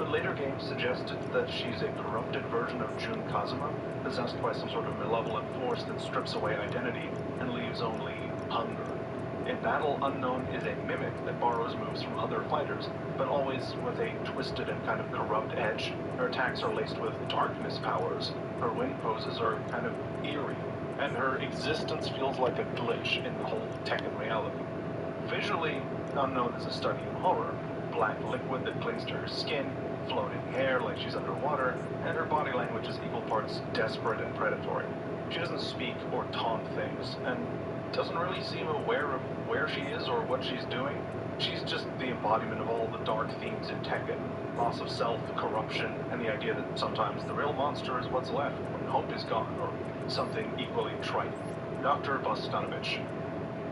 but later games suggested that she's a corrupted version of Jun Kazuma, possessed by some sort of malevolent force that strips away identity and leaves only hunger. In battle, Unknown is a mimic that borrows moves from other fighters, but always with a twisted and kind of corrupt edge. Her attacks are laced with darkness powers. Her wind poses are kind of eerie, and her existence feels like a glitch in the whole Tekken reality. Visually, Unknown is a study in horror. Black liquid that clings to her skin, floating hair like she's underwater, and her body language is equal parts desperate and predatory. She doesn't speak or taunt things, and doesn't really seem aware of where she is or what she's doing. She's just the embodiment of all the dark themes in Tekken. Loss of self, corruption, and the idea that sometimes the real monster is what's left when hope is gone, or something equally trite. Dr. Boskanovich.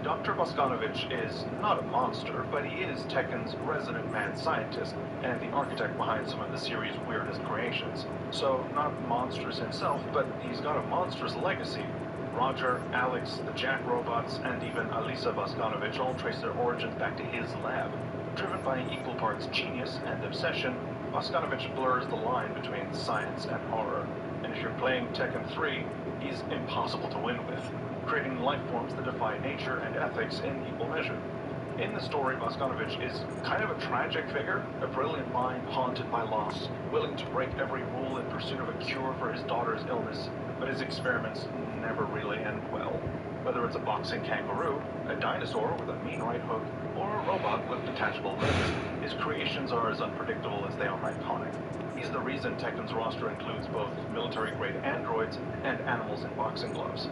Dr. Boskanovich is not a monster, but he is Tekken's resident mad scientist, and the architect behind some of the series' weirdest creations. So, not monstrous himself, but he's got a monstrous legacy. Roger, Alex, the Jack robots, and even Alisa Boskanovich all trace their origins back to his lab. Driven by equal parts genius and obsession, Boskanovich blurs the line between science and horror. And if you're playing Tekken 3, he's impossible to win with, creating life forms that defy nature and ethics in equal measure. In the story, Boskanovich is kind of a tragic figure, a brilliant mind haunted by loss, willing to break every rule in pursuit of a cure for his daughter's illness, but his experiments never really end well. Whether it's a boxing kangaroo, a dinosaur with a mean right hook, or a robot with detachable limbs, his creations are as unpredictable as they are iconic. He's the reason Tekken's roster includes both military-grade androids and animals in boxing gloves.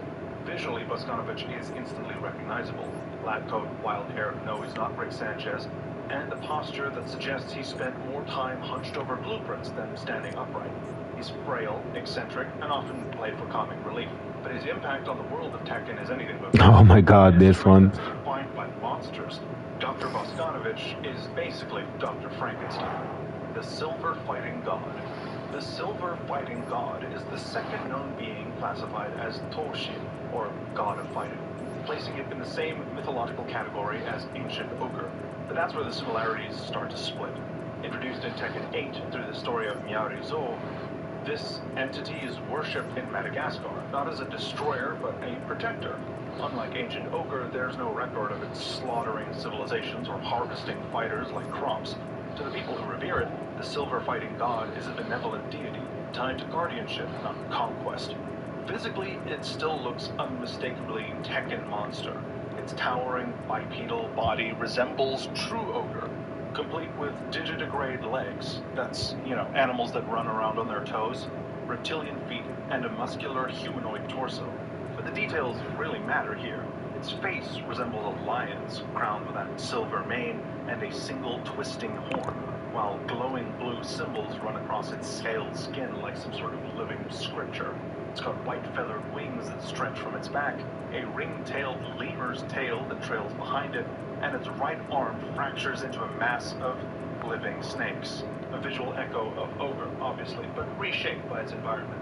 Visually, Boskanovich is instantly recognizable. Lab coat, wild hair, no, he's not Rick Sanchez, and a posture that suggests he spent more time hunched over blueprints than standing upright. He's frail, eccentric, and often played for comic relief, but his impact on the world of Tekken is anything but... Oh my god, this one. Defined by monsters. Dr. Boskanovich is basically Dr. Frankenstein, the Silver Fighting God. The Silver Fighting God is the second known being classified as Toshin, or God of Fighting, placing it in the same mythological category as Ancient Ogre. But that's where the similarities start to split. Introduced in Tekken 8 through the story of Miyauri Zo, this entity is worshipped in Madagascar, not as a destroyer, but a protector. Unlike Ancient Ogre, there's no record of it slaughtering civilizations or harvesting fighters like crops. To the people who revere it, the Silver Fighting God is a benevolent deity, tied to guardianship, not conquest. Physically, it still looks unmistakably Tekken monster. Its towering, bipedal body resembles true ogre, complete with digitigrade legs, that's, animals that run around on their toes, reptilian feet, and a muscular humanoid torso. But the details really matter here. Its face resembles a lion's, crowned with that silver mane and a single twisting horn, while glowing blue symbols run across its scaled skin like some sort of living scripture. It's got white feathered wings that stretch from its back, a ring-tailed lemur's tail that trails behind it, and its right arm fractures into a mass of living snakes. A visual echo of Ogre, obviously, but reshaped by its environment.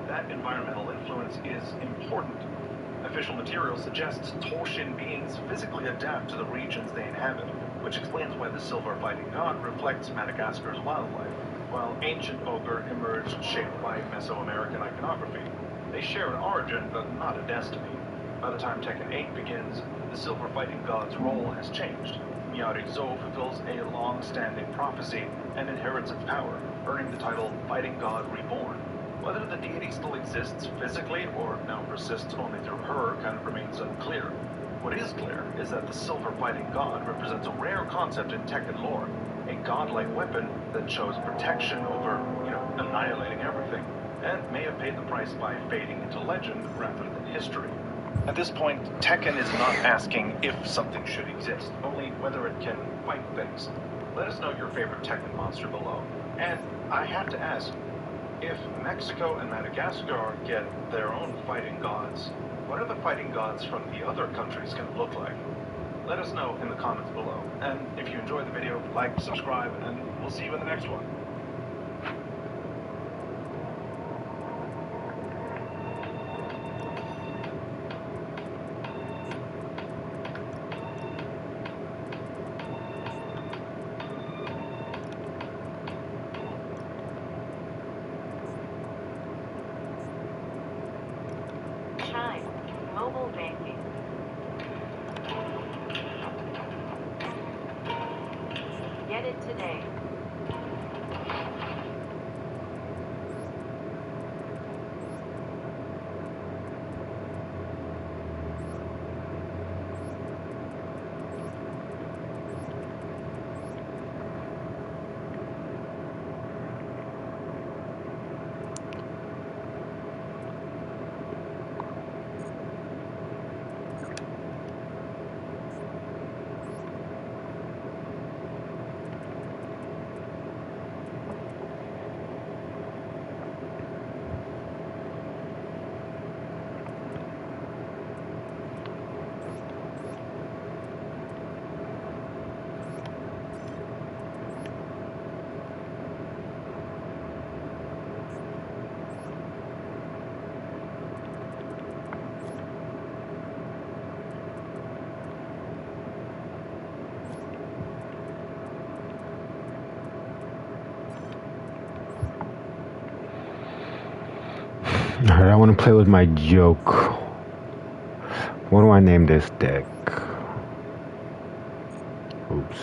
That environmental influence is important. Official material suggests Toshin beings physically adapt to the regions they inhabit, which explains why the Silver Fighting God reflects Madagascar's wildlife, while Ancient Ogre emerged shaped by Mesoamerican iconography. They share an origin, but not a destiny. By the time Tekken 8 begins, the Silver Fighting God's role has changed. Miyauri Zo fulfills a long-standing prophecy and inherits its power, earning the title Fighting God Reborn. Whether the deity still exists physically or now persists only through her kind of remains unclear. What is clear is that the Silver Fighting God represents a rare concept in Tekken lore, a godlike weapon that chose protection over, annihilating everything, and may have paid the price by fading into legend rather than history. At this point, Tekken is not asking if something should exist, only whether it can fight things. Let us know your favorite Tekken monster below. And I have to ask, if Mexico and Madagascar get their own fighting gods, what are the fighting gods from the other countries going to look like? Let us know in the comments below. And if you enjoyed the video, like, subscribe, and we'll see you in the next one. today. Alright, I want to play with my joke. What do I name this deck? Oops.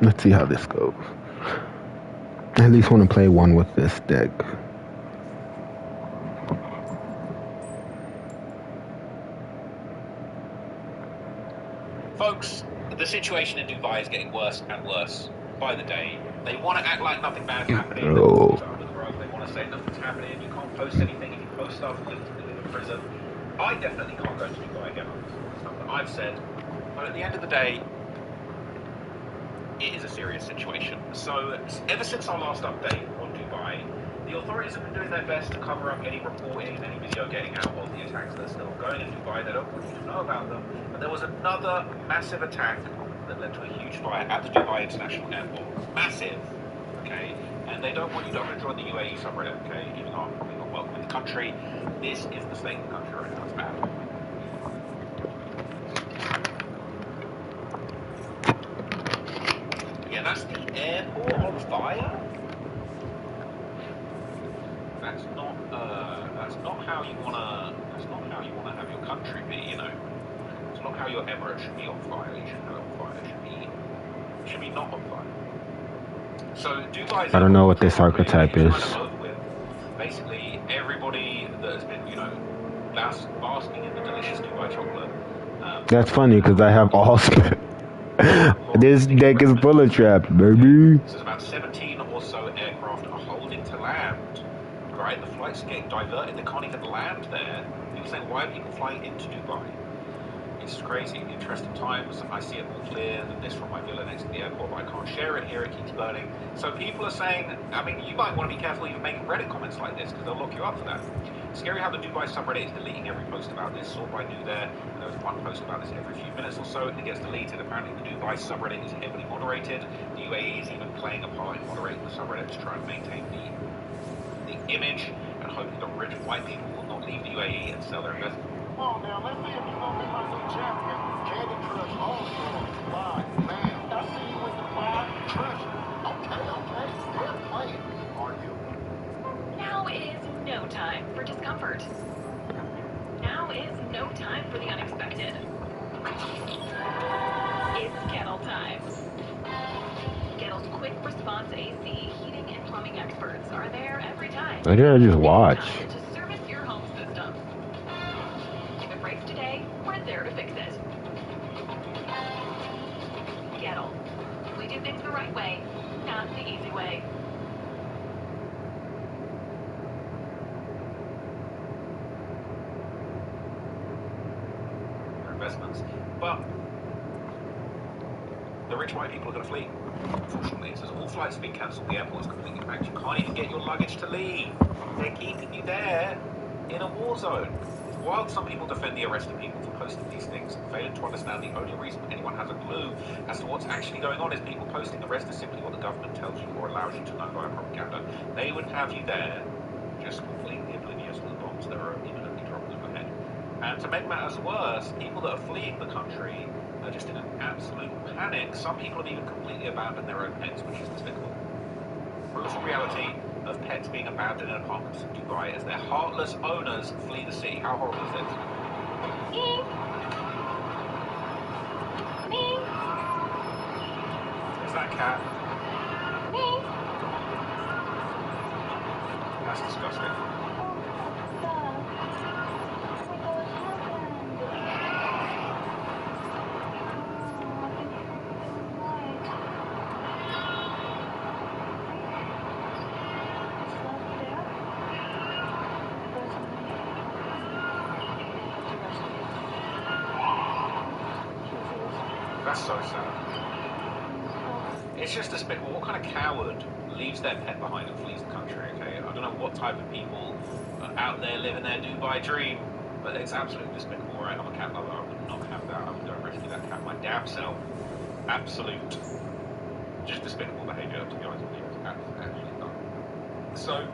Let's see how this goes. I at least want to play one with this deck. Folks, the situation in Dubai is getting worse and worse by the day. They want to act like nothing bad's happening. They want to under the rug. They want to say nothing's happening. You can't post anything. If you post stuff, you'll be in prison. I definitely can't go to Dubai again. Stuff that I've said. But at the end of the day, it is a serious situation. So ever since our last update on Dubai, the authorities have been doing their best to cover up any reporting and any video getting out of the attacks that are still going in Dubai. They don't want you to know about them. But there was another massive attack that led to a huge fire at the Dubai International Airport. Massive, okay? And they don't want you to join the UAE subreddit, okay? Even though I'm probably not welcome in the country. This is the state of the country right now. It's bad. Yeah, that's the airport on fire? That's not how you wanna have your country be, you know. It's not how your emirate should be on fire. You shouldn't have it on fire. It should be not on fire. So Dubai's I don't know what this archetype is. Basically, everybody that has been, basking in the delicious Dubai chocolate. That's funny because I have all. This deck is bullet trapped, baby. So there's about 17 or so aircraft are holding to land. Right, the flights are getting diverted. They can't even land there. People saying, why are people flying into Dubai? It's crazy. Interesting times. I see it more clear than this from my villa next to the airport, but I can't share it here. It keeps burning. So people are saying, I mean, you might want to be careful even making Reddit comments like this because they'll lock you up for that. It's scary how the Dubai subreddit is deleting every post about this. Sort by new there. And there was one post about this every few minutes or so, and it gets deleted. Apparently, the Dubai subreddit is heavily moderated. The UAE is even playing a part in moderating the subreddit to try and maintain the image and hoping the rich white people will not leave the UAE and sell their investment. Come on now, let's see if you're gonna be my new champion. Candy Crush All-Star. Fine, bam. I see you with the fire. Crush. Okay. Fair play. Are you? Now is no time for discomfort. Now is no time for the unexpected. It's kettle time. Kettle's quick response AC, heating and plumbing experts are there every time. I did just watch. To service your home system. If it breaks today, we're there to fix it. Kettle. We do things the right way, not the easy way. Investments. But The rich white people are going to flee. Unfortunately, it says all flights have been cancelled. The airport is completely packed. You can't even get your luggage to leave. They're keeping you there in a war zone. While some people defend the arrested people for posting these things, failing to understand the only reason anyone has a clue as to what's actually going on is people posting. The rest is simply what the government tells you or allows you to know via propaganda. They would have you there just completely oblivious to the bombs that are imminently dropping overhead. And to make matters worse, people that are fleeing the country are just in an absolute panic. Some people have even completely abandoned their own pets, which is despicable. Brutal reality of pets being abandoned in apartments in Dubai as their heartless owners flee the city. How horrible is this? Is that cat? That's disgusting. That's so sad. It's just despicable. What kind of coward leaves their pet behind and flees the country, okay? I don't know what type of people are out there living their Dubai dream, but it's absolutely despicable, right? I'm a cat lover. I would not have that. I would go and rescue that cat my damn self. Absolute, just despicable behaviour, to be honest with you. It's actually done. So,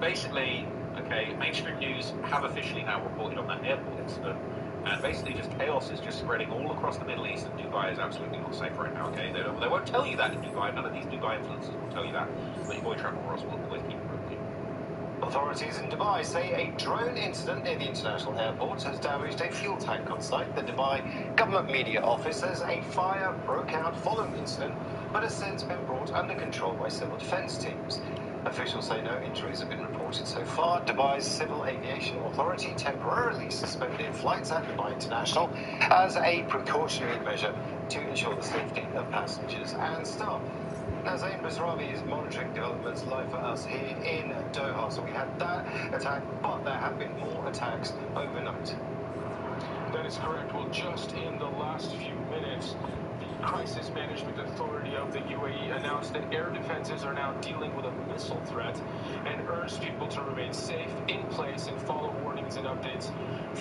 basically, okay, mainstream news have officially now reported on that airport incident. And basically just chaos is just spreading all across the Middle East, and Dubai is absolutely not safe right now, okay? They won't tell you that in Dubai. None of these Dubai influencers will tell you that. But your boy Travel Ross will always keep it real. Authorities in Dubai say a drone incident near the international airport has damaged a fuel tank on site. The Dubai government media office says a fire broke out following the incident, but has since been brought under control by civil defence teams. Officials say no injuries have been reported so far. Dubai's Civil Aviation Authority temporarily suspended flights at Dubai International as a precautionary measure to ensure the safety of passengers and staff. Now, Zain Basravi is monitoring developments live for us here in Doha. So we had that attack, but there have been more attacks overnight. That is correct. Well, just in the last few minutes, the Crisis Management Authority of the UAE announced that air defenses are now dealing with a missile threat and urged people to remain safe, in place, and follow warnings and updates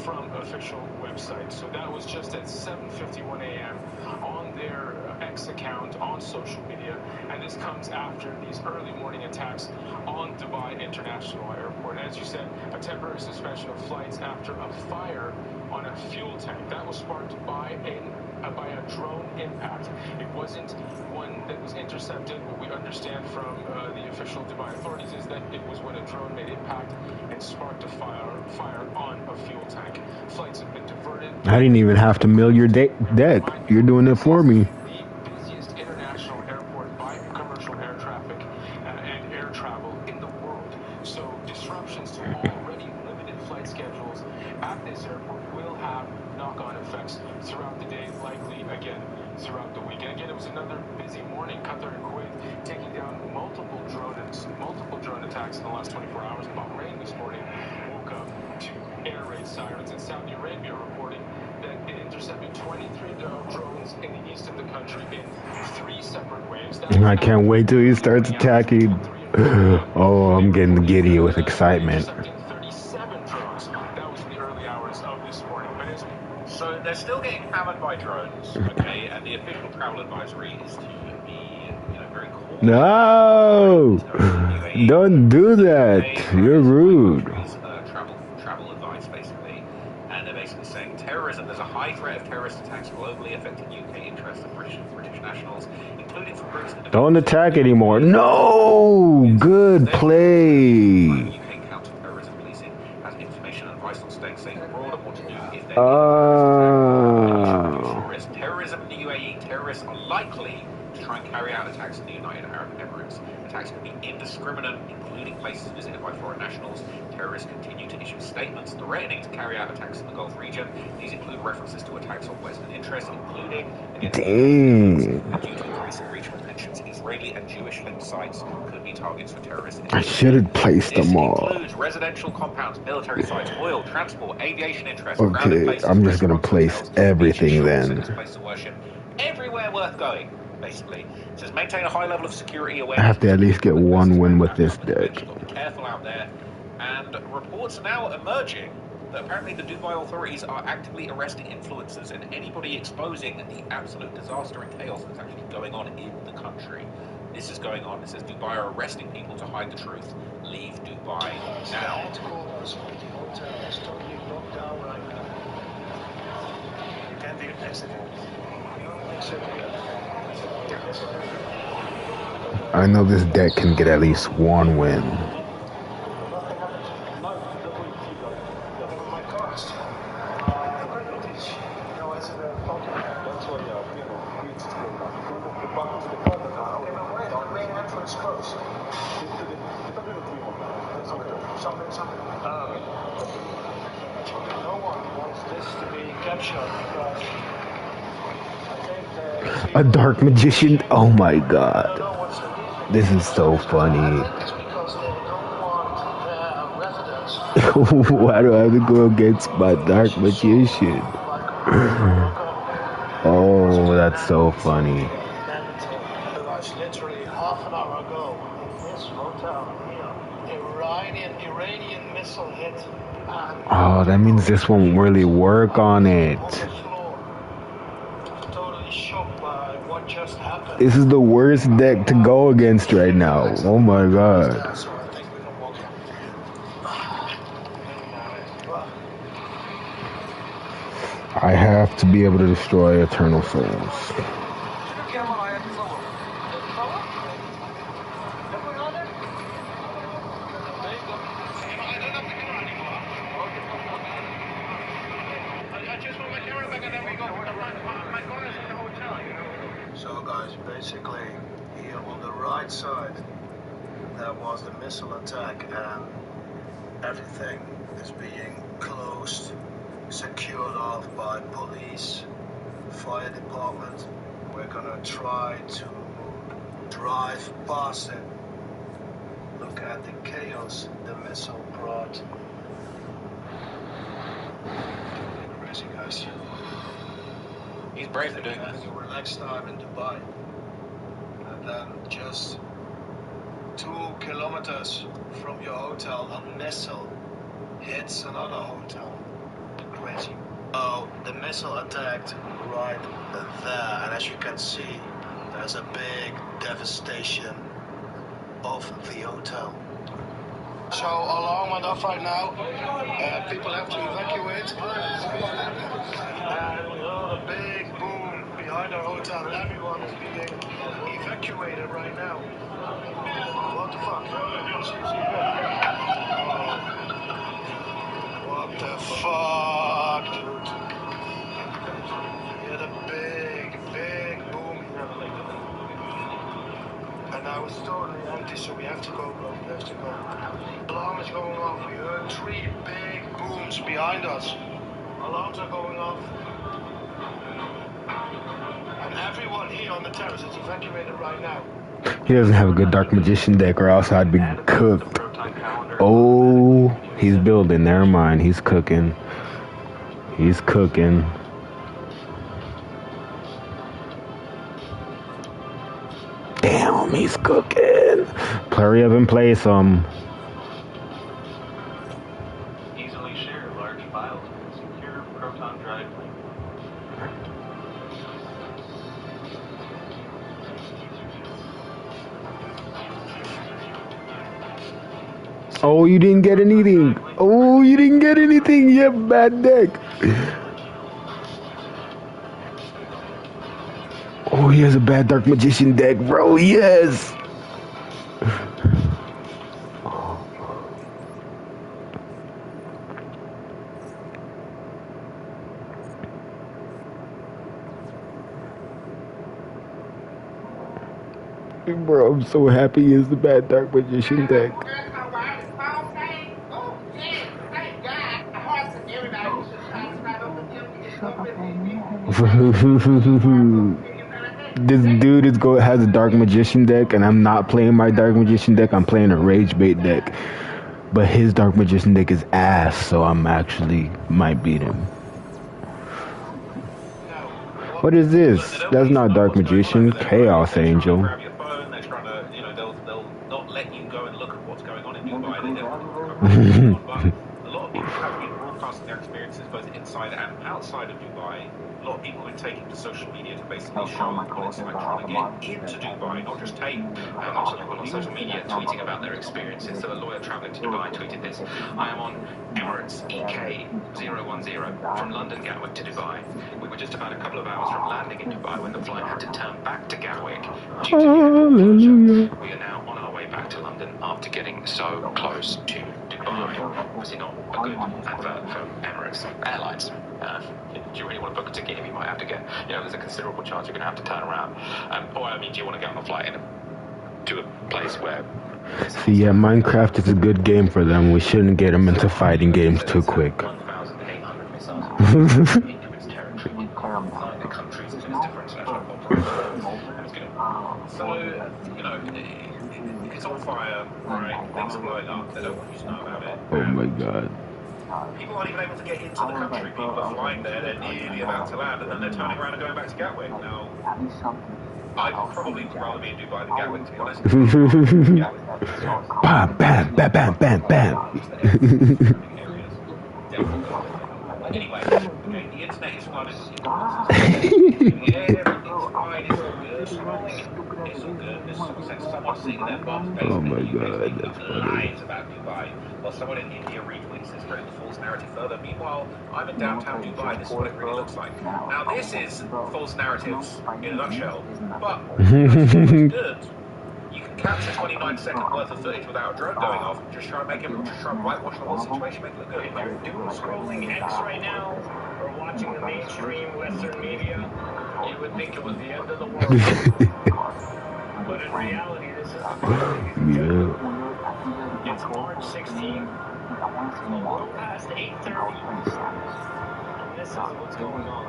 from official websites. So that was just at 7:51 a.m. on their X account on social media, and this comes after these early morning attacks on Dubai International Airport. And as you said, a temporary suspension of flights after a fire on a fuel tank that was sparked by a drone impact. It wasn't one that was intercepted. What we understand from the official Dubai authorities is that it was when a drone made impact and sparked a fire on a fuel tank. Flights have been diverted. I didn't even have to mill your deck. You're doing it for me. The busiest international airport by commercial air traffic and air travel in the world. So disruptions to already limited flight schedules at this airport will have knock-on effects throughout the day, likely again throughout the weekend. Again, it was another busy morning. Qatar and Kuwait taking down multiple drone attacks in the last 24 hours. Bahrain this morning woke up to air raid sirens, and Saudi Arabia reporting that it intercepted 23 drones in the east of the country in 3 separate waves. I can't wait till he starts attacking. Oh, I'm getting giddy with excitement. 37 drones. That was in the early hours of this morning. But So they're still getting hammered by drones, okay? And the official travel advisory is to be, very cool. No! Don't do that. You're rude. Travel advice, basically. And they're basically saying terrorism. There's a high threat of terrorist attacks globally affecting UK interests and British nationals, including from groups that Don't attack anymore. No! Good play. UK counter-terrorism policing has information and advice on staying safe abroad and what to do if they're terrorism in the UAE. Terrorists are likely to try and carry out attacks in the United Arab Emirates. Attacks can be indiscriminate, including places visited by foreign nationals. Terrorists continue to issue statements threatening to carry out attacks in the Gulf region. These include references to attacks on Western interests, including against and due to increasing regional tensions, Israeli and Jewish-linked sites could be targets for terrorists. I should have placed them all. This includes residential compounds, military sites, oil, transport, aviation interests. Okay, I'm just gonna place everything then. Places of worship, everywhere worth going, basically. It says maintain a high level of security I awareness. have to at least get one win with this deck. You've got to be careful out there. And reports are now emerging that apparently the Dubai authorities are actively arresting influencers and anybody exposing the absolute disaster and chaos that's actually going on in the country. This is going on. It says Dubai are arresting people to hide the truth. Leave Dubai now. Headquarters of the hotel is totally locked down right now. You can't be exited. I know this deck can get at least one win. My cards. Close. No one wants this to be captured because I think A dark magician? Oh my god. This is so funny. it's because they don't want their residents. Why do I have to go against my dark magician? Oh, that's so funny. Literally half an hour ago, in this hotel here, Iranian missile hit. Oh, that means this won't really work on it. Totally shocked by what just happened. This is the worst deck to go against right now. Oh my god. So I think we can walk in. I have to be able to destroy Eternal Souls. So guys, basically here on the right side there was the missile attack and everything is being closed, secured off by police, fire department. We're gonna try to drive past it. Look at the chaos the missile brought. Crazy guys. He's brave for doing Have this. a relaxed time in Dubai. And then just 2 kilometers from your hotel, a missile hits another hotel. Crazy. Oh, the missile attacked right there, and as you can see, there's a big devastation of the hotel. So alarm went off right now. People have to evacuate. And we heard a big boom behind our hotel, and everyone is being evacuated right now. What the fuck? What the fuck, dude? We had a big boom here. And now it's totally empty, so we have to go, bro. We have to go. Alarm is going off. We heard 3 big booms behind us. Alarms are going off. And everyone here on the terrace is evacuated right now. He doesn't have a good dark magician deck or else I'd be cooked. Oh, he's building. Never mind. He's cooking. He's cooking. Damn, he's cooking. Hurry up and play some. Easily share large files with secure Proton Drive link. Oh, you didn't get anything. Oh, you didn't get anything. Yep, bad deck. Oh, he has a bad dark magician deck, bro. Yes. Bro, I'm so happy he has the bad dark magician deck. This dude has a dark magician deck, and I'm not playing my dark magician deck. I'm playing a rage bait deck, but his dark magician deck is ass, so I'm actually might beat him. What is this? That's not Dark Magician. Chaos Angel. Grab your phone. They're trying to, they'll not let you go and look at what's going on in Dubai. They don't cover what's going on. But a lot of people have been broadcasting their experiences both inside and outside of Dubai. A lot of people have been taking to social media to basically show what it's like trying to get into Dubai, not just tape. Lots of people on social media tweeting about their experiences. So a lawyer travelling to Dubai tweeted this: I am on Emirates EK010 from London Gatwick to Dubai. We were just about a couple of hours from landing in Dubai when the flight had to turn back to Gatwick due to the airport closure. We are now on our way back to London after getting so close to Dubai. Obviously not a good advert for Emirates Airlines. Do you really want to book a ticket? You might have to get, there's a considerable chance you're going to have to turn around. Do you want to get on a flight to a place where... See, yeah, Minecraft is a good game for them. We shouldn't get them into fighting games too quick. 1,800 missiles into its territory inside the countries and its different international corporations. So, it's on fire, right? Things are blowing up. They don't want you to know about it. Oh my god. People aren't even able to get into the country. People are flying there, they're nearly about to land, and then they're turning around and going back to Gatwick. Now, I'd probably rather be in Dubai than Gatwick, to be honest. Bam, bam, bam, bam, bam, bam. Anyway, okay, the internet is flooded. Everything's fine, it's all good. It's all good. There's someone seeing their bombs Oh my basically god, that's funny. lies about Dubai. While someone in India retweets and spreading the false narrative further. Meanwhile, I'm in downtown Dubai. This is what it really looks like. Now, this is false narratives in a nutshell. But it's good. You can capture 29 seconds worth of footage without a drone going off. Just try and whitewash the whole situation, make it look good. If you're doom scrolling X right now, or watching the mainstream Western media, you would think it was the end of the world. But in reality, this is It's March 16th. We're past 8:30. And this is what's going on.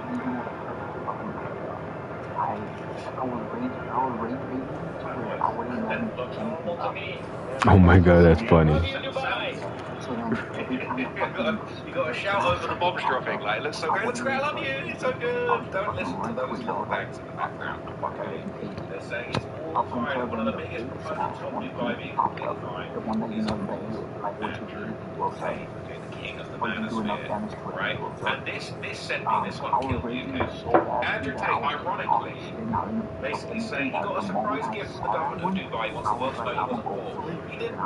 Oh my god, that's funny. You got to shout over the bombs dropping, like, it looks so great, I love you, it's so good. Don't listen to those little bangs in the background. Okay? They're saying it's all fine. One of the biggest proponents of Dubai being completely fine is Andrew Tate, the king of the manosphere, right? And this sent me, this one killed me. Andrew Tate, ironically, basically saying he got a surprise gift from the government of Dubai. He wants the world to know he wasn't poor. He didn't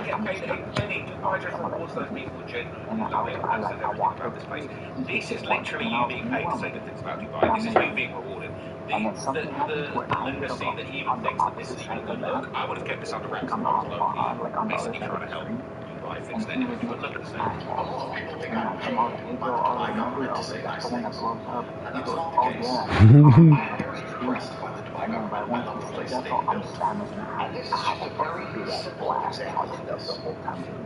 get paid a penny. Dubai just rewards those people who genuinely love it and said everything about this place. This is literally you being paid to say good things about Dubai. This is you being rewarded. The lunacy that he even thinks that this is even a good look, I would have kept this under wraps and I was low-key, basically trying to help Dubai fix their image. But look at this thing. A lot of people think I'm paid by the Dubai government to say nice things. And that's not the case. I'm very impressed by the Dubai government. I love the place they built. And this is just a very simple example of this.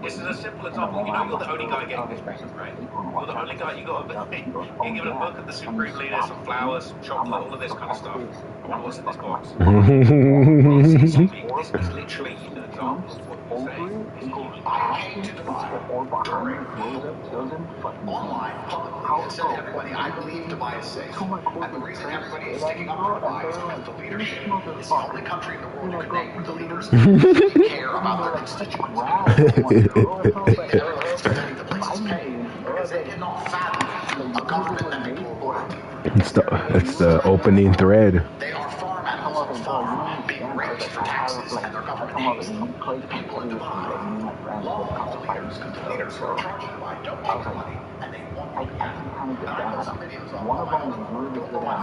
This is a simple example. You know you're the only guy getting this present, right? You're the only guy, you're given a book of the Supreme Leader, some flowers, some chocolate, all of this kind of stuff. I wonder what's in this box. This is literally an example of what you're saying. I came to Dubai during online publicly and said to everybody, I believe Dubai is safe. And the reason everybody is sticking up for Dubai is because the leadership is the only country in the world you can name where the leaders care about their constituents. They're letting the places pay because they cannot fathom a government that people are loyal to. It's the opening thread. They are farm animals on a farm being raised for taxes, and their government hates them. The people in Dubai love the leaders because the leaders who are in charge of Dubai don't take the money, and they want to be happy. And I put some videos on my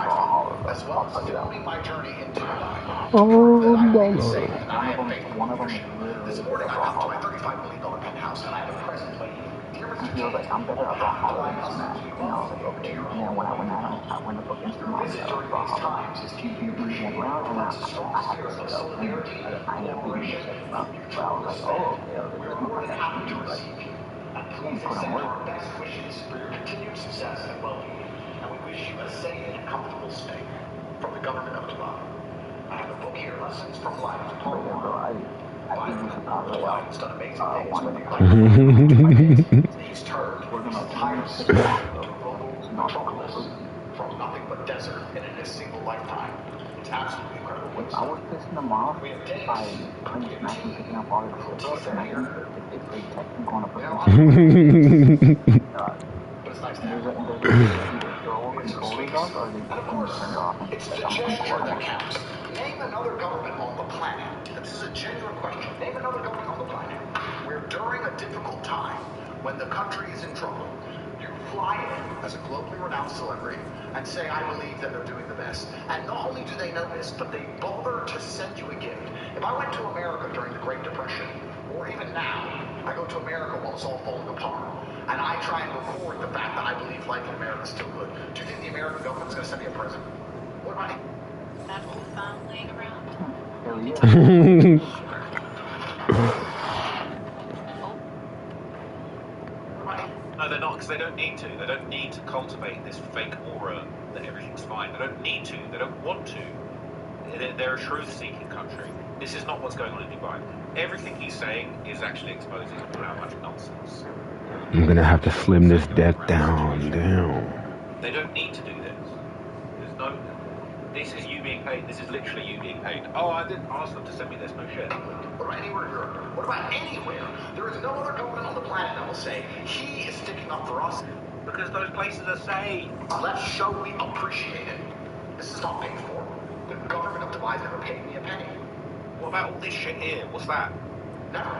iPhone, as well as filming my journey into Dubai. That I remain safe, and I have faith in leadership. This morning I got to my $35 million penthouse, and I have a present playing. Dear Mr. Tate, Dubai is not to be loved. Dear visit during these times is deeply appreciated. It's a strong spirit of solidarity and cooperation. You can understand. We're more than happy to receive you. And please accept our best wishes for your continued success and well-being. And we wish you a safe and comfortable stay. From the government of Dubai. I have a book here, Lessons from Life. Dubai has done amazing things with the He's turned his entire system into global metropolis. from nothing but desert in a single lifetime. It's absolutely incredible. If I was pissing them off We have days. by playing Smash and picking up all their shit, then I think if they played Tekken going up But it's nice to have. either throw controllers off or they And of fucking course, turn it off. it's the gesture that counts. Name another government on the planet. This is a genuine question. Name another government on the planet where during a difficult time, when the country is in trouble, you fly in as a globally renowned celebrity and say, I believe that they're doing the best. And not only do they notice, but they bother to send you a gift. If I went to America during the Great Depression, or even now, I go to America while it's all falling apart, and I try and record the fact that I believe life in America is still good. Do you think the American government's going to send me a present? What about it? That's what we found laying around. Hell yeah. No, they're not, because they don't need to. They don't need to cultivate this fake aura that everything's fine. They don't need to. They don't want to. They're a truth-seeking country. This is not what's going on in Dubai. Everything he's saying is actually exposing how much nonsense. I'm gonna have to slim this deck down. Damn. They don't need to do this. There's no. This is you being paid. This is literally you being paid. Oh, I didn't ask them to send me this. No shit. What about anywhere in Europe? What about anywhere? There is no other government on the planet that will say, he is sticking up for us. Because those places are safe. Let's show we appreciate it. This is not paid for. The government of Dubai's never paid me a penny. What about all this shit here? What's that? Never.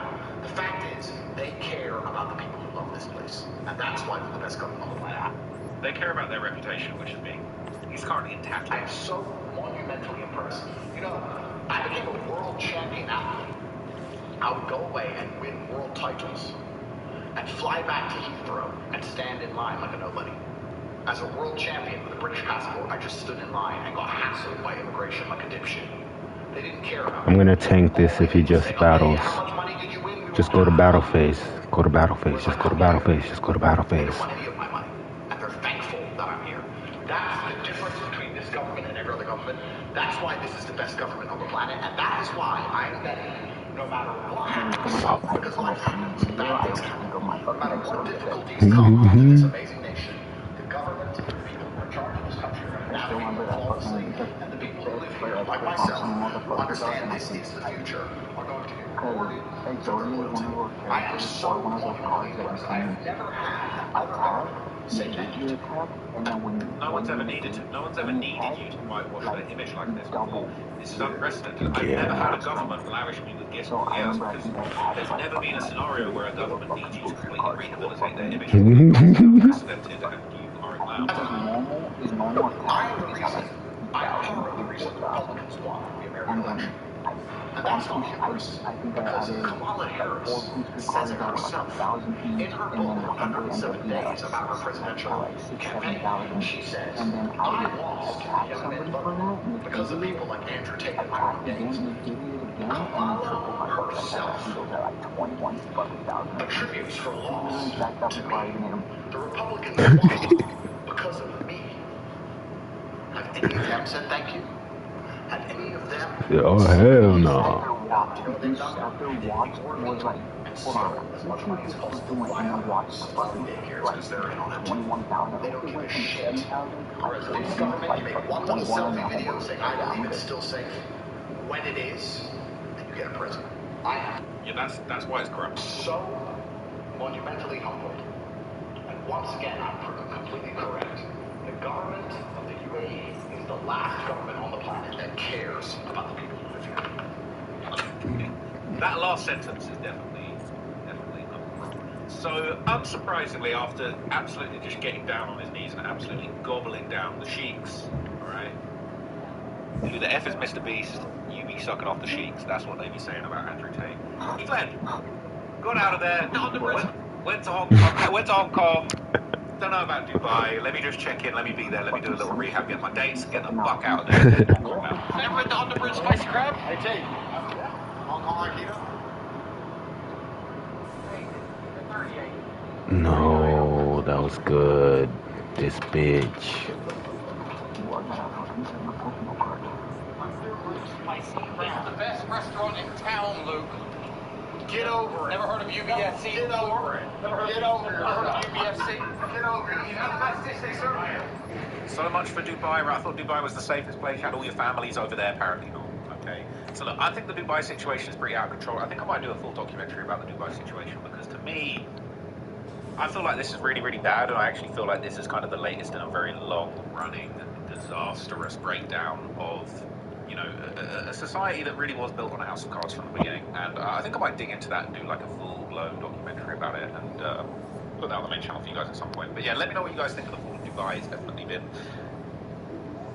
The fact is, they care about the people who love this place. And that's why they're the best government on the planet. They care about their reputation, which is being. He's currently intact. I am so monumentally impressed. You know, I became a world champion athlete. I would go away and win world titles and fly back to Heathrow and stand in line like a nobody. As a world champion with a British passport, I just stood in line and got hassled by immigration like a dipshit. They didn't care about me. I'm gonna tank this if he just battles. Just go to battle phase. Go to battle phase. Just go to battle phase. Just go to battle They phase. don't want any of my money. And they're thankful that I'm here. That's the difference between this government and every other government. That's why this is the best government on the planet. And that is why I am betting no matter what happens. Because life happens. Bad things happen. No matter what difficulties come to this amazing nation, the government, the people who are in charge of this country are going to navigate flawlessly. And the people who live here, like myself, who understand this is the future, are going to be rewarded. I am so monumentally impressed. I have never had other government say thank you to me. No one's ever needed to. No one's ever needed you to whitewash their image like this before. This is unprecedented. I've never had a government lavishing you with gifts or else because there's never been a scenario where a government needs you to completely rehabilitate their image. It's unprecedented, and you are allowed. I am the reason. I am part of the reason Republicans won the American election. And that's not humorous, because Kamala Harris says it herself in her book, 107 Days, about her presidential campaign. She says, I lost the young men vote because of people like Andrew Tate and Ron Gaines. Kamala herself attributes her loss to me. The Republicans won because of me. Have any of them said thank you? Have any of them? Oh hell no. After watch was like, hold on, as much money as possible to fly out watch as far as they care because they're in on it. 21,000. They don't give a shit. Whereas this government, you make one little selfie video saying, I believe it's still safe. When it is, then you get a present. I am Yeah, that's why it's corrupt. so monumentally humbled. And once again, I'm proven completely correct. The government of the UAE is the last government on the planet that cares about the people who live here. That last sentence is definitely not wrong. So, unsurprisingly, after absolutely just getting down on his knees and absolutely gobbling down the sheiks, alright? Who the F is Mr. Beast? You be sucking off the sheiks. That's what they be saying about Andrew Tate. He fled. Got out of there. Went to Hong Kong. Don't know about Dubai. Let me just check in. Let me be there. Let me do a little rehab. Get my dates. Get the fuck out of there. Never been to Underbridge Spicy Crab? Hey, Tate. Hong Kong Aikido? No, that was good. This bitch. It's the best restaurant in town, Luke. Get over it. Never heard of UBFC? Get over it. Never heard of UBFC? Get over it. You know the best dish they serve here? So much for Dubai. Right? I thought Dubai was the safest place. You had all your families over there. Apparently not. Okay. So look, I think the Dubai situation is pretty out of control. I think I might do a full documentary about the Dubai situation because to me, I feel like this is really, really bad, and I actually feel like this is kind of the latest in a very long-running, disastrous breakdown of, you know, a society that really was built on a house of cards from the beginning. And I think I might dig into that and do like a full-blown documentary about it and put that on the main channel for you guys at some point. But yeah, let me know what you guys think of the fall of Dubai. It's definitely been,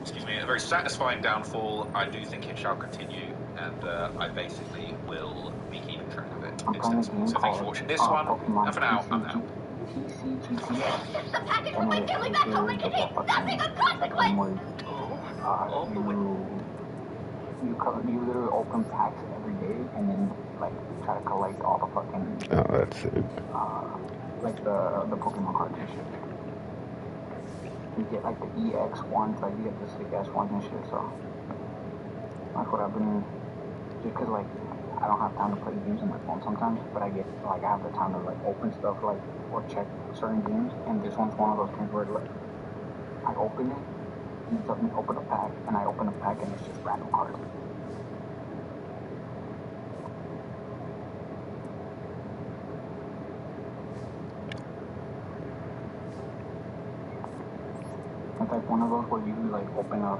excuse me, a very satisfying downfall. I do think it shall continue, and I basically will be keeping track of it extensively. So thanks for watching this one, and for now, I'm out. It's the package from my killing back home. It contains nothing of consequence. You literally open packs every day and then like try to collect all the fucking Oh, that's it. like the Pokemon cards and shit. You get like the EX ones, like you get the sick ass ones and shit. So that's what I've been. Just cause like I don't have time to play games on my phone sometimes, but I have the time to like open stuff like or check certain games. And this one's one of those things where like I open it and it tells me open a pack, and I open a pack and it's just random cards. It's like one of those where you like open a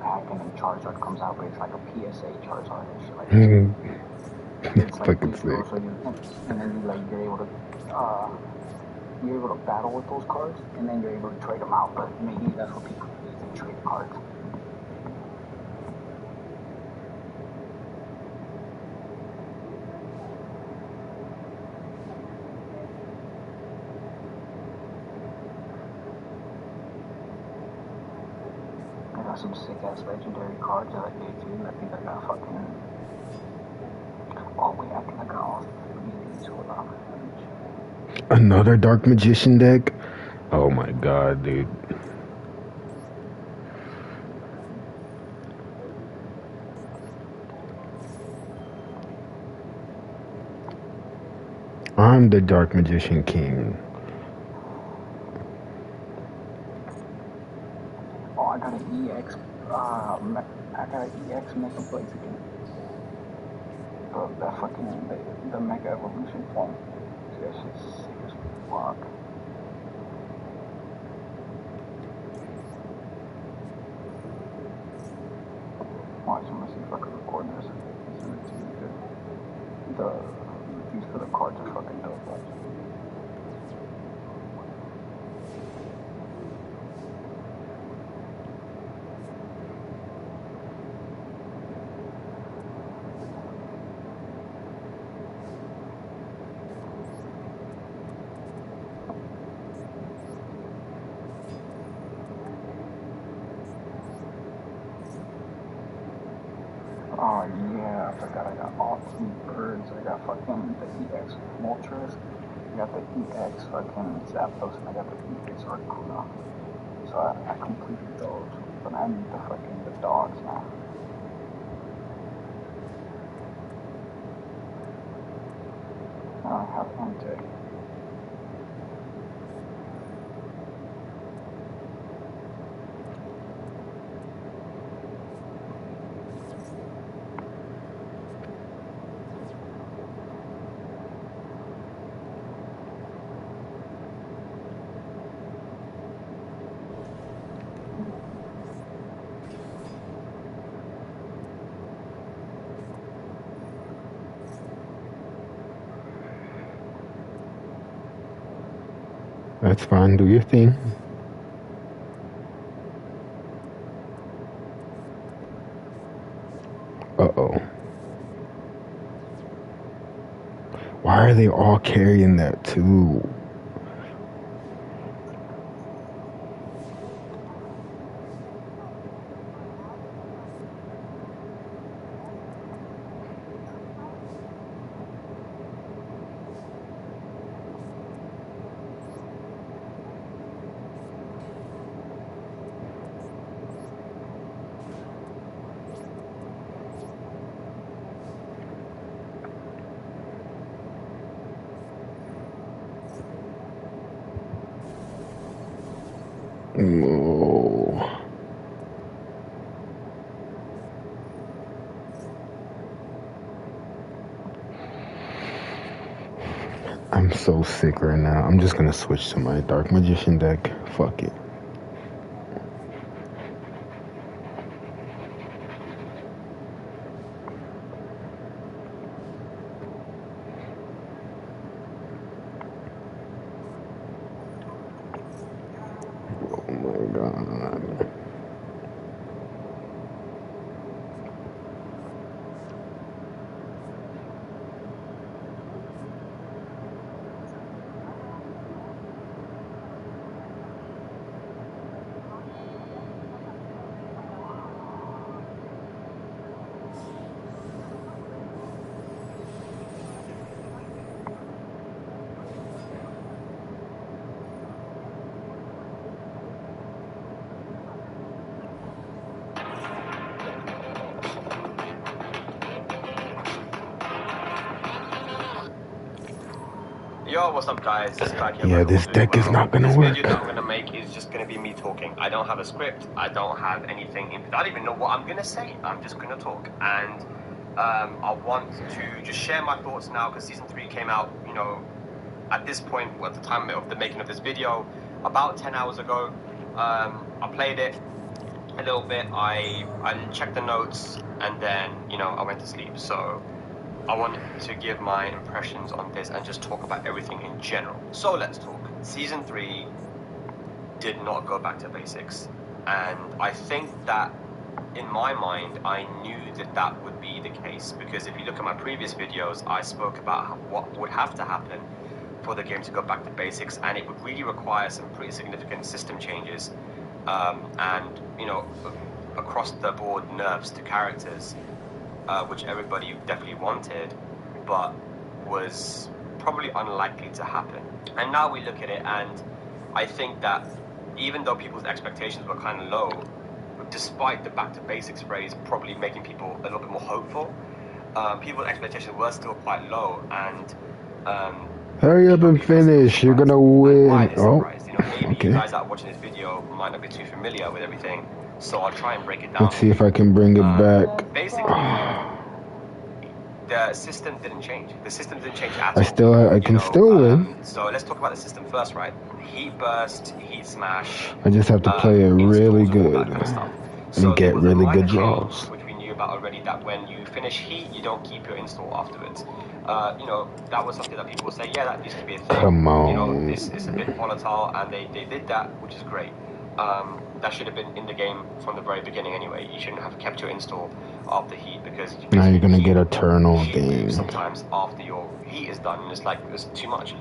pack and then Charizard comes out, but it's like a PSA Charizard and shit like that. It's like Fucking sick. so and then you're able to battle with those cards, and then you're able to trade them out. But maybe that's what people do, is they trade cards. I got some sick ass legendary cards that I did too. I think I got fucking. Oh wait, I think I got all 3 of these. Hold on. Another Dark Magician deck? Oh my god, dude. I'm the Dark Magician King. Oh, I got an EX. I got an EX Mega Blaze again. The fucking the Mega Evolution form. That shit's sick as fuck. Watch, I'm gonna see if I can record this. Send it to you. These for the cards are fucking dope. Watch. Oh yeah, I forgot I got all 3 birds. I got fucking the EX Moltres. I got the EX fucking Zapdos, and I got the EX Articuno. So I completed those, but I need the dogs now. I have Entei. That's fine, do your thing. Uh-oh. Why are they all carrying that too? Oh. I'm so sick right now. I'm just gonna switch to my Dark Magician deck. Fuck it. Oh my god. Yo, what's up guys, it's back here. Yeah, this deck is not gonna work. This video that I'm gonna make is just gonna be me talking. I don't have a script, I don't have anything in, I don't even know what I'm gonna say. I'm just gonna talk, and I want to just share my thoughts now, because season 3 came out, you know, at this point, at the time of the making of this video, about 10 hours ago. I played it a little bit, I checked the notes, and then, you know, I went to sleep. So I wanted to give my impressions on this and just talk about everything in general. So let's talk. Season 3 did not go back to basics, and I think that in my mind I knew that that would be the case, because if you look at my previous videos, I spoke about what would have to happen for the game to go back to basics, and it would really require some pretty significant system changes, and, you know, across the board nerfs to characters, which everybody definitely wanted, but was probably unlikely to happen. And now we look at it, and I think that even though people's expectations were kind of low, despite the back to basics phrase probably making people a little bit more hopeful, people's expectations were still quite low, and hurry up and finish, you're gonna win. Oh, you know, maybe okay. you guys that are watching this video might not be too familiar with everything, so I'll try and break it down. Let's see if I can bring it back. Basically, the system didn't change. The system didn't change at all. I can still win. So let's talk about the system first, right? Heat burst, heat smash. I just have to play it really good Kind of stuff. and get really good draws. Which we knew about already, that when you finish heat, you don't keep your install afterwards. You know, that was something that people would say, yeah, that used to be a thing. Come on. You know, this is a bit volatile, and they did that, which is great. That should have been in the game from the very beginning anyway. You shouldn't have kept your install after heat, because now you're gonna get a turn-on thing sometimes after your heat is done, and it's like, it's too much.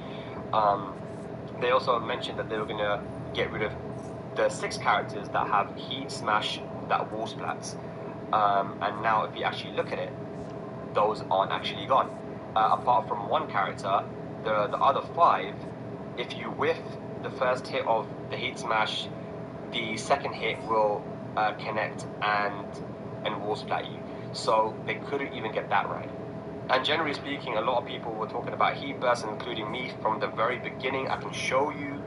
They also mentioned that they were gonna get rid of the 6 characters that have heat smash, that wall splats, and now if you actually look at it, those aren't actually gone. Apart from 1 character, the other 5, if you whiff the first hit of the heat smash, the second hit will connect and wall splat you. So they couldn't even get that right. And generally speaking, a lot of people were talking about heat burst, including me from the very beginning. I can show you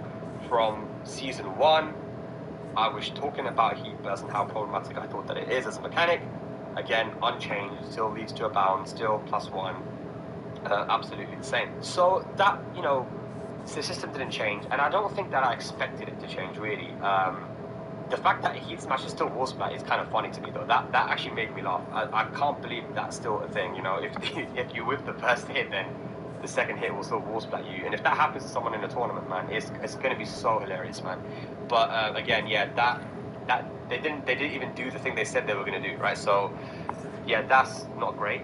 from season 1, I was talking about heat burst and how problematic I thought that it is as a mechanic. Again, unchanged, still leads to a bound, still +1, absolutely the same. So that, you know, the system didn't change, and I don't think that I expected it to change, really. The fact that heat smash is still wall splat is kind of funny to me, though. That actually made me laugh. I can't believe that's still a thing, you know. If you whip the first hit, then the second hit will still wall splat you, and if that happens to someone in a tournament, man, it's going to be so hilarious, man. But again, yeah, that they didn't even do the thing they said they were going to do, right? So yeah, that's not great.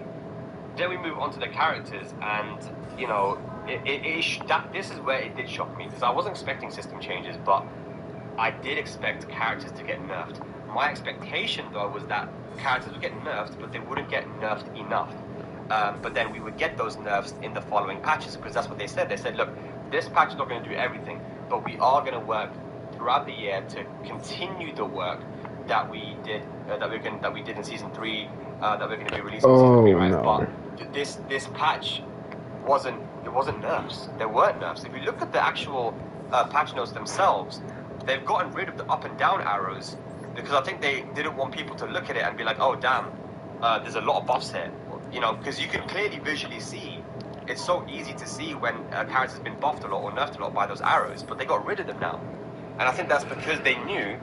Then we move on to the characters, and, you know, this is where it did shock me, because I wasn't expecting system changes, but I did expect characters to get nerfed. My expectation, though, was that characters would get nerfed, but they wouldn't get nerfed enough. But then we would get those nerfs in the following patches, because that's what they said. They said, look, this patch is not going to do everything, but we are going to work throughout the year to continue the work that we did that we did in season 3, that we're going to be releasing in season 3, right? No. But this patch wasn't nerfs. There weren't nerfs. If you look at the actual patch notes themselves, they've gotten rid of the up and down arrows because I think they didn't want people to look at it and be like, oh damn, there's a lot of buffs here. You know, because you can clearly visually see. It's so easy to see when a character's been buffed a lot or nerfed a lot by those arrows, but they got rid of them now. And I think that's because they knew,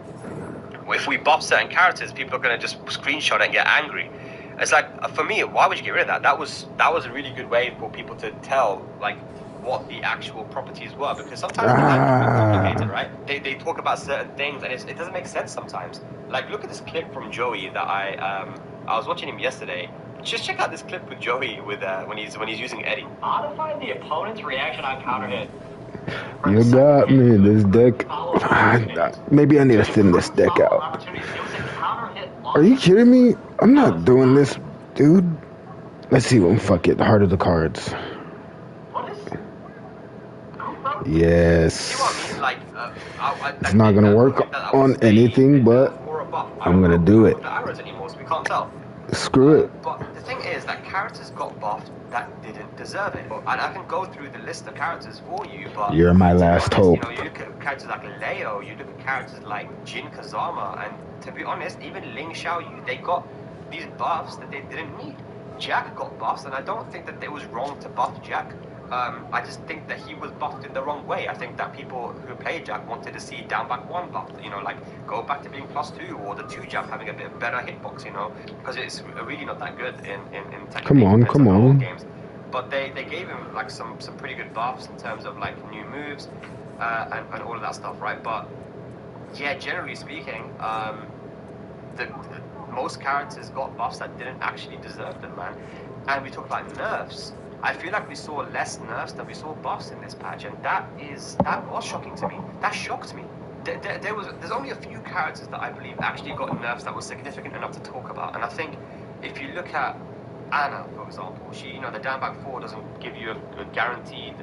well, if we buff certain characters, people are going to just screenshot it and get angry. It's like, for me, why would you get rid of that? That was a really good way for people to tell, like, what the actual properties were, because sometimes the language is complicated, right? They talk about certain things, and it doesn't make sense sometimes. Like, look at this clip from Joey that I was watching him yesterday. Just check out this clip with Joey with when he's using Eddie. Modify the opponent's reaction on counter hit. You got me. This deck. Maybe I need to thin this deck out. Are you kidding me? I'm not doing this, dude. Let's see what. Fuck it. Heart of the cards. Yes. See what I mean? Like, it's not gonna work on anything, but I'm gonna do it. The arrows anymore, so we can't tell. Screw it. But the thing is that characters got buffed that didn't deserve it. And I can go through the list of characters for you, but you're my last hope. You know, you look at characters like Leo, you look at characters like Jin Kazama, and to be honest, even Ling Xiaoyu, they got these buffs that they didn't need. Jack got buffs, and I don't think that it was wrong to buff Jack. I just think that he was buffed in the wrong way. I think that people who played Jack wanted to see down back 1 buffed, you know, like go back to being +2, or the 2 jab having a bit better hitbox, you know, because it's really not that good in Come on. games. But they gave him like some pretty good buffs in terms of like new moves and all of that stuff, right? But yeah, generally speaking, most characters got buffs that didn't actually deserve them, man. And we talk about nerfs. I feel like we saw less nerfs than we saw buffs in this patch, and that was shocking to me. That shocked me. There's only a few characters that I believe actually got nerfs that was significant enough to talk about. And I think if you look at Anna, for example, the down back 4 doesn't give you a guaranteed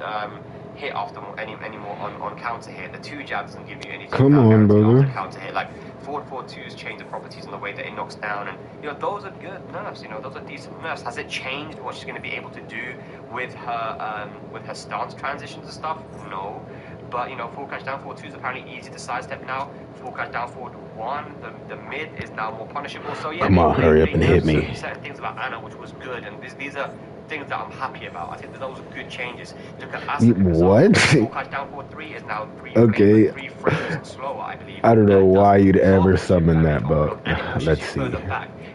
hit after anymore on counter hit. The 2 jab doesn't give you anything. Come on, brother. Counter hit, like 4/4/2s change the properties in the way that it knocks down, and those are good nerfs. Those are decent nerfs. Has it changed what she's going to be able to do with her stance transitions and stuff? No. But full crash down forward 2 is apparently easy to sidestep now. Full crash down forward 1, the mid is now more punishable. So yeah, come on, hurry up and hit me. Certain things about Anna which was good, and these are things that I'm happy about. I think that those are good changes. Look at Asuka. What? Full crash down forward 3 is now 3 frames slower, I believe. I don't know why you'd ever summon that, but let's see.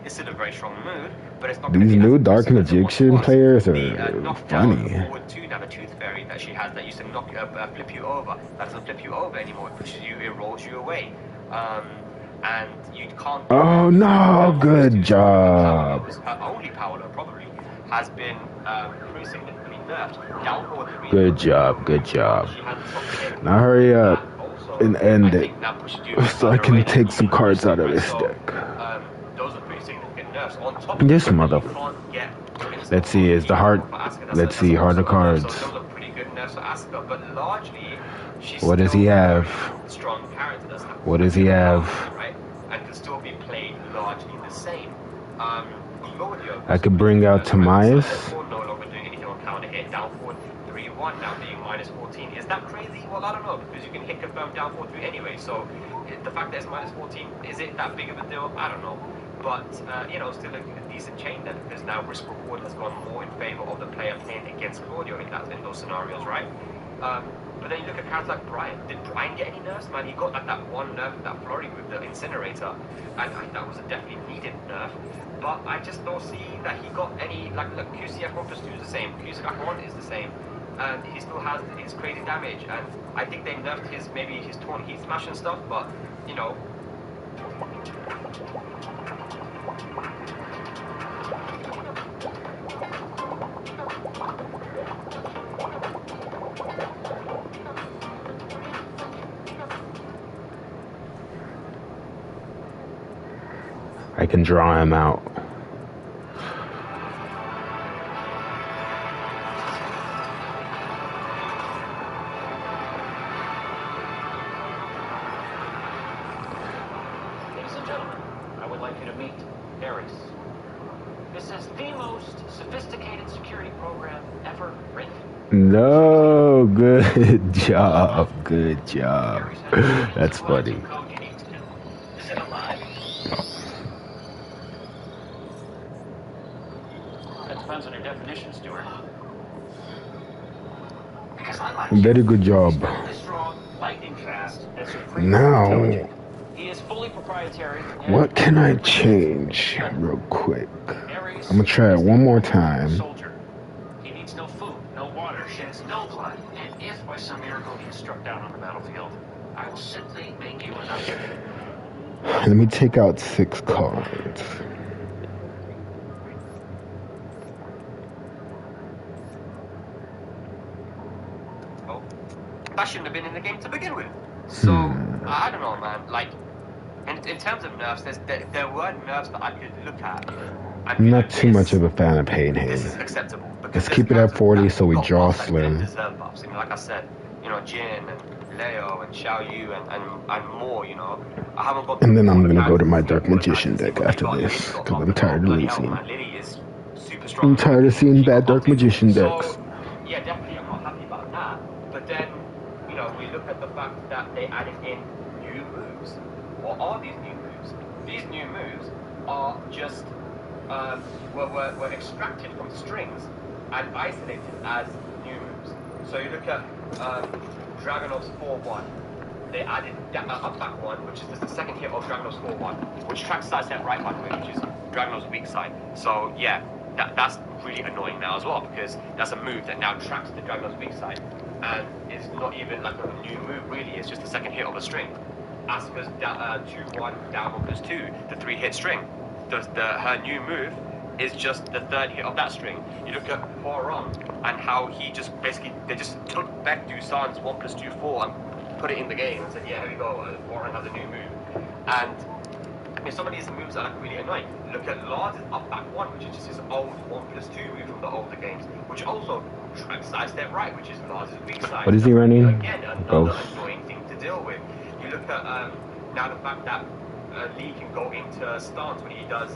It's still a very strong move, but it's not. These new Dark Magician players are funny. Forward 2 now, the Tooth Fairy that she has that used to flip you over. That doesn't flip you over anymore. It pushes you, it rolls you away. And you can't. Oh no! Good job. Her only power low probably has been pretty significantly nerfed. Down forward 3. Good job. Now hurry up and end it, so I can take some cards out of this deck. Those are pretty significant nerfs. On top this mother. Let's see. Is the heart? Let's see. Heart of cards. So those are pretty good nerfs for Asuka, but largely she's what does he have? Strong character. What does he have? Right, and can still be played largely the same. I could bring out Tamias. No longer doing anything on counter hit. Down forward 3/1 now being -14. Is that crazy? Well, I don't know, because you can hit confirm down forward 3 anyway. So the fact that it's -14, is it that big of a deal? I don't know. But still a decent chain there, because now risk reward has gone more in favor of the player playing against Claudio in those scenarios, right? But then you look at characters like Brian. Did Brian get any nerfs? Man, he got like that one nerf with that flurry with the incinerator, and that was a definitely needed nerf. But I just don't see that he got any. Like, look, QCF 1+2 is the same. QCF 1 is the same, and he still has his crazy damage. And I think they nerfed his torn heat smash and stuff, but I can draw him out. Ladies and gentlemen, I would like you to meet Ares. This is the most sophisticated security program ever written. No, good job. Good job. That's funny. Is it alive? That depends on your definition, Stuart. Because I like Very him. good job. He's really strong, lightning fast, and supremely Now, intelligent. He is fully proprietary. And what can I really change good. real quick? Ares I'm gonna try it is the one more ultimate time. Soldier. He needs no food, no water, sheds no blood. And if by some miracle he is struck down on the battlefield, I will simply make you another. Let me take out 6 cards. Oh, that shouldn't have been in the game to begin with. So, I don't know, man. Like, in terms of nerfs, there were nerfs that I could look at. I'm not too much of a fan of Pain This is Hand. acceptable. Let's keep it at 40 so we draw slim. Deserve buffs. Like I said, Jin and Leo and Xiao Yu and more, I haven't got. And then I'm gonna go to my Dark Magician deck after this, because I'm tired of losing. Lily is super strong. I'm tired of seeing bad Dark Magician decks. So, yeah, definitely, I'm not happy about that. But then, we look at the fact that they added in new moves. What are these new moves? These new moves are just were extracted from strings and isolated as new moves. So you look at Dragonov's 4-1. They added up back 1, which is just the second hit of Dragonov's 4-1, which tracks sidestep right, by the way, which is Dragonov's weak side. So yeah, that's really annoying now as well, because that's a move that now tracks the Dragonov's weak side, and it's not even like a new move really, it's just the second hit of a string. Asuka's 2-1 down 1+2, the 3-hit string. Her new move is just the 3rd hit of that string. You look at Huarong and how he just they just took back Dusan's 1+2 4 and put it in the game and said, yeah, here we go, Huarong has a new move. And some of these moves are like really annoying. Look at Lars' up back 1, which is just his old 1+2 move from the older games, which also tracks sidestep right, which is Lars' weak side. What is he running? Again, another annoying thing to deal with. You look at now the fact that Lee can go into stance when he does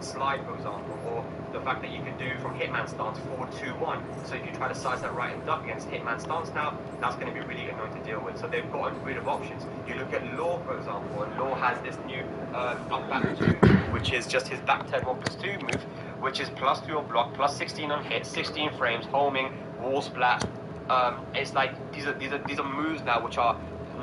slide, for example, or the fact that you can do from Hitman stance 4-2-1. So if you try to size that right and duck against Hitman stance now, that's going to be really annoying to deal with. So they've gotten rid of options. You look at Law, for example, and Law has this new up back 2, which is just his back 10 1+2 move, which is +2 on block, +16 on hit, 16 frames, homing, wall splat. It's like these are moves now which are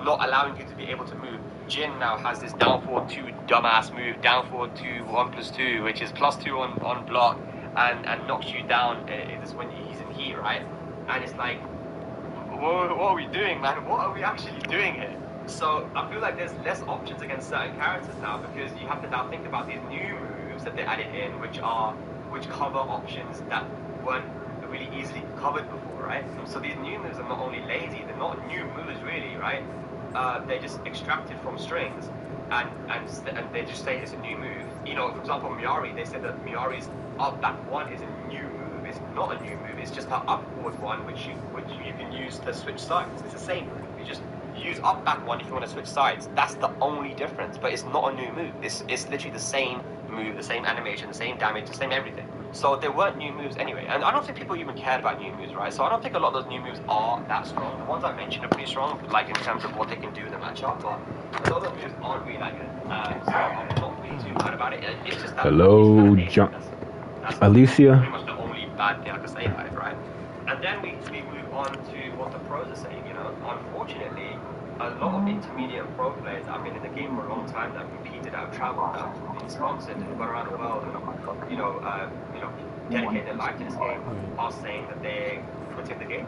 not allowing you to be able to move. Jin now has this down forward 2 dumbass move, down forward 2 1+2, which is +2 on block and knocks you down. It's when he's in heat, right? And it's like, what are we doing, man? What are we actually doing here? So I feel like there's less options against certain characters now, because you have to now think about these new moves that they added in, which cover options that weren't really easily covered before, right? So these new moves are not only lazy, they're not new moves really, right? They're just extracted from strings, and they just say it's a new move. For example, Miari, they said that Miari's up back 1 is a new move. It's not a new move. It's just her upward 1, which you can use to switch sides. It's the same move. You just use up back 1 if you want to switch sides. That's the only difference. But it's not a new move. It's literally the same move, the same animation, the same damage, the same everything. So there weren't new moves anyway, and I don't think people even cared about new moves, right? So I don't think a lot of those new moves are that strong. The ones I mentioned are pretty strong, like in terms of what they can do in the matchup, but a lot of those moves aren't really that good. So I'm not really too mad about it. It's just that Hello, John. that's Alicia. pretty much the only bad thing I could say about it, right? And then we move on to what the pros are saying. Unfortunately, a lot of intermediate and pro players that have been in the game for a long time, that have competed, that have traveled, that have been sponsored, and gone around the world, and dedicate their life to this game, are saying that they're quitting the game.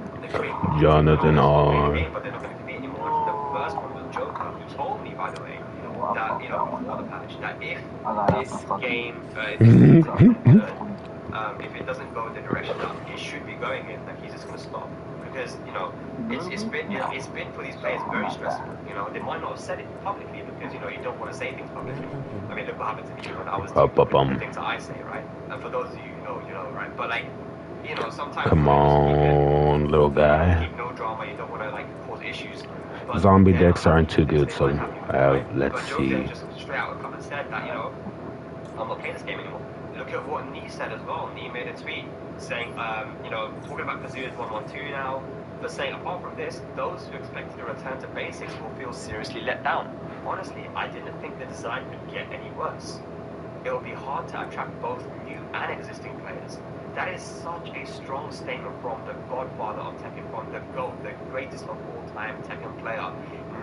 Jonathan R. But they're not going to compete anymore. The first one was Joker, who told me, by the way, that before the patch, that if this game if it doesn't go in the direction that it should be going in, that he's just going to stop. Because it's been for these players very stressful. They might not have said it publicly because you don't want to say things publicly. I mean, look what happened to me when I was doing the things that I say, right? And for those of you who know, right? But sometimes Come on, little guy. keep no drama. You don't want to cause issues. But Zombie decks aren't too good, so let's but see. Joker just straight out come and said that I'm not playing this game anymore. Look look at what Nee said as well. Nee made a tweet saying, talking about Kazuya's 112 now, but saying apart from this, those who expected a return to basics will feel seriously let down. Honestly, I didn't think the design could get any worse. It will be hard to attract both new and existing players. That is such a strong statement from the godfather of Tekken, from the GOAT, the greatest of all time Tekken player,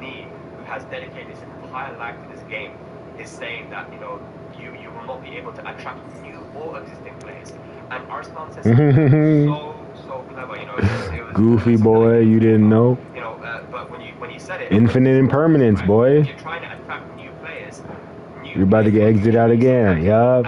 Nee, who has dedicated his entire life to this game, is saying that, you will not be able to attract new or existing players. And Arslan says so clever, it was Goofy boy, you didn't know? But when you said it... Infinite impermanence, boy. If you're trying to attract new players... You're about to get exited out again, yup.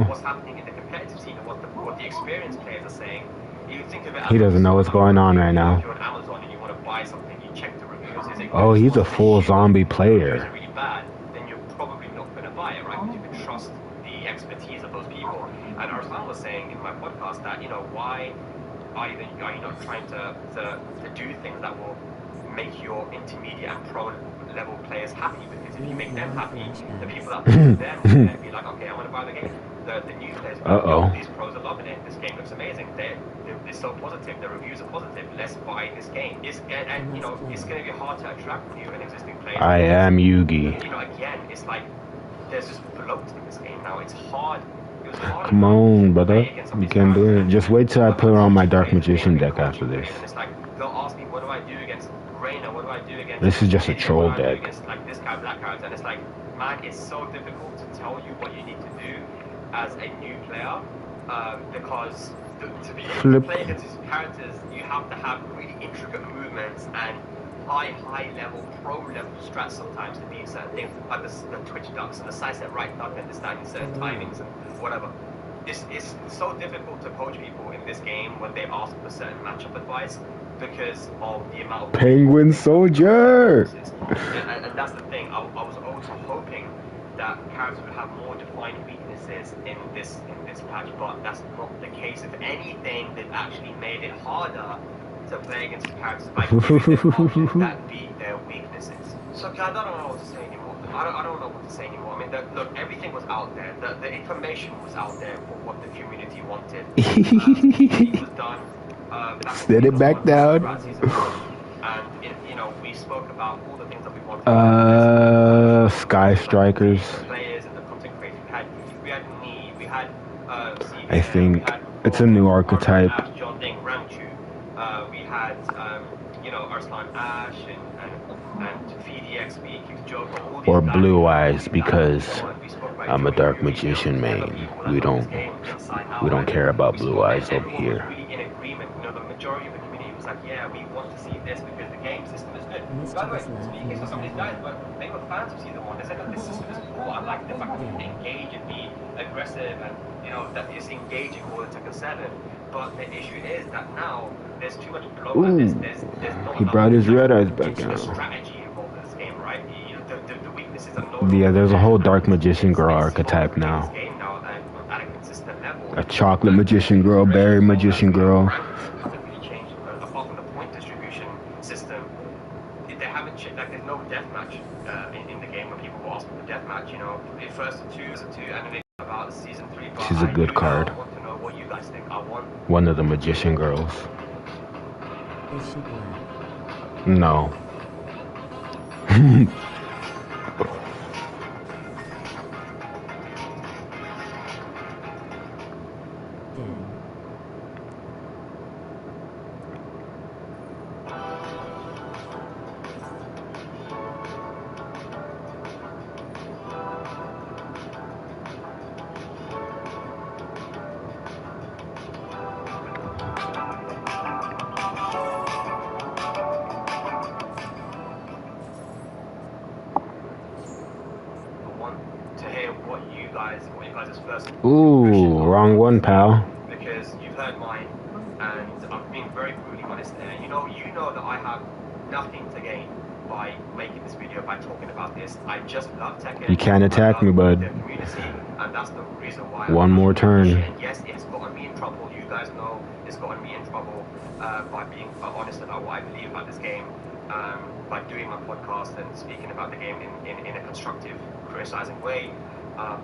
What's happening in the competitive scene and what the experienced players are saying, you think of it as... He doesn't know what's going on right now. If you're on Amazon and you want to buy something, you check the reviews. Is it Oh, he's a full zombie Is player. it really bad? Then you're probably not going to buy it, right? Because you can trust the expertise of those people. And Arslan was saying in my podcast that, why are you not trying to do things that will make your intermediate and pro level players happy? Because if you make them happy, the people that play them will then be like, okay, I want to buy the game. The new players, these pros are loving it. This game looks amazing. They're so positive. The reviews are positive. Let's buy this game. It's going to be hard to attract new and existing players. I am Yugi. Again, it's like there's just bloat in this game now. It's hard. Come on, brother. You can do it. Just wait till I put on my Dark Magician deck after this. It's like they'll ask me, what do I do against Reina? What do I do against... This is just a troll deck. Against, like, this guy, black character, and it's like, man, it's so difficult to tell you what you need to do as a new player, because to be able to play against these characters, you have to have really intricate movements and high level, pro level strats sometimes to beat certain things, like the twitch ducks and the side step right duck, understanding certain timings and whatever. It's so difficult to coach people in this game when they ask for certain matchup advice because of the amount of Penguin Soldier. And that's the thing. I was also hoping that characters would have more defined weaknesses in this patch, but that's not the case. If anything, they've actually made it harder to play against characters by giving them options that beat their weaknesses. So I don't know what to say anymore. I don't know what to say anymore. I mean, look, everything was out there. The information was out there for what the community wanted. It was done. Set it back down. And we spoke about all the things that we wanted. Sky Strikers. Players and the content creators. We had Nee. We had. I think it's a new archetype. John Ding Ramchu. We had Arslan Ash and VDXB, Joker, or Blue Eyes, because I'm a Dark Magician main. We don't care about Blue Eyes over here. In agreement, the majority of the community was like, yeah, we want to see this because the game system is good. By the way, speaking for some of these guys, but they were fans of Season 1. They said that this system is cool. I like the fact that you can engage and be aggressive and that it's engaging more than Tekken 7. But the issue is that now there's too much bloat. There's not he brought his red eyes back down. out. Strategy involved in this game, right? The weaknesses are no. Yeah, there's a whole Dark Magician Girl archetype now. At a consistent level. A chocolate magician girl, berry magician girl. Haven't really changed apart from the point distribution system. They haven't changed. Like there's no deathmatch in the game when people will ask for the deathmatch. The first two, and then they about Season 3. She's a good card. I want to know what you guys think. One of the magician girls. No. Ooh, wrong one, pal. Because you've heard mine, and I've been very brutally honest there. You know that I have nothing to gain by making this video, by talking about this. I just love Tekken. You can't attack me, bud. The community, and that's the reason why. One more turn. And yes, it's gotten me in trouble. You guys know it's gotten me in trouble by being honest about what I believe about this game. By doing my podcast and speaking about the game in a constructive, criticizing way.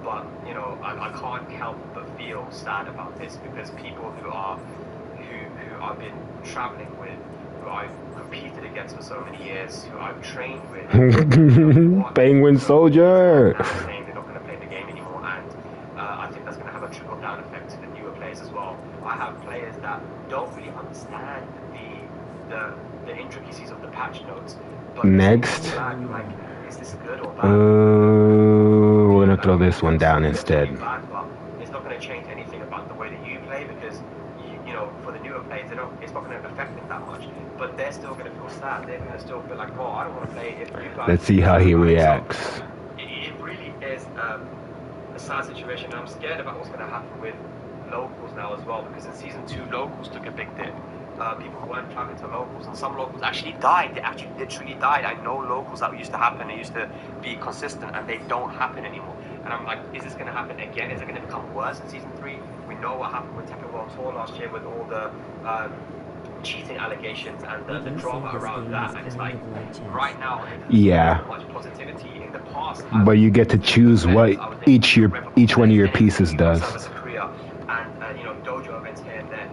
But you know, I can't help but feel sad about this because people who I've been traveling with, who I've competed against for so many years, who I've trained with, Penguin Soldier. Now saying they're not going to play the game anymore, and I think that's going to have a trickle-down effect to the newer players as well. I have players that don't really understand the intricacies of the patch notes. But Next. like, is this good or bad? We're gonna throw this one down instead. Bad, but it's not going to change anything about the way that you play because you know, for the newer players, it's not going to affect them that much. But they're still going to feel sad. They're going to still feel like, oh, I don't want to play if you guys. Let's see how he reacts. So it really is a sad situation. And I'm scared about what's going to happen with locals now as well, because in season 2, locals took a big dip. People weren't traveling to locals, and some locals actually died. They actually literally died. I know locals that used to happen. They used to be consistent, and they don't happen anymore. And I'm like, is this going to happen again? Is it going to become worse in season 3? We know what happened with Tekken World Tour last year with all the cheating allegations and the drama around that. And it's like, right now, yeah. Much positivity in the past. But you get to choose what each one of your pieces does. And you know, dojo events here and there,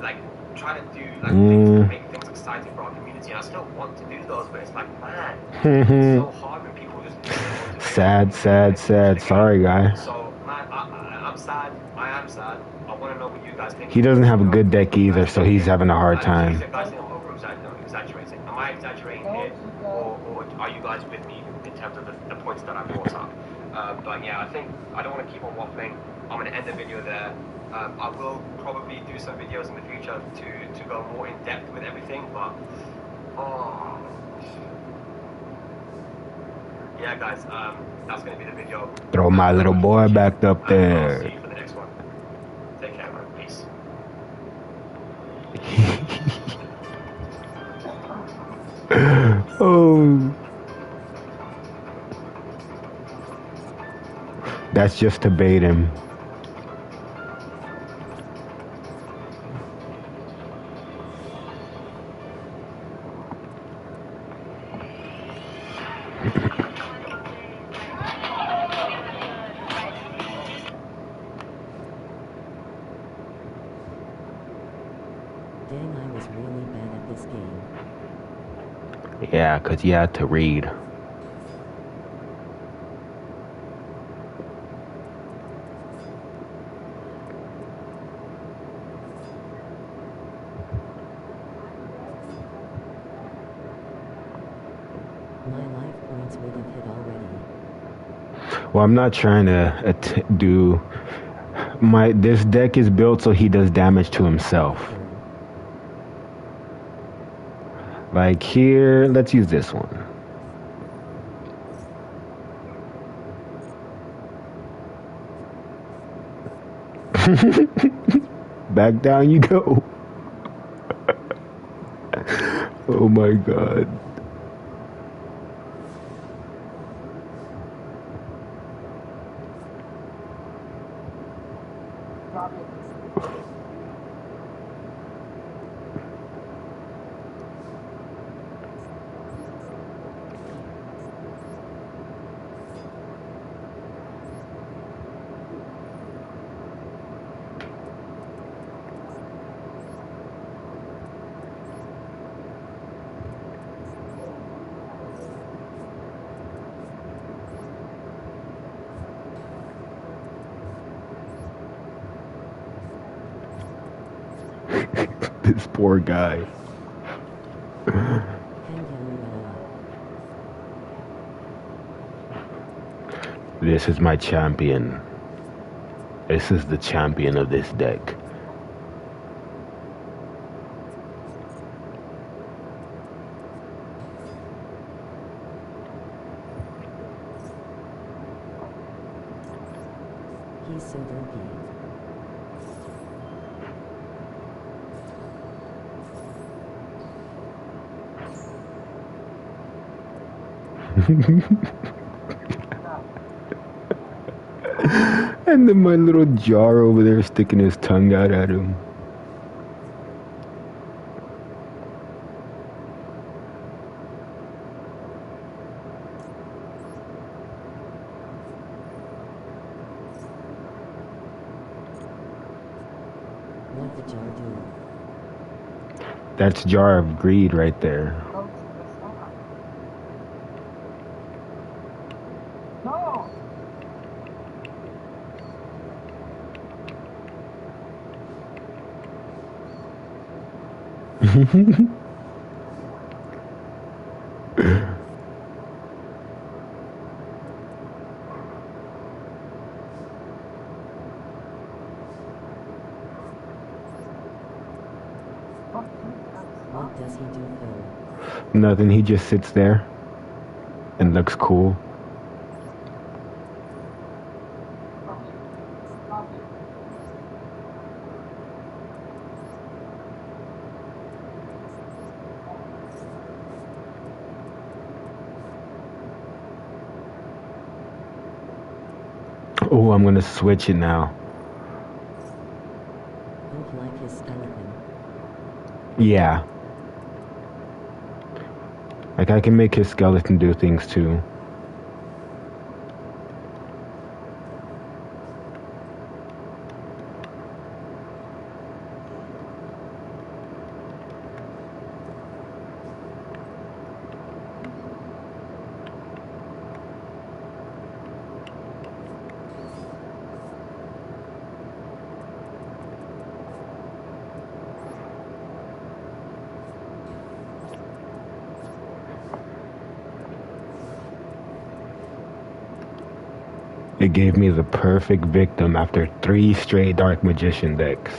like trying to do like things to make things exciting for our community. And I still want to do those, but it's like, man, it's so hard when people just sad. Sorry, guy. So man, I'm sad. I am sad. I want to know what you guys think. He doesn't have a good deck either, so he's having a hard time. You guys think I'm exaggerating? Am I exaggerating here, or are you guys with me in terms of the points that I brought up? But yeah, I don't want to keep on waffling. I'm going to end the video there. I will probably do some videos in the future to go more in depth with everything, but yeah, guys, that's going to be the video. Throw my little boy back up there. I'll see you for the next one. Take care, man. Peace. Oh, that's just to bait him. Dang, I was really bad at this game. Yeah, 'cause you had to read. My life points would have hit already. Well, I'm not trying to do this deck is built so he does damage to himself. Like here, let's use this one. Back down you go. Oh my god. This poor guy. This is my champion. This is the champion of this deck. He's so dopey. And then my little jar over there sticking his tongue out at him. jar do? That's Jar of Greed right there. No! What does he do, Phil? Nothing, he just sits there and looks cool. Oh, I'm gonna switch it now. Don't like his skeleton. Yeah. Like, I can make his skeleton do things too. It gave me the perfect victim after 3 straight Dark Magician decks.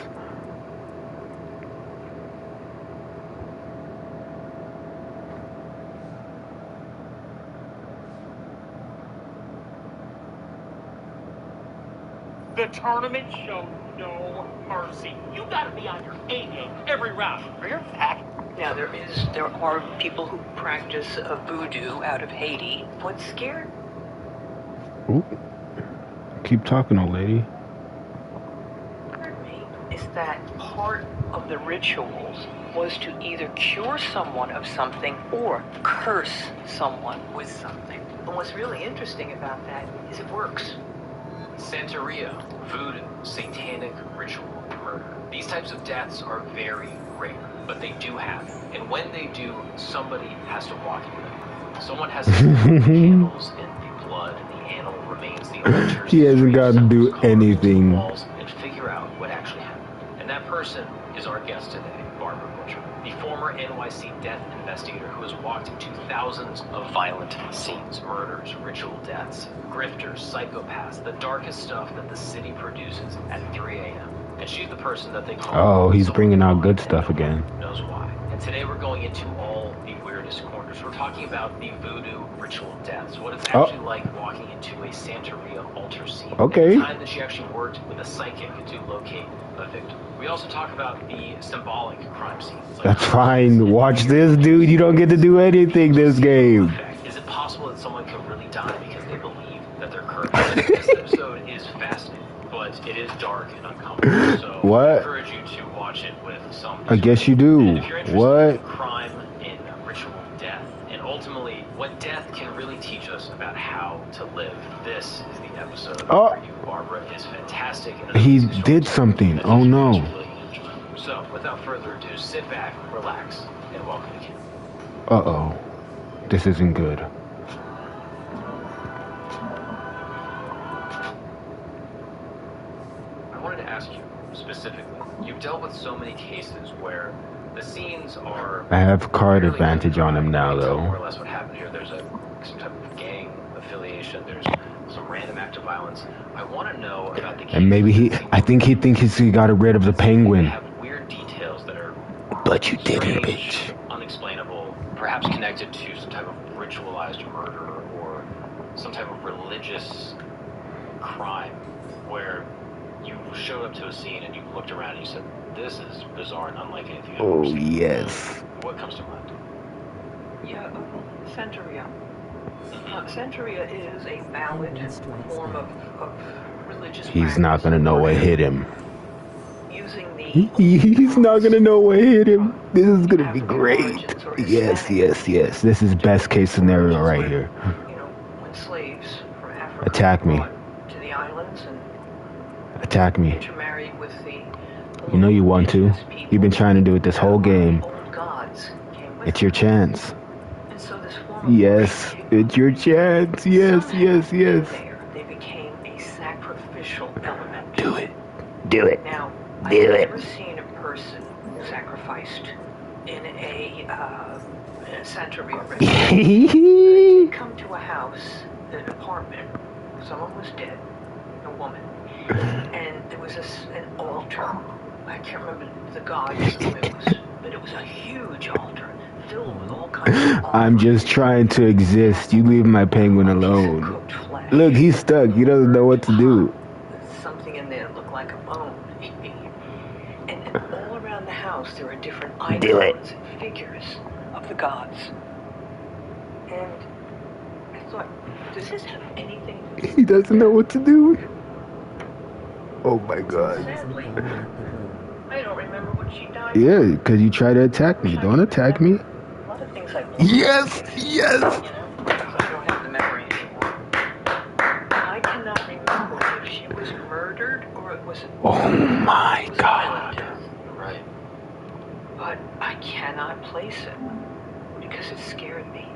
The tournament showed no mercy. You gotta be on your A game every round. For your fact. Now, there are people who practice voodoo out of Haiti. What's scary Ooh. Keep talking, old lady. me is that part of the rituals was to either cure someone of something or curse someone with something. And what's really interesting about that is it works. Santeria, voodoo, satanic ritual murder. These types of deaths are very rare, but they do happen. And when they do, somebody has to walk in them. Someone has to put the candles in the blood, the animal remains, the altars. He hasn't got to do anything. Walls, and figure out what actually happened. And that person is our guest today, Barbara Butcher, the former NYC death investigator who has walked into thousands of violent scenes, murders, ritual deaths, grifters, psychopaths, the darkest stuff that the city produces at 3 a.m. And she's the person that they call... Oh, he's bringing out good stuff again. Knows why. And today we're going into all the weirdest corners. We're talking about the voodoo ritual deaths, what it's actually like walking into a Santeria altar scene. Okay. The time that she actually worked with a psychic to locate a victim. We also talk about the symbolic crime scenes. Like that's fine. Watch this, dude. You don't get to do anything this game. Is it possible that someone could really die because they believe that they're cursed? This episode is fascinating, but it is dark and uncomfortable. So what? I encourage you to watch it with some... I guess you do. What? In crime, in ritual death, and ultimately what death can really teach us about how to live. This is the episode for you. Barbara is fantastic. And he did something. Oh no. So without further ado, sit back, relax, and welcome to TEKKEN. Uh-oh. This isn't good. I wanted to ask you specifically, you've dealt with so many cases where the scenes are... I have card advantage on him now, though. More or less what happened here. There's some type of gang affiliation. There's some random act of violence. I want to know about the case. And maybe I think he thinks he got rid of the penguin. Have weird details that are... But you didn't, bitch. Unexplainable, perhaps connected to some type of ritualized murder or some type of religious crime where you showed up to a scene and you looked around and you said, this is bizarre and unlike anything I've ever seen. Yes. What comes to mind? Yeah, Santeria. Santeria is a valid form of religious He's not gonna know what hit him. Using the... He's not gonna know what hit him. This is gonna be great. Yes, yes, yes. This is best case scenario right here. You know, when slaves from Africa attack me. to the islands and attack me. intermarried with the You know you want to. You've been trying to do it this whole game. Old gods came with It's your them. chance. And so this form of Yes, worship, it's your chance. Yes, yes, yes. there, they became a sacrificial element. Do it. Do it. Now, Do I've it. never seen a person sacrificed in a Santeria ritual. Come to a house, an apartment, someone was dead, a woman, and there was an altar. I can't remember the god's name it was, but it was a huge altar filled with all kinds of I'm just trying to exist. You leave my penguin alone. Look, he's stuck. He doesn't know what to do. Something in there looked like a bone. And all around the house there are different icons and figures of the gods. And I thought, does this have anything? He doesn't know what to do. Oh my god. Sadly, I don't remember what she died. Yeah, because you try to attack me. Don't attack me. A lot of things I Yes, yes. I don't have the memory anymore. I cannot remember if she was murdered or it was. Oh my god. Right. But I cannot place it because it scared me.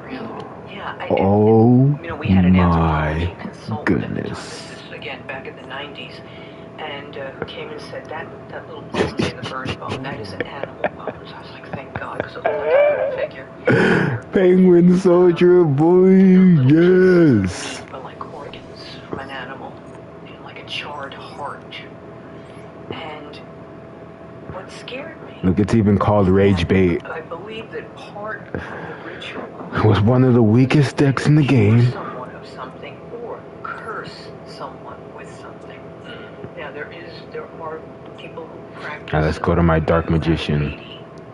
Really? Yeah. Oh we had an my anthropology consultant goodness. This is again back in the 90s, and who came and said that little bone in the bird bone, that is an animal bone. So I was like, thank God, because it looked like a figure. Penguin soldier boy, yes. But like organs from an animal, like a charred heart. And what scared me. Look, it's even called rage bait. I believe that part of the ritual It was one of the weakest decks in the game. someone of something or curse someone with something. Now there are people who practice. Now let's go to my dark magician.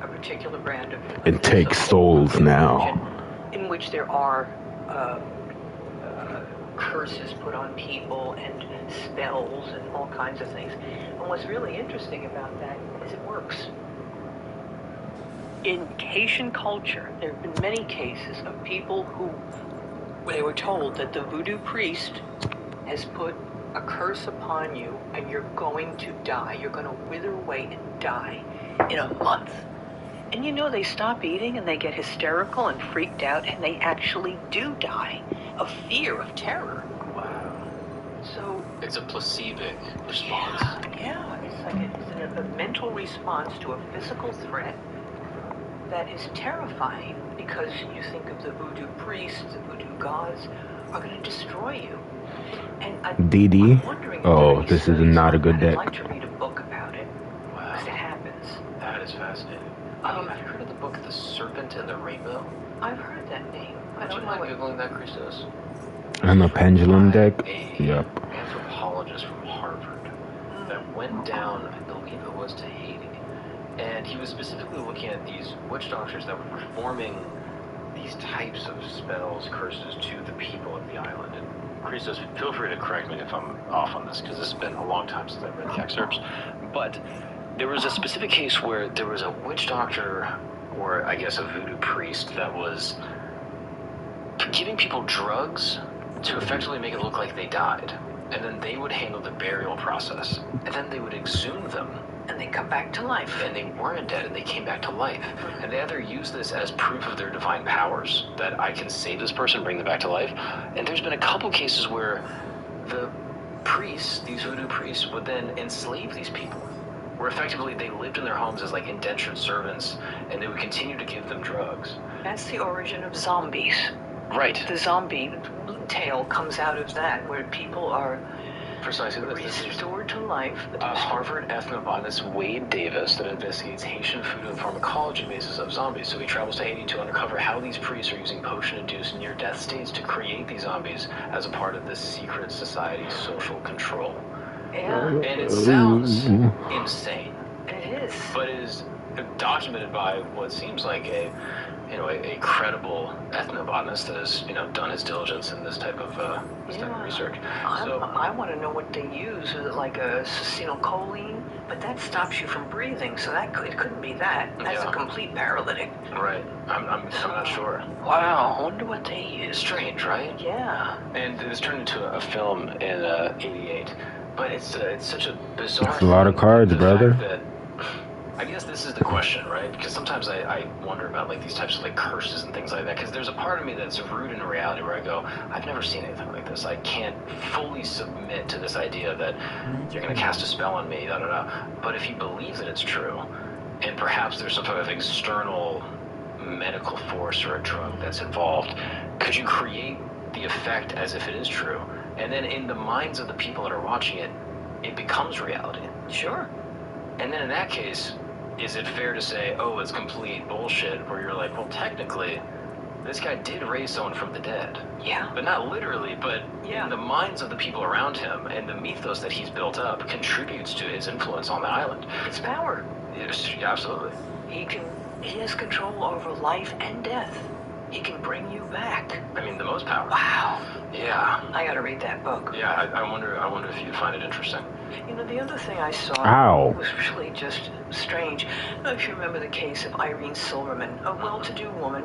A particular brand of It takes souls now. in which there are curses put on people and spells and all kinds of things. And what's really interesting about that is it works. In Haitian culture, there have been many cases of people who they were told that the voodoo priest has put a curse upon you and you're going to die. You're going to wither away and die in a month. And they stop eating and they get hysterical and freaked out and they actually do die of fear, of terror. Wow. So it's a placebo response. Yeah, it's like a mental response to a physical threat that is terrifying because you think of the voodoo priests, the voodoo gods are going to destroy you. And DD? Oh, this is not a good deck. I'd like to read a book about it because it happens. That is fascinating. Have you heard of the book The Serpent and the Rainbow? I've heard that name. I Would you don't mind know Googling that, Christos? I'm a pendulum deck. Yep. Anthropologist from Harvard that went down, I believe it was to Haiti, and he was specifically looking at these witch doctors that were performing these types of spells, curses to the people of the island. And Christos, feel free to correct me if I'm off on this, because this has been a long time since I read the excerpts. But there was a specific case where there was a witch doctor, or I guess a voodoo priest, that was giving people drugs to effectively make it look like they died. And then they would handle the burial process. And then they would exhume them. And they come back to life. And they weren't dead, and they came back to life. And they either use this as proof of their divine powers, that I can save this person, bring them back to life. And there's been a couple cases where the priests, these voodoo priests, would then enslave these people. Where effectively they lived in their homes as like indentured servants, and they would continue to give them drugs. That's the origin of zombies. Right. The zombie tale comes out of that, where people are precisely restored to life. Harvard ethnobotanist Wade Davis that investigates Haitian food and pharmacology basis of zombies. So he travels to Haiti to uncover how these priests are using potion-induced near-death states to create these zombies as a part of this secret society's social control. Yeah. And it sounds insane. It is. But it is documented by what seems like a credible ethnobotanist that has, done his diligence in this type of research. I want to know what they use. Is it like a acetylcholine? But that stops you from breathing, so it couldn't be that. That's a complete paralytic. Right. I'm not sure. Wow. I wonder what they use. Strange, right? Yeah. And it was turned into a film in '88. But it's such a bizarre. That's a lot of cards, brother. That, I guess this is the question, right? Because sometimes I wonder about like these types of like curses and things like that. Because there's a part of me that's rooted in reality where I go, I've never seen anything like this. I can't fully submit to this idea that you're going to cast a spell on me, da da da. But if you believe that it's true, and perhaps there's some sort of external medical force or a drug that's involved, could you create the effect as if it is true? And then in the minds of the people that are watching it, it becomes reality. Sure. And then in that case, is it fair to say, oh, it's complete bullshit, where you're like, well, technically, this guy did raise someone from the dead. Yeah. But not literally, but in the minds of the people around him and the mythos that he's built up contributes to his influence on the island. It's power. Yes, absolutely. He has control over life and death. He can bring you back. I mean, the most power. Wow. Yeah. I gotta read that book. Yeah, I wonder if you'd find it interesting. You know, the other thing I saw was really just strange. I don't know if you remember the case of Irene Silverman, a well-to-do woman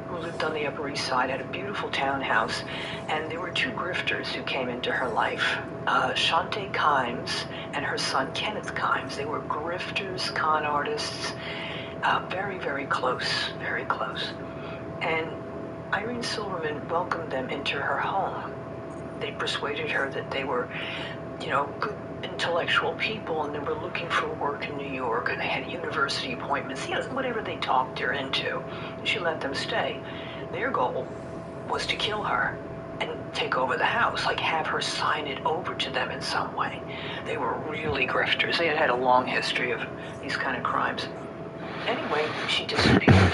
who lived on the Upper East Side, had a beautiful townhouse, and there were two grifters who came into her life, Shante Kimes and her son Kenneth Kimes. They were grifters, con artists, very, very close, very close. And Irene Silverman welcomed them into her home. They persuaded her that they were, you know, good intellectual people, and they were looking for work in New York, and they had university appointments, you know, whatever they talked her into. She let them stay. Their goal was to kill her and take over the house, like have her sign it over to them in some way. They were really grifters. They had had a long history of these kind of crimes. Anyway, she disappears.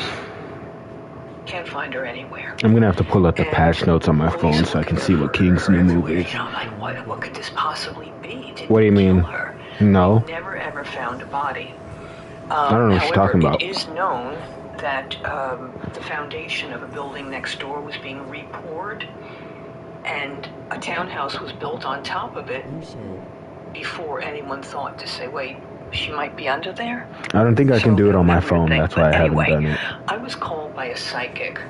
Can't find her anywhere. I'm gonna have to pull out the patch notes on my phone so I can see what King's new move is. You know, like, what could this possibly be? What do you mean? No. They never ever found a body. I don't know what you're talking about. It is known that the foundation of a building next door was being re-poured, and a townhouse was built on top of it before anyone thought to say, wait, she might be under there? I don't think I can do it on my phone. That's why I haven't done it. I was called by a psychic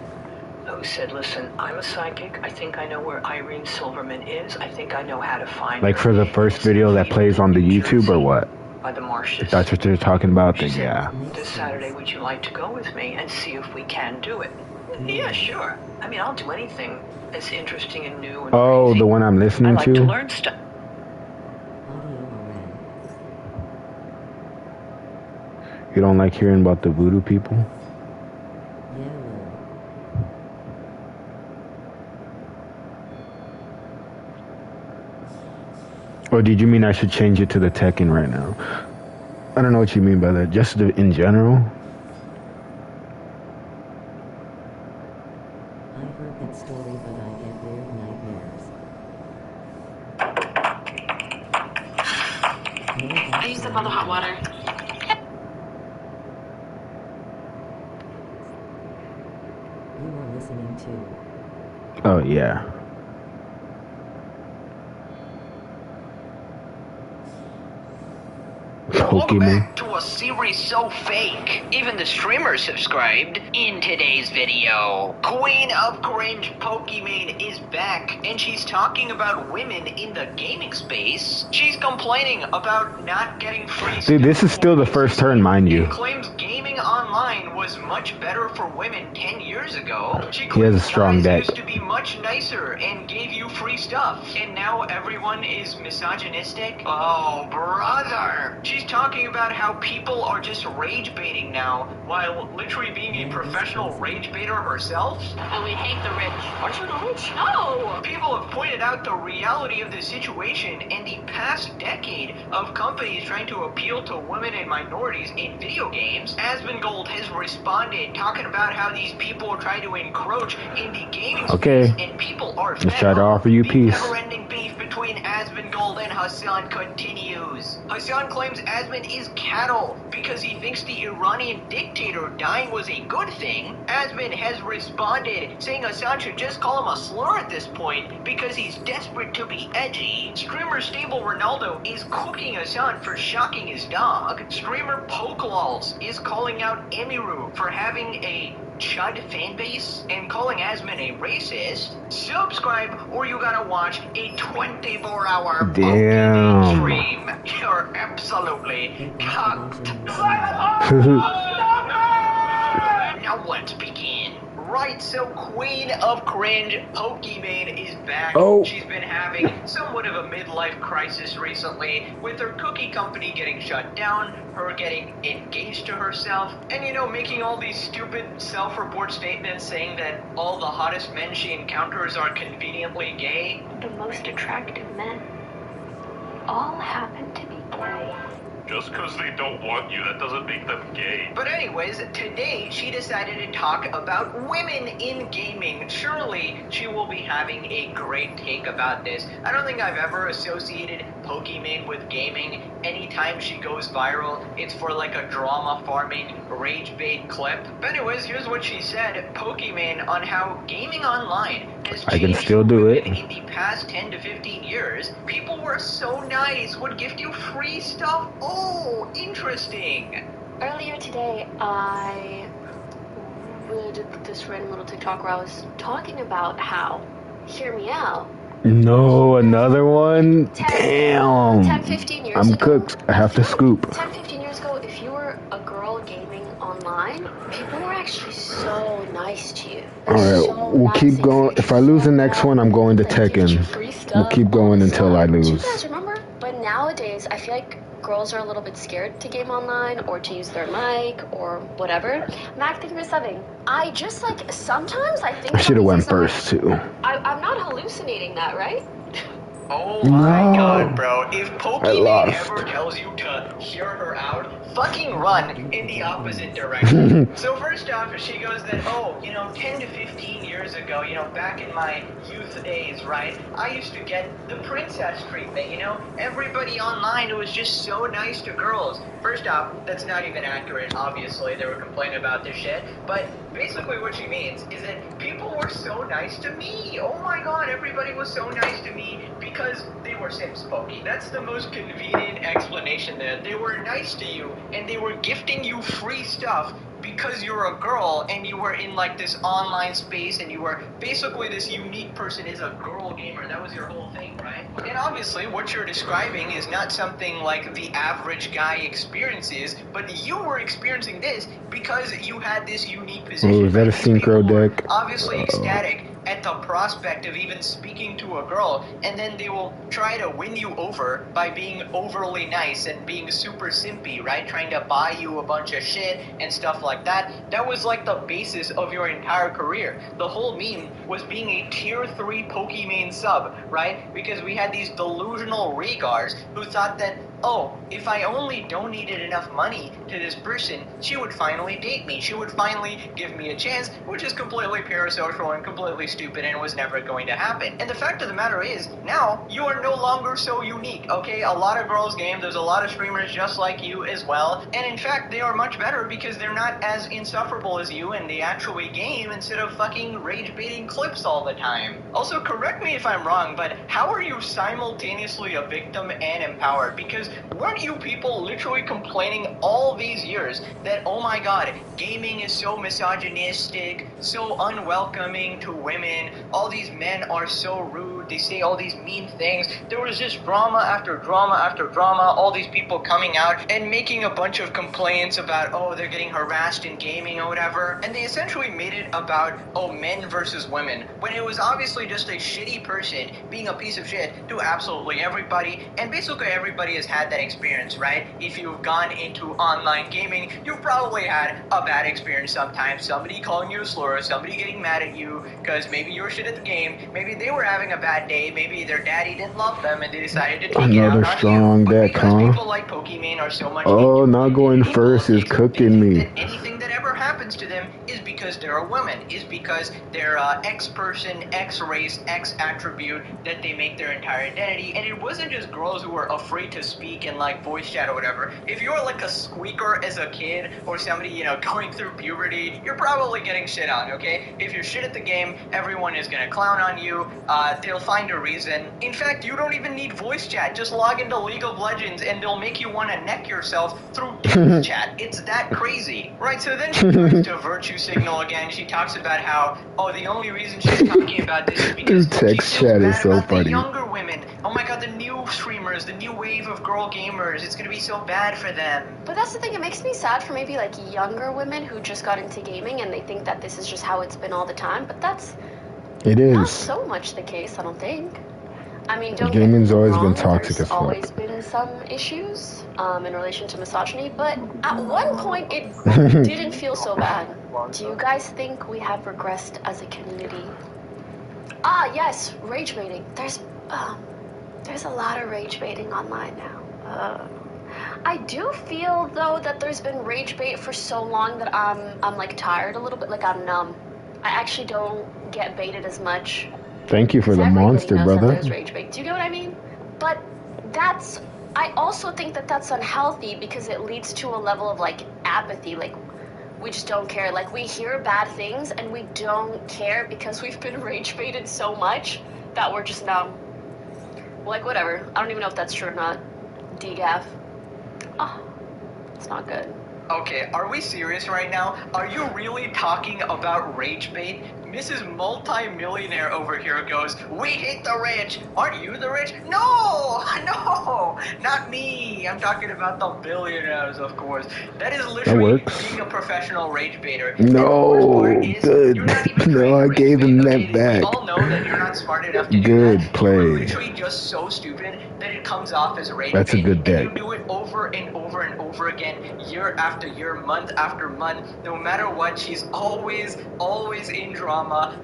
who said, listen, I'm a psychic. I think I know where Irene Silverman is. I think I know how to find her. Like for the first video that plays on the YouTube or what? By the marshes. If that's what you're talking about, then yeah. This Saturday, would you like to go with me and see if we can do it? Yeah, sure. I mean, I'll do anything that's interesting and new and crazy. The one I'm listening I like to learn stuff. You don't like hearing about the voodoo people? Or did you mean I should change it to the Tekken right now? I don't know what you mean by that. Just in general? I heard that story, but I get weird nightmares. I used up all the hot water. You are listening to... Oh, yeah. Welcome back to a series so fake, even the streamer subscribed. In today's video, Queen of Cringe Pokimane is back, and she's talking about women in the gaming space. She's complaining about not getting free. Dude, this is still the first turn, mind you. She claims gaming online was much better for women 10 years ago. She He has a strong deck. used to be much nicer and gave you free stuff, and now everyone is misogynistic. Oh, brother. She's talking about how people are just rage baiting now, while literally being a professional rage baiter herself. And we hate the rich. Aren't you the rich? No! People have pointed out the reality of the situation and the past decade of companies trying to appeal to women and minorities in video games. Asmongold has responded, talking about how these people try to encroach in the gaming space, and people are let's try to offer you peace. The never-ending beef between Asmongold and Hassan continues. Hassan claims Asmon is cattle because he thinks the Iranian dictator dying was a good thing. Asmon has responded, saying Hassan should just call him a slur at this point because he's desperate to be edgy. Streamer Stable Ronaldo is cooking Hassan for shocking his dog. Streamer Pokelals is calling out Emiru for having a Chud fanbase and calling Asmin a racist, subscribe or you gotta watch a 24-hour Pokemon stream. You're absolutely cucked. Now let's begin. Right, so Queen of Cringe, Pokemon is back. Oh. She's been having somewhat of a midlife crisis recently, with her cookie company getting shut down, her getting engaged to herself, and making all these stupid self-report statements saying that all the hottest men she encounters are conveniently gay. The most attractive men all happen to be gay. Just because they don't want you, that doesn't make them gay. But anyways, today she decided to talk about women in gaming. Surely she will be having a great take about this. I don't think I've ever associated Pokemon with gaming. Anytime she goes viral, it's for like a drama farming rage bait clip. But anyways, here's what she said, Pokemon, on how gaming online has changed. I can still do it. In the past 10 to 15 years, people were so nice, would gift you free stuff. Oh, interesting. Earlier today, I did this random little TikTok where I was talking about how, hear me out. No, another one? Damn. 10, 15 years I'm ago, cooked. I have to scoop. 10, 15 years ago, if you were a girl gaming online, people were actually so nice to you. Alright, we'll keep going. If I lose the next one, I'm going to Tekken. We'll keep going until I Do you lose. guys remember? But nowadays, I feel like girls are a little bit scared to game online or to use their mic or whatever. Mac, thank you for subbing. I just sometimes I think I should have went first too. I'm not hallucinating that, right? Oh my No. god, bro. If I Pokemon lost. ever tells you to hear her out, fucking run in the opposite direction. So first off, she goes that, 10 to 15 years ago, back in my youth days, right, I used to get the princess treatment, everybody online was just so nice to girls. First off, that's not even accurate, obviously, they were complaining about this shit, but basically what she means is that people were so nice to me. Oh my god, everybody was so nice to me because they were Sims Pokey. That's the most convenient explanation there. They were nice to you, and they were gifting you free stuff because you're a girl and you were in this online space and you were basically this unique person as a girl gamer. That was your whole thing, right? And obviously what you're describing is not something like the average guy experiences, but you were experiencing this because you had this unique position. Oh, is that a synchro deck? Obviously ecstatic at the prospect of even speaking to a girl, and then they will try to win you over by being overly nice and being super simpy, right? Trying to buy you a bunch of shit and stuff like that. That was the basis of your entire career. The whole meme was being a tier 3 Pokemon sub, right? Because we had these delusional regars who thought that, if I only donated enough money to this person, she would finally date me. She would finally give me a chance, which is completely parasocial and completely stupid and was never going to happen. And the fact of the matter is, now, you are no longer so unique, okay? A lot of girls game, there's a lot of streamers just like you as well, and in fact, they are much better because they're not as insufferable as you and they actually game instead of fucking rage-baiting clips all the time. Also, correct me if I'm wrong, but how are you simultaneously a victim and empowered? Because weren't you people literally complaining all these years that, oh my god, gaming is so misogynistic, so unwelcoming to women, all these men are so rude, they say all these mean things. There was just drama after drama after drama, all these people coming out and making a bunch of complaints about, they're getting harassed in gaming or whatever, and they essentially made it about, men versus women, when it was obviously just a shitty person being a piece of shit to absolutely everybody, and basically everybody has had that experience, right? If you've gone into online gaming, you've probably had a bad experience sometimes, somebody calling you a slur, somebody getting mad at you because maybe you were shit at the game, maybe they were having a bad day, maybe their daddy didn't love them and they decided to take it out Another on strong you. But deck, because huh? people like Pokemon are so much Not going first is cooking me. that anything that ever happens to them is because they're a woman, is because they're X person, X race, X attribute that they make their entire identity. And it wasn't just girls who were afraid to speak in voice chat or whatever. If you're a squeaker as a kid or somebody, going through puberty, you're probably getting shit on, okay? If you're shit at the game, everyone is gonna clown on you, they'll find a reason. In fact, you don't even need voice chat, just log into League of Legends and they'll make you want to neck yourself through text chat. It's that crazy. Right, so then she goes to virtue signaling signal again. She talks about how, oh, the only reason she's talking about this is because Dude, text she feels chat is bad so about funny. the younger women. Oh my god, the new streamers, the new wave of girl gamers. It's gonna be so bad for them. But that's the thing, it makes me sad for maybe like younger women who just got into gaming and they think that this is just how it's been all the time, but that's It not is. so much the case, I don't think. I mean, don't Gaming's get me always wrong, been toxic there's as fuck. always been some issues in relation to misogyny, but at one point it didn't feel so bad. Do you guys think we have regressed as a community? Ah, yes, rage baiting. There's a lot of rage baiting online now. I do feel though that there's been rage bait for so long that I'm like tired a little bit, like I'm numb. I actually don't get baited as much. Thank you for the Everybody monster, knows that brother. there's rage bait. Do you get what I mean? But I also think that that's unhealthy because it leads to a level of like apathy. Like we just don't care. Like we hear bad things and we don't care because we've been rage baited so much that we're just numb. Like whatever. I don't even know if that's true or not. DGAF. Oh, it's not good. Okay, are we serious right now? Are you really talking about rage bait? Mrs. Multi-Millionaire over here goes, we hate the rich. Aren't you the rich? No, not me. I'm talking about the billionaires, of course. That is literally being a professional rage baiter. No, good. No, I gave him that back. We all know that you're not smart enough to do Good that. play. You're literally just so stupid that it comes off as rage That's a bait. good deck. And you do it over and over and over again, year after year, month after month. No matter what, she's always in drama.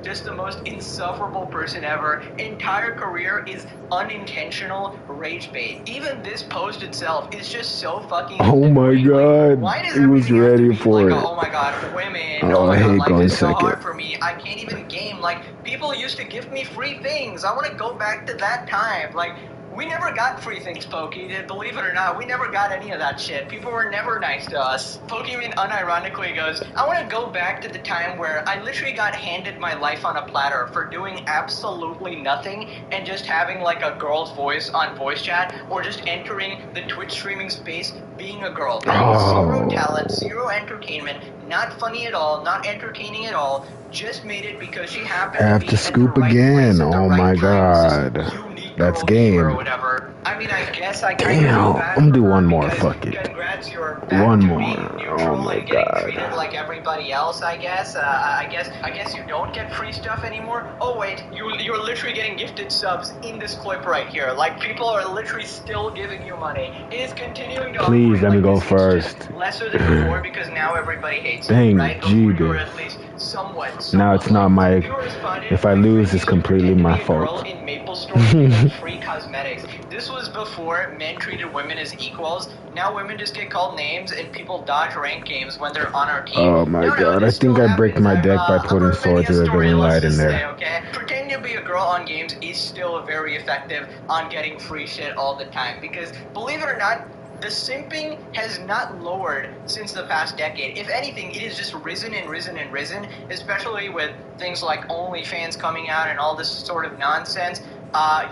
Just the most insufferable person ever. Entire career is unintentional rage bait. Even this post itself is just so fucking. Oh my god. He was ready for it. Oh my god, women. Oh, I hate life going is so second. hard for me. I can't even game. Like, people used to give me free things. I want to go back to that time. Like, we never got free things, Pokey. Believe it or not, we never got any of that shit. People were never nice to us. Pokemon unironically goes, I want to go back to the time where I literally got handed my life on a platter for doing absolutely nothing and just having like a girl's voice on voice chat or just entering the Twitch streaming space being a girl. Zero talent, zero entertainment, not funny at all, not entertaining at all. Just made it because she happened I have to scoop again. Oh my god. That's game. or whatever. I mean, I guess I Damn, I'm gonna do one more. Fuck it. Congrats, you're back One to more. being neutral Oh my and getting god. treated like everybody else. I guess. I guess you don't get free stuff anymore. Oh wait, you're literally getting gifted subs in this clip right here. Like people are literally still giving you money. It is continuing to. Please let me go this. first. Lesser than before because now everybody hates you, Dang, right? gee, Before you were dude. at least somewhat. Now it's not my. If I lose, it's completely my fault. In Maple Store getting free cosmetics. This was before men treated women as equals. Now women just get called names and people dodge rank games when they're on our team. Oh my god, I think I bricked my deck by putting Swords of the Living Light in there. Okay? Pretending to be a girl on games is still very effective on getting free shit all the time. Because, believe it or not, the simping has not lowered since the past decade. If anything, it has just risen and risen and risen, especially with things like OnlyFans coming out and all this sort of nonsense.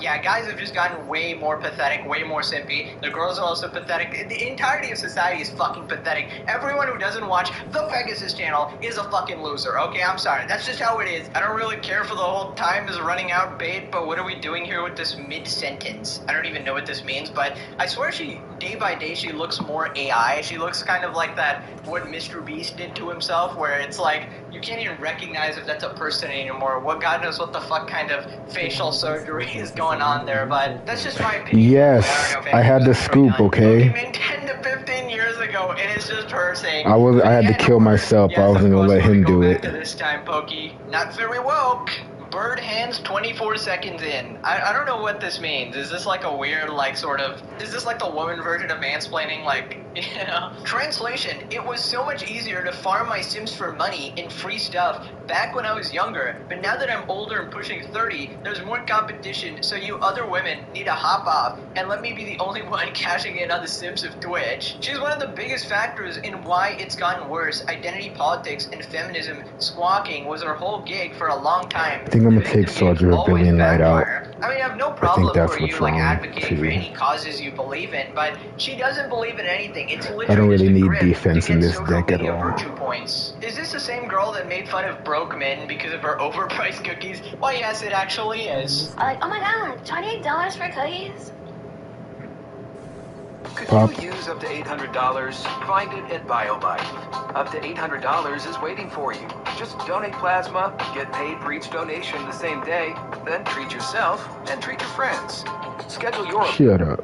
Yeah, guys have just gotten way more pathetic, way more simpy. The girls are also pathetic. The entirety of society is fucking pathetic. Everyone who doesn't watch the Pegasus channel is a fucking loser. Okay, I'm sorry. That's just how it is. I don't really care for the whole time is running out bait, but what are we doing here with this mid-sentence? I don't even know what this means, but I swear day by day, she looks more AI. She looks kind of like that, what Mr. Beast did to himself, where it's like, you can't even recognize if that's a person anymore. What God knows what the fuck kind of facial surgery is going on there, but that's just my opinion. Yes, I had the scoop, okay? Pokemon 10 to 15 years ago, and it's just her saying, I had to kill myself. I wasn't gonna let him do it. this time, Pokey. Not very woke. Bird hands 24 seconds in. I don't know what this means. Is this like a weird, like, sort of... Is this like the woman version of mansplaining? Like, you know? Translation. It was so much easier to farm my Sims for money and free stuff back when I was younger. But now that I'm older and pushing 30, there's more competition, so you other women need to hop off and let me be the only one cashing in on the Sims of Twitch. She's one of the biggest factors in why it's gotten worse. Identity politics and feminism squawking was her whole gig for a long time. I think I'm gonna take Soldier of Billion Light out. I mean, I have no I think problem that's for you what's like wrong advocating for too. any causes you believe in, but she doesn't believe in anything. It's I don't literally really just a need grip to defense in get this social deck at media all. virtue points. Is this the same girl that made fun of broke men because of her overpriced cookies? Why, yes, it actually is. Like, oh my god, $28 for cookies? Could Pop. you use up to $800? Find it at BioLife. Up to $800 is waiting for you. Just donate plasma, get paid for each donation the same day, then treat yourself and treat your friends. Schedule your... Shut up.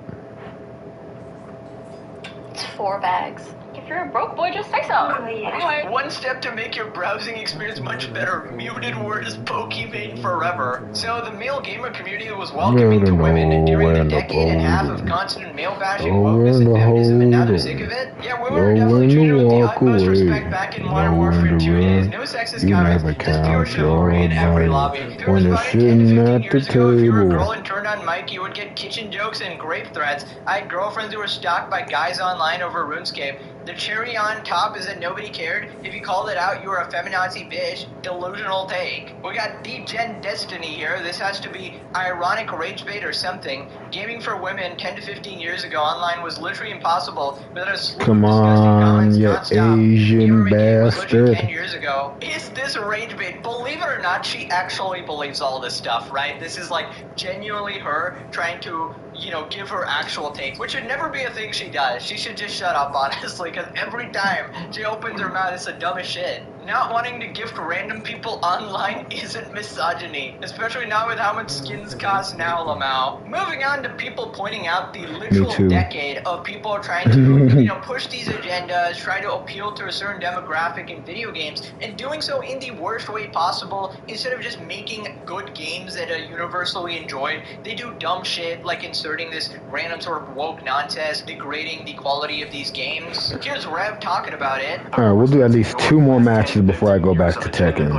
It's 4 bags. If you're a broke boy, just say so. Anyway. One step to make your browsing experience much better. Muted word is Pokemon forever. So the male gamer community was welcoming to women during the decade and a half of constant male bashing, wokeness, and feminism, and now they're sick of it? Yeah, women were definitely treated with the utmost respect back in Modern Warfare 2 days. No sexist comments, just pure chivalry in every lobby. If it was about 10 to 15 years ago, if you were a girl and turned on mic, you would get kitchen jokes and grape threats. I had girlfriends who were stalked by guys online over RuneScape. The cherry on top is that nobody cared. If you called it out, you were a feminazi bitch. Delusional take. We got D-Gen Destiny here. This has to be ironic rage bait or something. Gaming for women 10 to 15 years ago online was literally impossible without a slew Come of disgusting on, comments you nonstop. Asian bastard. 10 years ago. Is this rage bait? Believe it or not, she actually believes all this stuff, right? This is like genuinely her trying to, you know, give her actual take, which should never be a thing she does. She should just shut up, honestly, because every time she opens her mouth, it's the dumbest shit. Not wanting to gift random people online isn't misogyny, especially not with how much skins cost now, Lamau. Moving on to people pointing out the literal decade of people trying to, you know, push these agendas, try to appeal to a certain demographic in video games, and doing so in the worst way possible. Instead of just making good games that are universally enjoyed, they do dumb shit like inserting this random sort of woke nonsense, degrading the quality of these games. Here's Rev talking about it. Alright, we'll do at least 2 more matches before I go back to Tekken.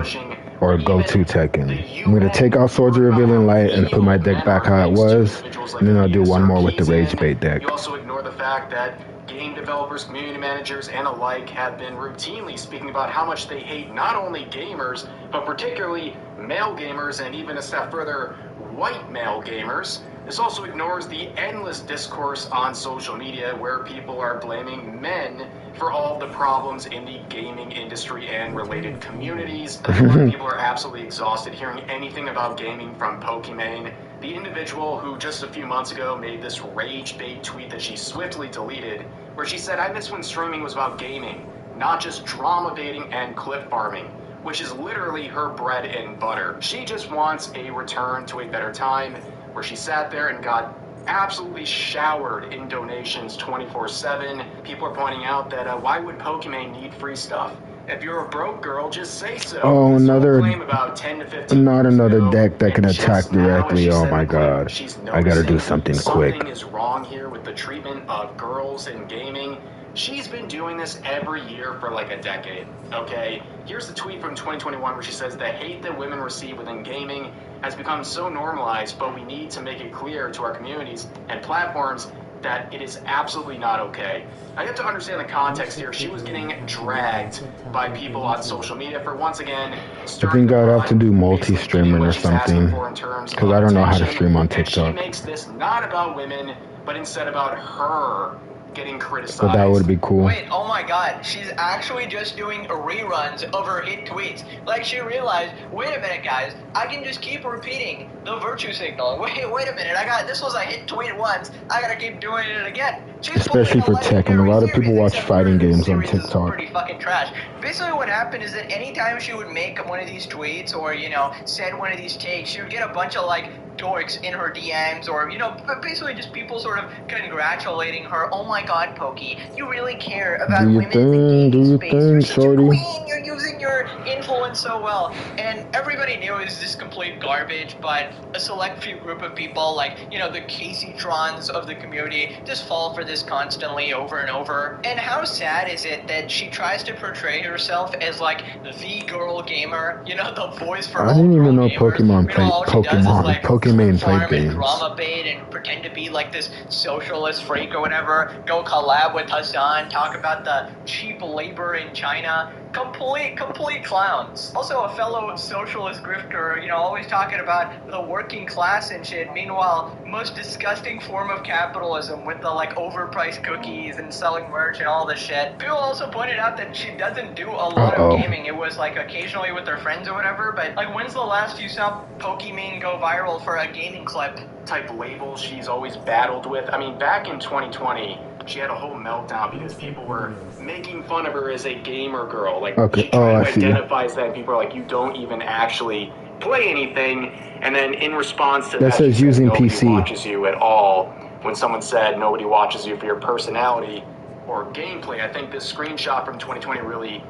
Or go to Tekken. I'm gonna take out Swords of Revealing Light and put my deck back how it was. And then I'll do one more with the Rage Bait deck. You also ignore the fact that game developers, community managers, and alike have been routinely speaking about how much they hate not only gamers, but particularly male gamers, and even a step further, white male gamers. This also ignores the endless discourse on social media where people are blaming men for all the problems in the gaming industry and related communities. A lot of people are absolutely exhausted hearing anything about gaming from Pokimane, the individual who just a few months ago made this rage bait tweet that she swiftly deleted, where she said, "I miss when streaming was about gaming, not just drama baiting and clip farming," which is literally her bread and butter. She just wants a return to a better time, where she sat there and got absolutely showered in donations 24/7. People are pointing out that why would Pokimane need free stuff? If you're a broke girl, just say so. Oh, another, about 10 to 15 not another deck that can attack directly. Oh my god. I gotta do something quick. Something is wrong here with the treatment of girls in gaming. She's been doing this every year for like a decade, okay? Here's the tweet from 2021 where she says, "The hate that women receive within gaming has become so normalized, but we need to make it clear to our communities and platforms that it is absolutely not okay." I have to understand the context here. She was getting dragged by people on social media for, once again, I think I'd have to do multi-streaming or something, because I don't know how to stream on TikTok. She makes this not about women, but instead about her getting criticized. But that would be cool. Wait, oh my god, she's actually just doing reruns of her hit tweets. Like, she realized, wait a minute guys, I can just keep repeating the virtue signal. Wait a minute, this was a hit tweet once, I gotta keep doing it again. Especially for Tekken, a lot of people watch fighting games on TikTok. Pretty fucking trash. Basically what happened is that anytime she would make one of these tweets or, you know, send one of these takes, she would get a bunch of, like, dorks in her DMs or, you know, basically just people sort of congratulating her. "Oh my god, Pokey, you really care about women in the gaming space. You're such a queen. You're using your influence so well." And everybody knew it was this complete garbage, but a select few group of people, like, you know, the Casey-trons of the community, just fall for this constantly over and over. And how sad is it that she tries to portray herself as, like, the girl gamer, you know, the voice for all I didn't even know gamers. Pokemon played Pokemon played games. Drama bait and pretend to be like this socialist freak or whatever. Go collab with Hassan, talk about the cheap labor in China. Complete clowns. Also a fellow socialist grifter, you know, always talking about the working class and shit. Meanwhile, most disgusting form of capitalism with the like overpriced cookies and selling merch and all this shit. People also pointed out that she doesn't do a lot of gaming. It was like occasionally with her friends or whatever, but like when's the last you saw Pokemon go viral for a gaming clip? Type label she's always battled with. I mean, back in 2020, she had a whole meltdown because people were making fun of her as a gamer girl. Like, she kind of identifies that, and people are like, you don't even actually play anything. And then in response to that, says she using nobody PC. watches you at all. When someone said nobody watches you for your personality or gameplay, I think this screenshot from 2020 really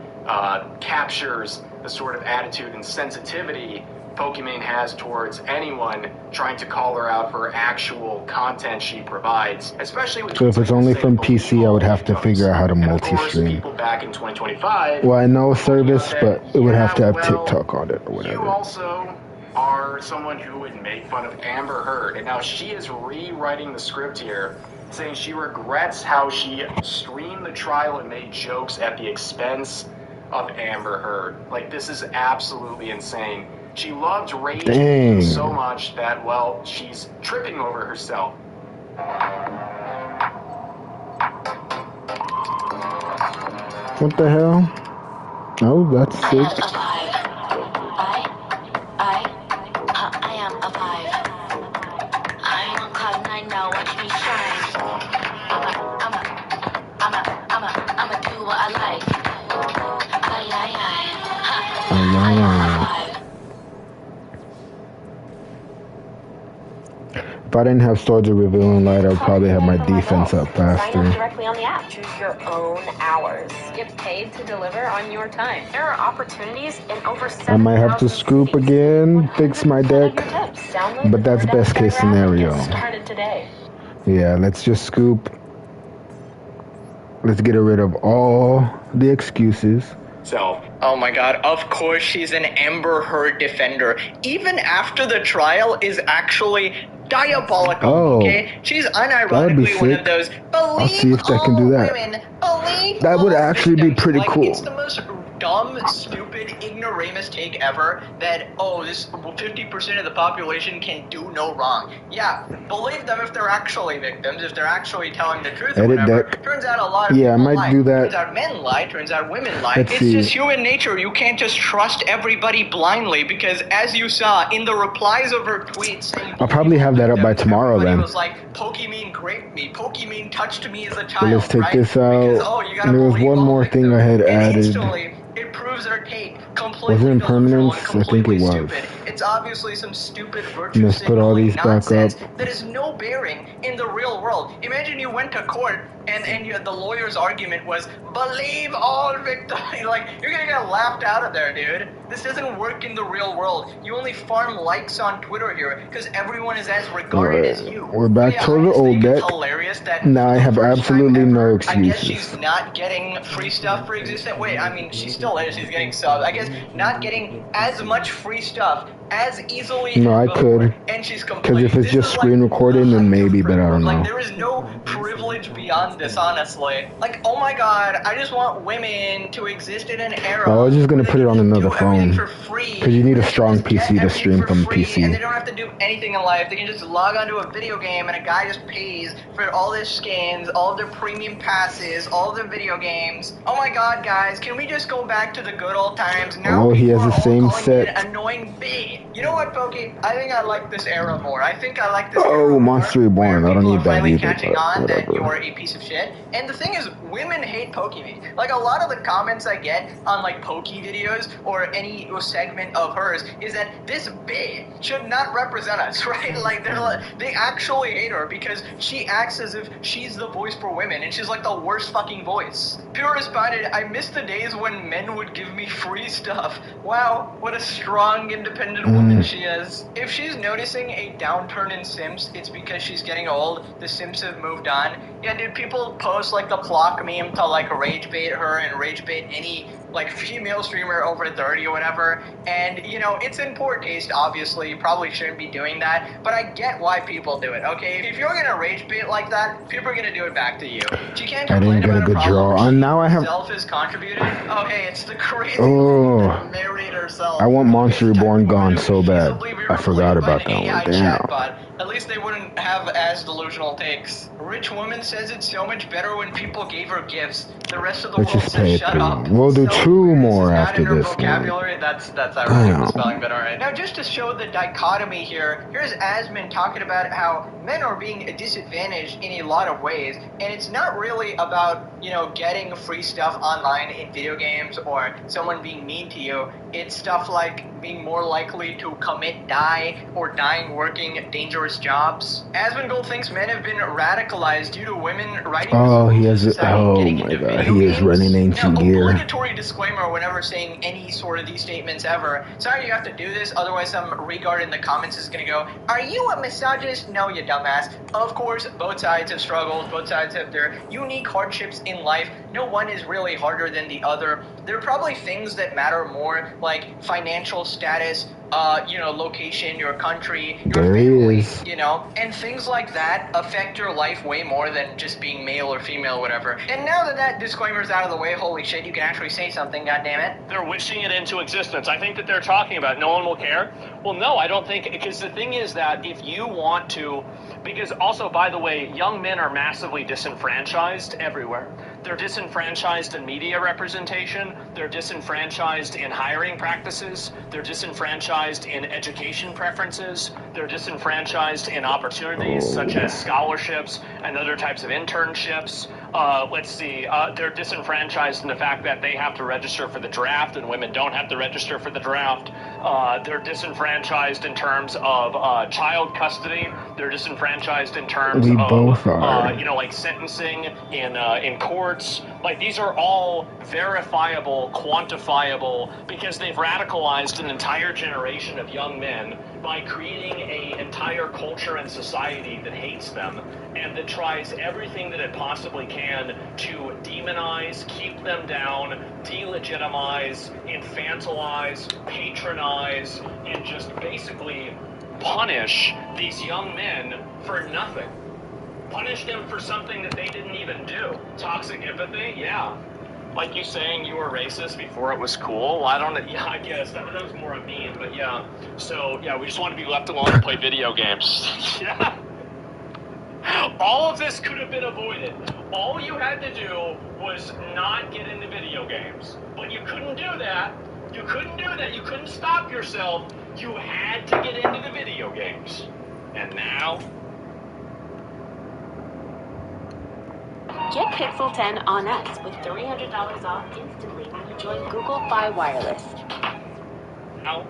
captures the sort of attitude and sensitivity Pokemon has towards anyone trying to call her out for actual content she provides, especially with. So if it's only from PC, I would have to figure out how to multi-stream. People back in 2025. Well, I know a service, but it would have to have TikTok on it or whatever. You also are someone who would make fun of Amber Heard, and now she is rewriting the script here, saying she regrets how she streamed the trial and made jokes at the expense of Amber Heard. Like, this is absolutely insane. She loved rage so much that, well, she's tripping over herself. What the hell? Oh, that's sick. I am a 5. I'm on cloud 9 now, watch me shine. I'ma do what I like. If I didn't have Swords of Revealing Light, I would probably have my defense up faster. Sign up directly on the app. Choose your own hours. Get paid to deliver on your time. There are opportunities in over 7,000 I might have to scoop again, fix my deck, but that's best case scenario. Started today. Yeah, let's just scoop. Let's get rid of all the excuses. Oh my god, of course she's an Amber Heard defender. Even after the trial is actually diabolical, okay? She's unironically one of those I'll see if I can do that. That would actually be pretty cool. It's the most dumb, stupid, ignoramus take ever that, oh, this 50% of the population can do no wrong. Yeah, believe them if they're actually victims, if they're actually telling the truth or whatever. Turns out a lot of people I might lie. do that. Turns out men lie, turns out women lie. Let's It's see. just human nature. You can't just trust everybody blindly because, as you saw in the replies of her tweets, I'll probably have that up by tomorrow everybody then. was like, Pokemon raped me, Pokemon touched me as a But child, let's take right? this out. Because, oh, you gotta There was believe one all more thing I had added. instantly, it proves her take completely Was it delusional impermanence? and I think completely it was. stupid. It's obviously some stupid virtue Let's put all these back nonsense up. that has no bearing in the real world. Imagine you went to court and the lawyer's argument was, believe all victims. Like, you're gonna get laughed out of there, dude. This doesn't work in the real world. You only farm likes on Twitter here because everyone is as regarded as you. We're back to the old deck. Hilarious that Now I have absolutely no I guess excuses. she's not getting free stuff for existent. Wait, I mean, she still is. She's getting subs. I guess not getting as much free stuff as easily No, I as before. could. And she's Because if it's just screen recording, then maybe, but I don't like, know. there is no privilege beyond this, honestly. Like, oh my god, I just want women to exist in an era. I was just gonna put it on another phone. Because you need a strong PC to stream from And they PC. don't have to do anything in life. They can just log onto a video game and a guy just pays for all their skins, all of their premium passes, all of their video games. Oh my god, guys, can we just go back to the good old times? Now Oh, he has people the are all same calling me set. an annoying bee. You know what, Pokey? I think I like this era more. I think I like this era Oh, more. Monster Reborn. I don't need that Finally either, catching but on that whatever. you're a piece of shit. And the thing is, women hate Pokemon. Like, a lot of the comments I get on, like, Pokey videos or any segment of hers is that this bitch should not represent us, right? Like, they actually hate her because she acts as if she's the voice for women, and she's, like, the worst fucking voice. Pure responded, I miss the days when men would give me free stuff. Wow, what a strong, independent woman than she is. If she's noticing a downturn in Sims, it's because she's getting old. The Sims have moved on. Yeah, dude, people post like the clock meme to like rage bait her and rage bait any like female streamer over 30 or whatever. And you know, it's in poor taste, obviously. You probably shouldn't be doing that, but I get why people do it, okay? If you're gonna rage bait like that, people are gonna do it back to you. She can't I didn't complain get a about good a problem draw. And now I have. herself is contributing. Oh, hey, it's the crazy Oh, that married herself. I want Monster Reborn gone so bad. I forgot about that one. AI Damn. chatbot. At least they wouldn't have as delusional takes. Rich woman says it's so much better when people gave her gifts. The rest of the Let's world just says pay shut 3. up. We'll do So 2 more not after in her this one. vocabulary. That's ironic Damn. the spelling, but alright. Now just to show the dichotomy here, here's Asmund talking about how men are being disadvantaged in a lot of ways, and it's not really about, you know, getting free stuff online in video games or someone being mean to you. It's stuff like being more likely to die or dying working dangerous jobs. Asmongold thinks men have been radicalized due to women writing Oh, he has. Oh getting my into god, video he is games. running ancient Now, gear. obligatory disclaimer whenever saying any sort of these statements ever. Sorry you have to do this, otherwise some regard in the comments is gonna go, are you a misogynist? No, you dumbass. Of course, both sides have struggles, both sides have their unique hardships in life. No one is really harder than the other. There are probably things that matter more, like financial status, you know, location, your country, your There he family, is. you know, and things like that affect your life way more than just being male or female or whatever. And now that that disclaimer's out of the way, holy shit, you can actually say something, goddammit. They're wishing it into existence. I think that they're talking about no one will care. Well, no, I don't think, because the thing is that if you want to, because also, by the way, young men are massively disenfranchised everywhere. They're disenfranchised in media representation. They're disenfranchised in hiring practices. They're disenfranchised in education preferences. They're disenfranchised in opportunities such as scholarships and other types of internships. Let's see, they're disenfranchised in the fact that they have to register for the draft and women don't have to register for the draft. They're disenfranchised in terms of child custody. They're disenfranchised in terms We of, both are. you know, like sentencing in courts. Like, these are all verifiable, quantifiable, because they've radicalized an entire generation of young men by creating an entire culture and society that hates them and that tries everything that it possibly can to demonize, keep them down, delegitimize, infantilize, patronize, and just basically punish these young men for nothing. Punish them for something that they didn't even do. Toxic empathy? Yeah. Like you saying you were racist before it was cool? I don't know. Yeah, I guess. That was more a meme, but yeah. So, yeah, we just want to be left alone to play video games. Yeah. All of this could have been avoided. All you had to do was not get into video games. But you couldn't do that. You couldn't do that. You couldn't stop yourself. You had to get into the video games. And now... Get Pixel 10 on X with $300 off instantly when you join Google Fi Wireless. Now,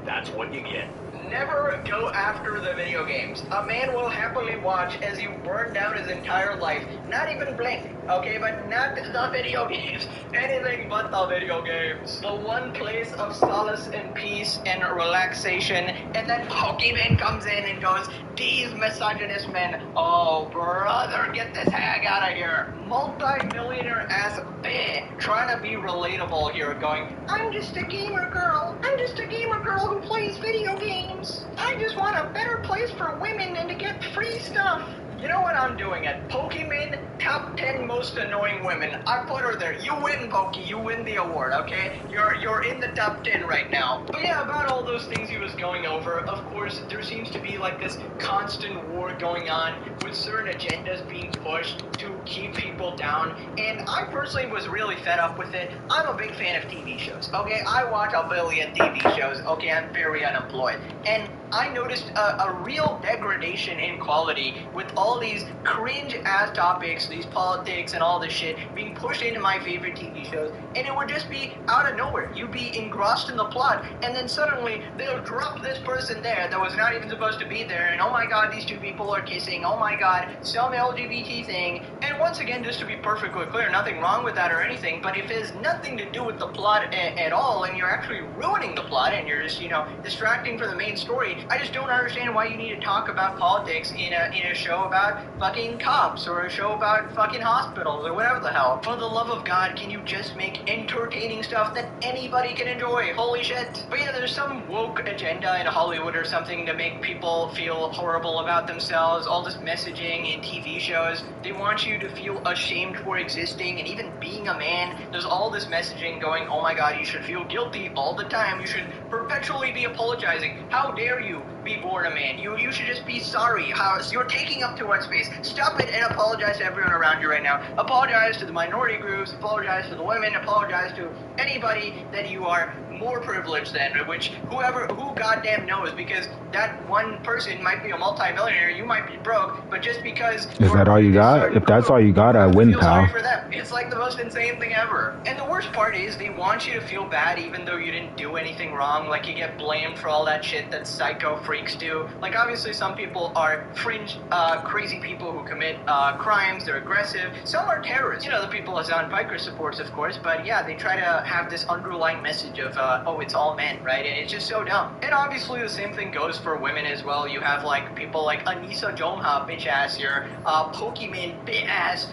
that's what you get. Never go after the video games. A man will happily watch as you burn down his entire life. Not even blink, okay? But not the video games. Anything but the video games. The one place of solace and peace and relaxation. And then Pokemon comes in and goes, these misogynist men. Oh, brother, get this hag out of here. Multi-millionaire ass bitch trying to be relatable here, going, I'm just a gamer girl. I'm just a gamer girl who plays video games. I just want a better place for women and to get free stuff. You know what I'm doing at Pokemon top 10 most annoying women. I put her there. You win, Pokey. You win the award, okay? You're in the top 10 right now. But yeah, about all those things he was going over, of course, there seems to be like this constant war going on with certain agendas being pushed to keep people down. And I personally was really fed up with it. I'm a big fan of TV shows, okay? I watch a billion TV shows, okay? I'm very unemployed. And I noticed a real degradation in quality with all these cringe-ass topics, these politics and all this shit being pushed into my favorite TV shows, and it would just be out of nowhere. You'd be engrossed in the plot, and then suddenly they'll drop this person there that was not even supposed to be there, and oh my god, these two people are kissing, oh my god, some LGBT thing. And once again, just to be perfectly clear, nothing wrong with that or anything, but if it has nothing to do with the plot at all, and you're actually ruining the plot, and you're just, you know, distracting from the main story, I just don't understand why you need to talk about politics in a show about fucking cops, or a show about fucking hospitals, or whatever the hell. For the love of God, can you just make entertaining stuff that anybody can enjoy? Holy shit. But yeah, there's some woke agenda in Hollywood or something to make people feel horrible about themselves, all this messaging in TV shows. They want you to feel ashamed for existing and even being a man. There's all this messaging going, oh my god, you should feel guilty all the time. You should perpetually be apologizing. How dare you be born a man? You should just be sorry. You're taking up too much space. Stop it and apologize to everyone around you right now. Apologize to the minority groups, apologize to the women, apologize to anybody that you are more privileged than, which who goddamn knows, because that one person might be a multi-millionaire, you might be broke, but just because... Is that all you got? If that's all you got, I win, pal. For them. It's like the most insane thing ever. And the worst part is they want you to feel bad even though you didn't do anything wrong. Like, you get blamed for all that shit that psycho freaks do. Like, obviously some people are fringe, crazy people who commit crimes, they're aggressive. Some are terrorists. You know, the people Azan Piker supports, of course, but yeah, they try to have this underlying message of, oh, it's all men, right? And it's just so dumb. And obviously the same thing goes for women as well. You have, like, people like Anissa Jongha, bitch-ass here, Pokemon, bitch-ass,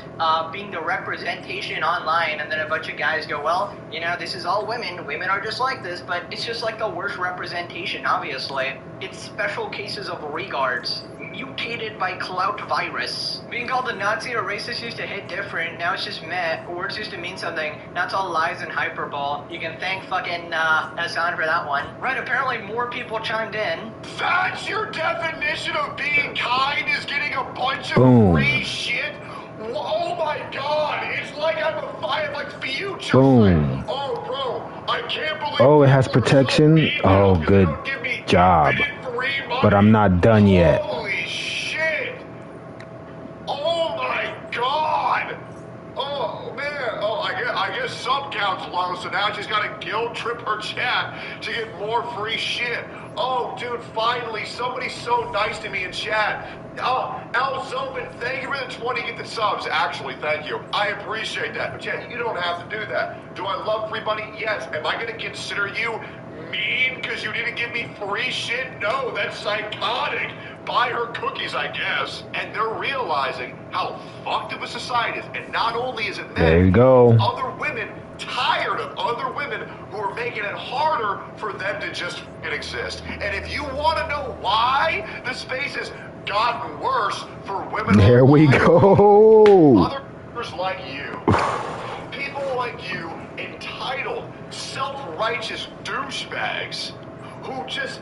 being the representation online, and then a bunch of guys go, well, you know, this is all women. Women are just like this, but it's just like the worst representation, obviously. It's special cases of regards. Mutated by clout virus. Being called a Nazi or racist used to hit different. Now it's just meh. Words used to mean something. Now it's all lies and hyperbole. You can thank fucking Hassan for that one. Right, apparently more people chimed in. That's your definition of being kind, is getting a bunch of free shit? Oh my god, it's like I'm a fire, like future. Boom. Oh, bro, I can't believe. Oh, it has protection? Oh, good job. But I'm not done yet. Holy shit. Oh my god. Oh man. Oh, I guess sub count's low, so now she's got to guilt trip her chat to get more free shit. Oh, dude, finally, somebody's so nice to me in chat. Oh, Al Zobin, thank you for the 20 get the subs. Actually, thank you. I appreciate that. But yeah, you don't have to do that. Do I love free money? Yes. Am I going to consider you mean because you didn't give me free shit? No, that's psychotic. Buy her cookies, I guess. And they're realizing how fucked of a society is. And not only is it men, there you go. Other women tired of other women who are making it harder for them to just exist. And if you want to know why the space has gotten worse for women, there we go. Others like you, people like you, entitled, self-righteous douchebags who just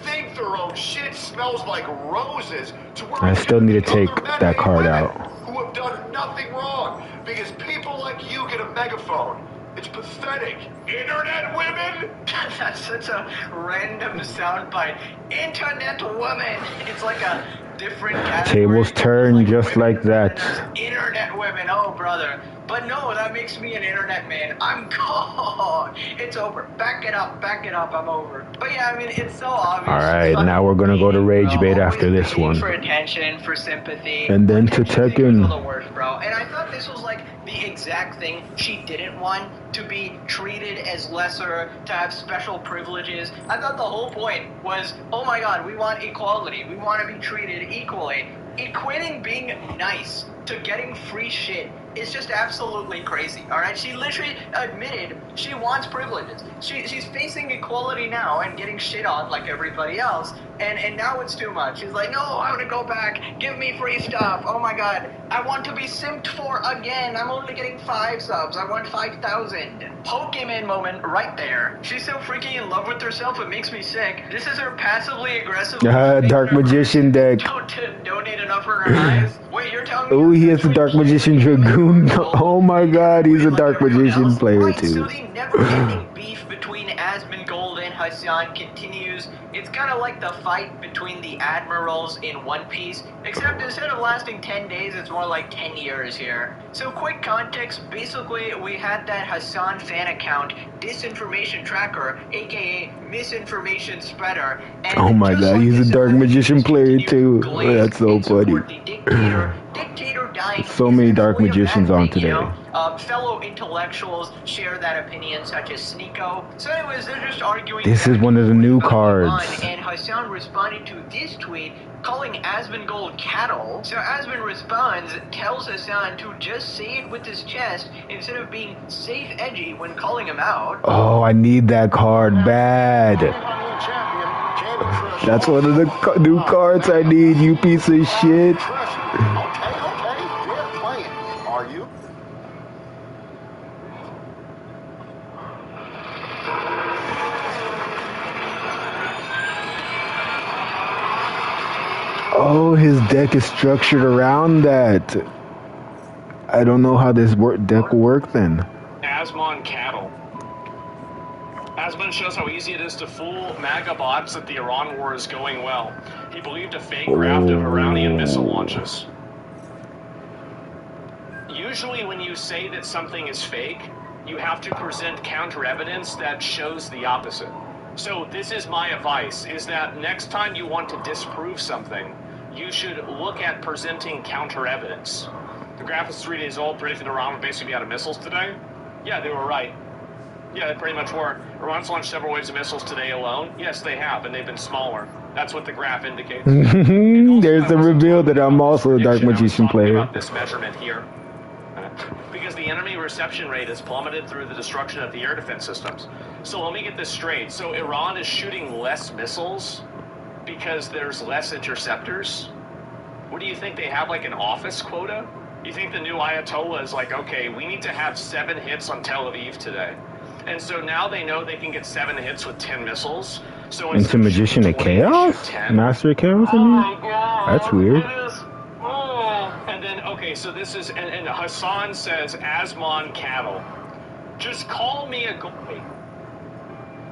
think their own shit smells like roses, to where I still need to take that card out. Who have done nothing wrong, because people like you get a megaphone. It's pathetic. Internet women? That's such a random soundbite. Internet women. It's like a different category. Tables turn just like that. Internet women. Oh, brother. But no, that makes me an internet man. I'm gone. It's over. Back it up. Back it up. I'm over. But yeah, I mean, it's so obvious. All right, now we're gonna go to Rage Bait after this one. For attention, for sympathy. And then to Tekken. The worst, bro. And I thought this was like the exact thing she didn't want, to be treated as lesser, to have special privileges. I thought the whole point was, oh my god, we want equality. We want to be treated equally. Equating being nice to getting free shit is just absolutely crazy, alright? She literally admitted she wants privileges. She's facing equality now and getting shit on like everybody else, and now it's too much. She's like, no, I want to go back, give me free stuff, oh my god, I want to be simped for again, I'm only getting 5 subs, I want 5,000. Pokemon moment right there. She's so freaking in love with herself, it makes me sick. This is her passively aggressive... Dark Magician deck. Donate enough for her eyes? Wait, you're telling me... Oh, he has a Dark Magician Dragoon. Oh my god, he's a Dark Magician player too. So the never-ending beef between Asmongold and Hassan continues. It's kind of like the fight between the admirals in One Piece, except instead of lasting 10 days, it's more like 10 years here. So quick context, basically we had that Hassan fan account, Disinformation Tracker, aka Misinformation Spreader. And oh my god, he's a Dark Magician player too. Oh, that's so funny. Dictator dying. So many Dark Magicians on today. Fellow intellectuals share that opinion, such as Sneeko. So anyways, they're just arguing. This is one of the new cards. And Hassan responded to this tweet calling Asmongold cattle. So Asmon responds, tells Hassan to just say it with his chest instead of being safe edgy when calling him out. Oh, I need that card bad. That's one of the new cards I need, you piece of shit. Are you? Oh, his deck is structured around that. I don't know how this deck will work then. Asmon cattle. Asmon shows how easy it is to fool MAGA bots that the Iran war is going well. He believed a fake raft of Iranian missile launches. Usually when you say that something is fake, you have to present counter evidence that shows the opposite. So this is my advice, is that next time you want to disprove something, you should look at presenting counter evidence. The graph is 3 days old, predicted Iran would basically be out of missiles today. Yeah, they were right. Yeah, they pretty much were. Iran's launched several waves of missiles today alone. Yes, they have, and they've been smaller. That's what the graph indicates. There's the reveal that I'm also a Dark Magician player. About this measurement here. Because the enemy reception rate has plummeted through the destruction of the air defense systems. So let me get this straight. So Iran is shooting less missiles because there's less interceptors? What do you think, they have like an office quota? You think the new Ayatollah is like, okay, we need to have 7 hits on Tel Aviv today. And so now they know they can get 7 hits with 10 missiles. So into Magician of Chaos? Master of Chaos, I mean? That's weird. And then, okay, so this is, and Hassan says, Asmon cattle. Just call me a goy.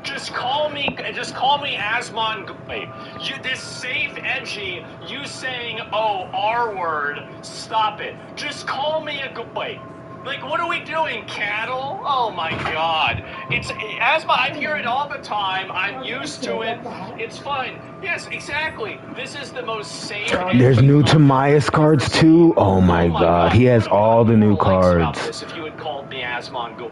Just call me Asmon goy. You, this safe edgy, you saying, oh, R word, stop it. Just call me a goy. Like, what are we doing, cattle? Oh my god. It's Asmon, I hear it all the time. I'm used to it. It's fun. Yes, exactly. This is the most safe. There's new Tamias cards too. Oh my god, he has all the new cards. If you had called me Asmon goy.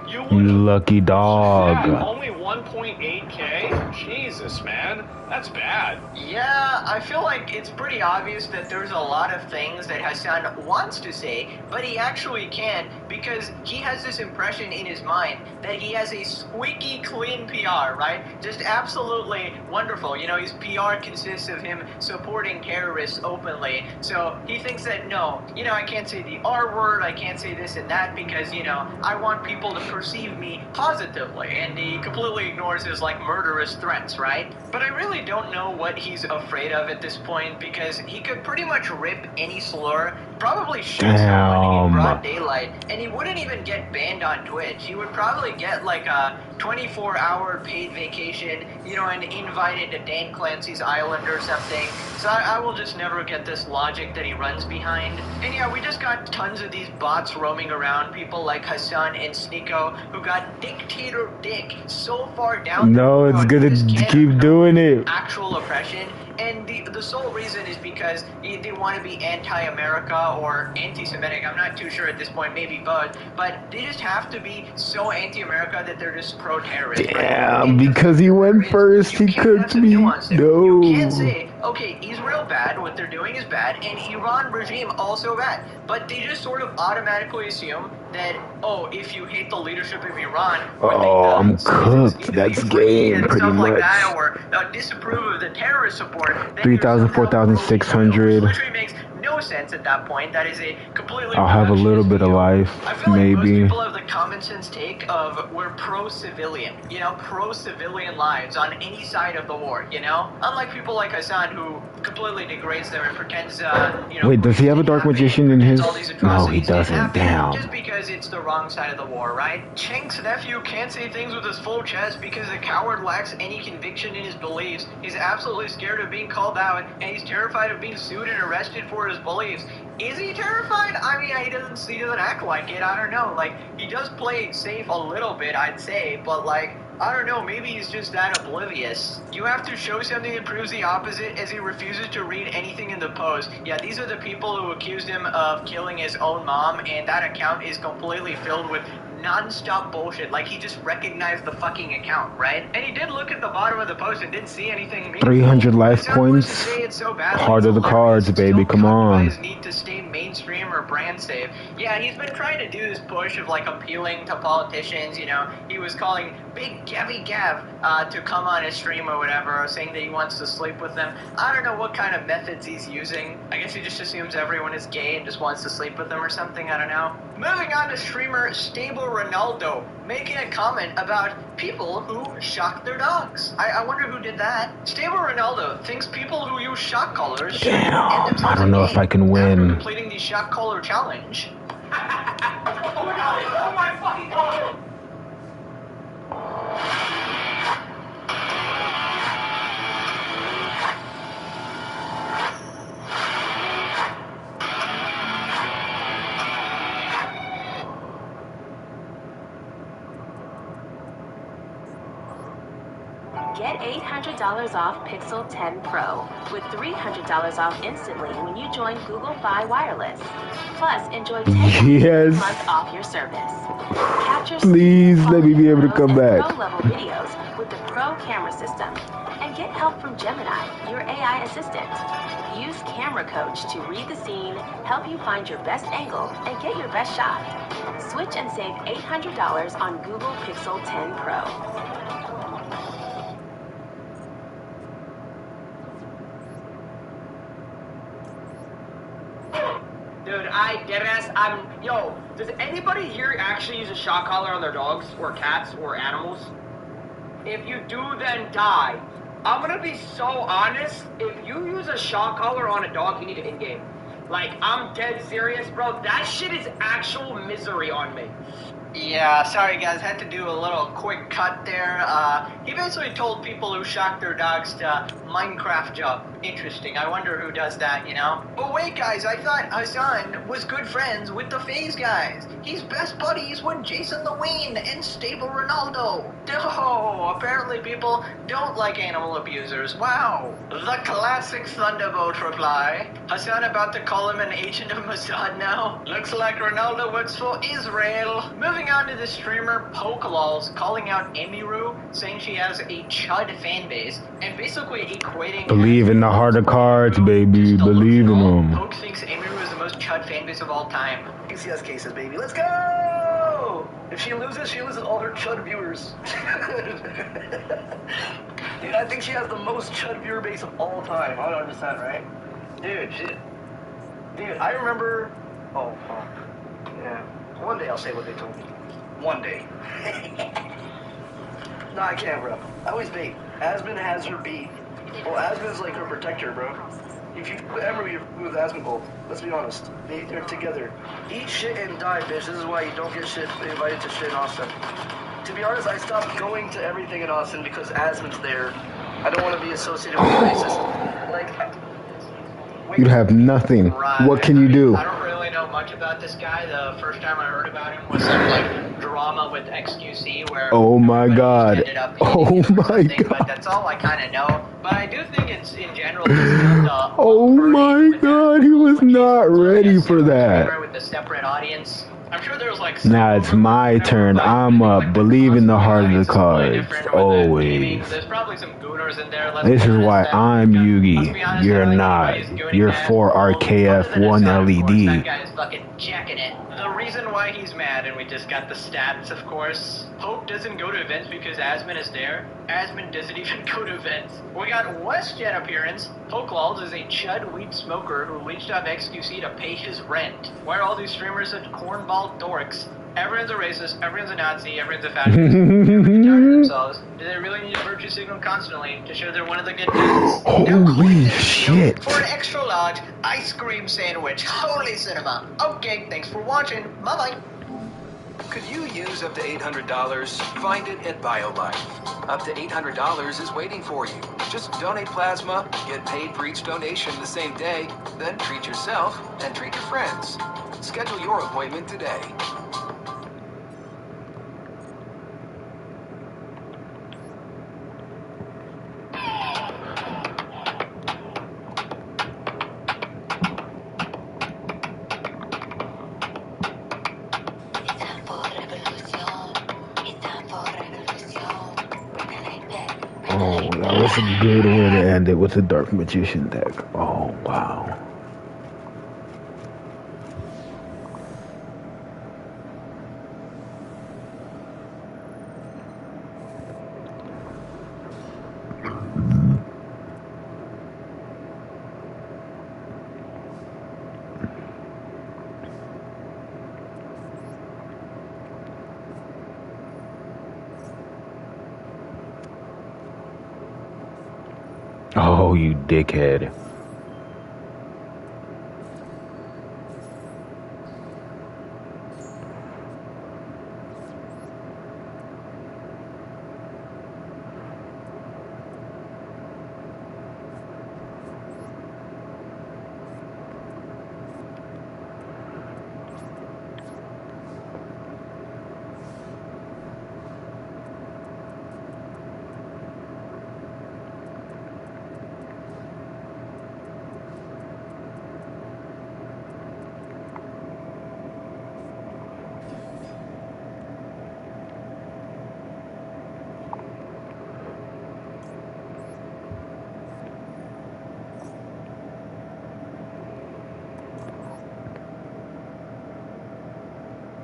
You lucky dog. Yeah, only 1.8k? Jesus, man. That's bad. Yeah, I feel like it's pretty obvious that there's a lot of things that Hassan wants to say, but he actually can't because he has this impression in his mind that he has a squeaky clean PR, right? Just absolutely wonderful. You know, his PR consists of him supporting terrorists openly. So he thinks that, no, you know, I can't say the R word, I can't say this and that because, you know, I want people to perceive me positively. And he completely ignores his, like, murderous threats, right? But I really don't know what he's afraid of at this point because he could pretty much rip any slur, probably shoot someone in broad daylight, and he wouldn't even get banned on Twitch. He would probably get like a 24-hour paid vacation, you know, and invited to Dan Clancy's Island or something. So I will just never get this logic that he runs behind. And yeah, we just got tons of these bots roaming around, people like Hassan and Sneeko, who got Dictator Dick so far down. No, it's gonna keep doing it. Actual oppression, and the sole reason is because they want to be anti-America or anti-Semitic. I'm not too sure at this point, maybe both, but they just have to be so anti-America that they're just pro-terrorist. Yeah, right? Because he went first, he cooked me. No. You can't say, okay, Israel bad, what they're doing is bad, and Iran regime also bad. But they just sort of automatically assume that, oh, if you hate the leadership of Iran, I'm cooked. That's game, pretty much. Like that, or disapprove of the terrorist support, 3,000, 4,600. Literally makes no sense at that point. That is a completely. I'll have a little bit of life, I feel like most maybe. people have the common sense take of we're pro-civilian, you know, pro-civilian lives on any side of the war, you know? Unlike people like Hassan who completely degrades them and pretends, you know... Wait, does he have a dark magician in his... No, he doesn't. Damn. Just because it's the wrong side of the war, right? Cheng's nephew can't say things with his full chest because the coward lacks any conviction in his beliefs. He's absolutely scared of being called out, and he's terrified of being sued and arrested for his beliefs. Is he terrified? I mean, he doesn't act like it. I don't know. Like, he does play it safe a little bit, I'd say, but like, I don't know, maybe he's just that oblivious. You have to show something that proves the opposite, as he refuses to read anything in the post. Yeah, these are the people who accused him of killing his own mom, and that account is completely filled with non-stop bullshit. Like, he just recognized the fucking account, right? And he did look at the bottom of the post and didn't see anything. 300 life points. Heart of the cards, baby. Come on. Need to stay mainstream or brand safe. Yeah, he's been trying to do this push of like appealing to politicians. You know, he was calling Big Gabby Gav to come on his stream or whatever, saying that he wants to sleep with them. I don't know what kind of methods he's using. I guess he just assumes everyone is gay and just wants to sleep with them or something. I don't know. Moving on to streamer Stable Ronaldo making a comment about people who shock their dogs. I wonder who did that. Stable Ronaldo thinks people who use shock collars should end themselves I don't know if I can win. completing the shock collar challenge. Oh my god! Oh my fucking god! Get $800 off Pixel 10 Pro with $300 off instantly when you join Google Fi Wireless. Plus, enjoy 10 months off your service. Capture Please let me be able to come back. pro-level videos with the Pro camera system. And get help from Gemini, your AI assistant. Use Camera Coach to read the scene, help you find your best angle, and get your best shot. Switch and save $800 on Google Pixel 10 Pro. Dude, yo, does anybody here actually use a shock collar on their dogs or cats or animals? If you do, then die. I'm gonna be so honest, if you use a shock collar on a dog, you need it in-game. Like, I'm dead serious, bro. That shit is actual misery on me. Yeah, sorry guys, had to do a little quick cut there. He basically told people who shock their dogs to Minecraft jump. Interesting, I wonder who does that, you know? But wait guys, I thought Hassan was good friends with the FaZe guys. He's best buddies with Jason Lewin and Stable Ronaldo. Oh, apparently people don't like animal abusers. Wow. The classic Thunderbolt reply. Hassan about to call him an agent of Mossad now? Looks like Ronaldo works for Israel. Moving on to the streamer Pokelols calling out Emiru, saying she has a Chud fan base, and basically equating... Believe in the heart of cards, baby. Believe in them. Poke thinks Emiru is the most Chud fan base of all time. PCS cases, baby. Let's go! If she loses all her Chud viewers. Dude, I think she has the most Chud viewer base of all time. 100%, right? Dude, I remember... Oh, fuck. Yeah. One day I'll say what they told me. One day. No, I can't, bro. I always bait. Asmon has her beat. Well, Asmon's like her protector, bro. If you ever you're with Asmon, well, let's be honest. They're together. Eat shit and die, bitch. This is why you don't get invited to shit in Austin. To be honest, I stopped going to everything in Austin because Asmon's there. I don't want to be associated with racist. Like, You have nothing. What can you do? I don't really know much about this guy. The first time I heard about him was some like drama with XQC where Oh my god. Oh my god. But that's all I kind of know. But I do think it's in general just Oh my god, he was not ready for that. with the separate audience. I'm sure there's like Now it's my turn. I'm up. Believe in the heart of the cards. Always. There's probably some gooners in there. This is why I'm Yugi. You're not. You're for RKF 1 LED. That guy is fucking jacking it. The the reason why he's mad, and we just got the stats, of course. Poke doesn't go to events because Asmund is there. Asmund doesn't even go to events. We got WestJet appearance. Poke Lulz is a chud weed smoker who leached off XQC to pay his rent. Why are all these streamers such cornball dorks? Everyone's a racist, everyone's a Nazi, everyone's a fascist. Everyone's tired of themselves. Do they really need to virtue signal constantly to show they're one of the good guys? Holy shit. For an extra large ice cream sandwich. Holy cinema. Okay, thanks for watching. Bye-bye. Could you use up to $800? Find it at BioLife. Up to $800 is waiting for you. Just donate plasma, get paid for each donation the same day, then treat yourself and treat your friends. Schedule your appointment today. Oh, that was a good way to end it with the Dark Magician deck. Oh, wow. Oh, you dickhead.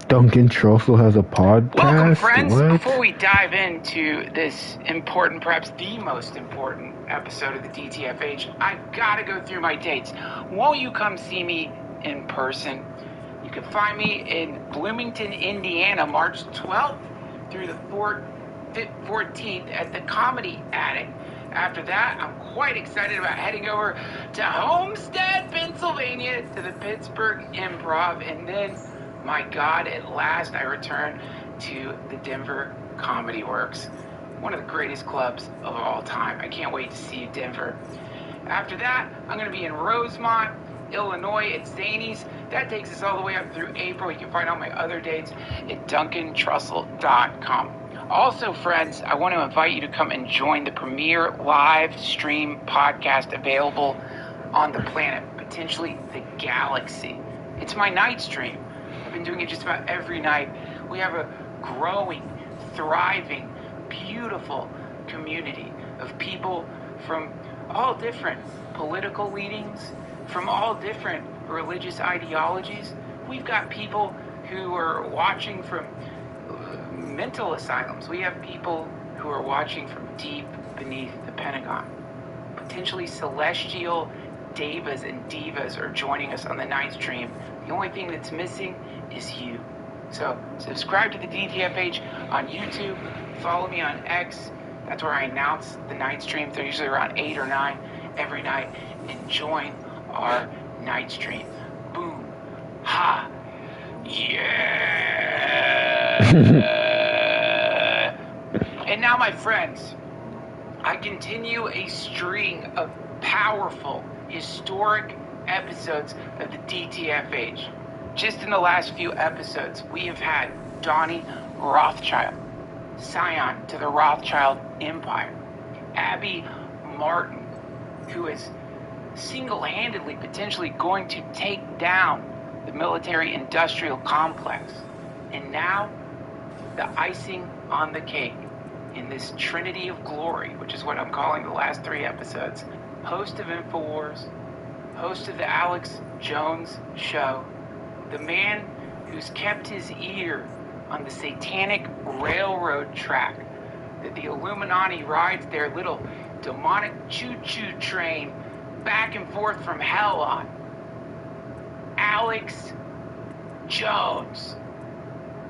Duncan Trussell has a podcast? Welcome, friends. What? Before we dive into this important, perhaps the most important episode of the DTFH, I've got to go through my dates. Won't you come see me in person? You can find me in Bloomington, Indiana, March 12th through the 14th at the Comedy Attic. After that, I'm quite excited about heading over to Homestead, Pennsylvania, to the Pittsburgh Improv, and then, my God, at last I return to the Denver Comedy Works, one of the greatest clubs of all time. I can't wait to see you, Denver. After that, I'm going to be in Rosemont, Illinois at Zany's. That takes us all the way up through April. You can find all my other dates at duncantrussell.com. Also, friends, I want to invite you to come and join the premier live stream podcast available on the planet, potentially the galaxy. It's my night stream. I've been doing it just about every night. We have a growing, thriving, beautiful community of people from all different political leanings, from all different religious ideologies. We've got people who are watching from mental asylums. We have people who are watching from deep beneath the Pentagon. Potentially celestial devas and divas are joining us on the night stream. The only thing that's missing is you. So subscribe to the DTFH on YouTube. Follow me on X. That's where I announce the night streams. They're usually around 8 or 9 every night. And join our night stream. Boom. Ha. Yeah. And now, my friends, I continue a string of powerful, historic episodes of the DTFH. Just in the last few episodes, we have had Donnie Rothschild, scion to the Rothschild Empire, Abby Martin, who is single-handedly potentially going to take down the military-industrial complex. And now, the icing on the cake in this trinity of glory, which is what I'm calling the last 3 episodes, host of InfoWars, host of the Alex Jones Show, the man who's kept his ear on the satanic railroad track that the Illuminati rides their little demonic choo-choo train back and forth from hell on. Alex Jones.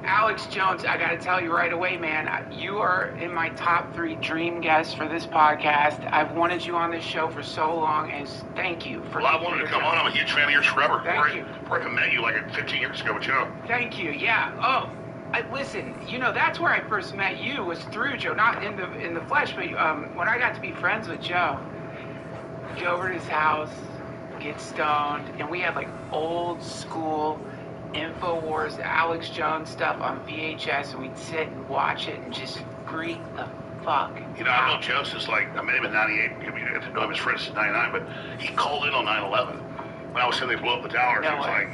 Alex Jones, I gotta tell you right away, man, you are in my top 3 dream guests for this podcast. I've wanted you on this show for so long, and thank you for. Well, I wanted to come on. I'm a huge fan of yours forever. Thank you. I met you like 15 years ago with Joe. Thank you. Yeah. Oh, listen. You know, that's where I first met you was through Joe, not in the flesh, but when I got to be friends with Joe. Go over to his house, get stoned, and we had like old school InfoWars, Alex Jones stuff on VHS, and we'd sit and watch it and just freak the fuck. You know, I know Joe since like, I met him in 98. I didn't know him as friends since 99, but he called in on 9/11. When I was saying they blew up the towers,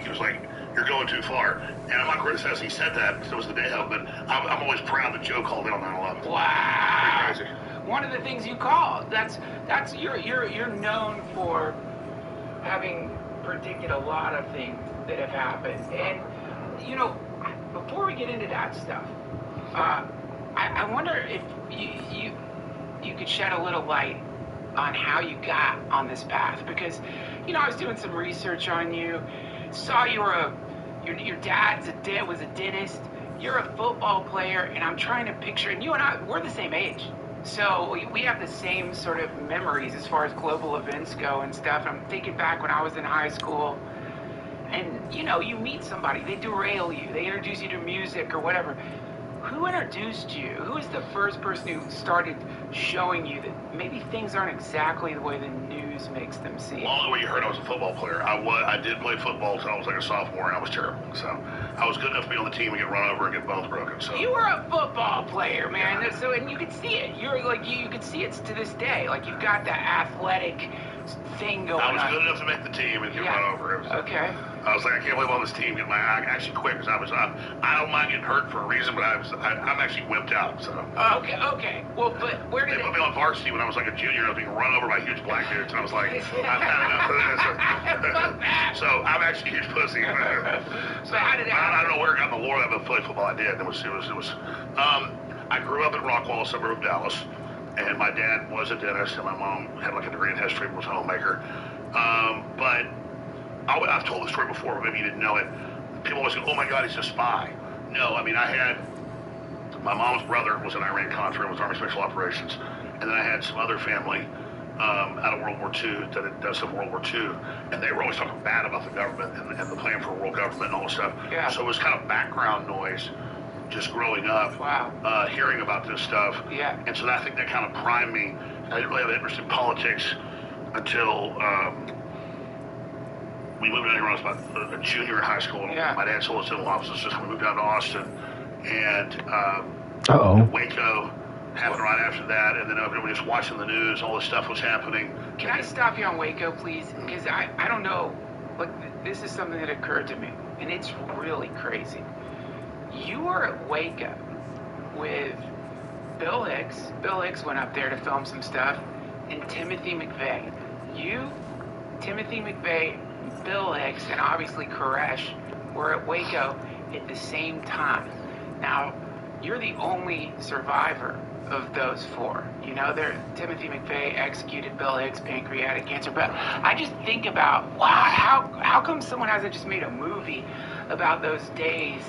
he was like, you're going too far. And I'm not criticizing he said that because it was the day of, but I'm always proud that Joe called in on 9/11. Wow. Pretty crazy. One of the things you call, that's you're known for having predicted a lot of things that have happened. And, you know, before we get into that stuff, I wonder if you could shed a little light on how you got on this path. Because, you know, I was doing some research on you, saw your dad was a dentist, you're a football player, and I'm trying to picture, and you and I, we're the same age. So we have the same sort of memories as far as global events go and stuff. I'm thinking back when I was in high school, and, you know, you meet somebody, they derail you, they introduce you to music or whatever. Who introduced you? Who was the first person who started showing you that maybe things aren't exactly the way the news makes them seem? Well, the way you heard, I was a football player. I did play football until I was like a sophomore, and I was terrible. So I was good enough to be on the team and get run over and get bones broken. So you were a football player, man. Yeah. So, and you could see it. You're like you could see it to this day. Like you've got that athletic thing going on. I was good enough to make the team and get run over. Okay. I was like, I can't believe on this team. I actually quit because I don't mind getting hurt for a reason, but I'm actually wimped out. So. Okay. Well, but where did they put me on varsity when I was like a junior? I was being run over by huge black dudes, and I was like, I've had enough of this. So I'm actually a huge pussy. So how did that happen? I don't know where I got the lore of it. Play football, I did. It was. I grew up in Rockwall, a suburb of Dallas, and my dad was a dentist, and my mom had like a degree in history and was a homemaker. But I've told the story before, but maybe you didn't know it. People always go, oh my God, he's a spy. No, I mean, I had, my mom's brother was an Iran-Contra, was Army Special Operations, and then I had some other family out of World War II that had done some World War II, and they were always talking bad about the government and the plan for world government and all this stuff. Yeah. So it was kind of background noise just growing up, hearing about this stuff. Yeah. And so I think that kind of primed me. I didn't really have an interest in politics until we moved down here when I was about a junior in high school. Yeah. My dad sold us dental offices just when we moved down to Austin. And Waco happened right after that. And then everybody was watching the news. All this stuff was happening. Can I stop you on Waco, please? Because I don't know. Like, this is something that occurred to me. And it's really crazy. You were at Waco with Bill Hicks. Bill Hicks went up there to film some stuff. And Timothy McVeigh. You, Timothy McVeigh, Bill Hicks, and obviously Koresh were at Waco at the same time. Now, you're the only survivor of those four. You know, Timothy McVeigh executed Bill Hicks, pancreatic cancer. But I just think about, wow, how come someone hasn't just made a movie about those days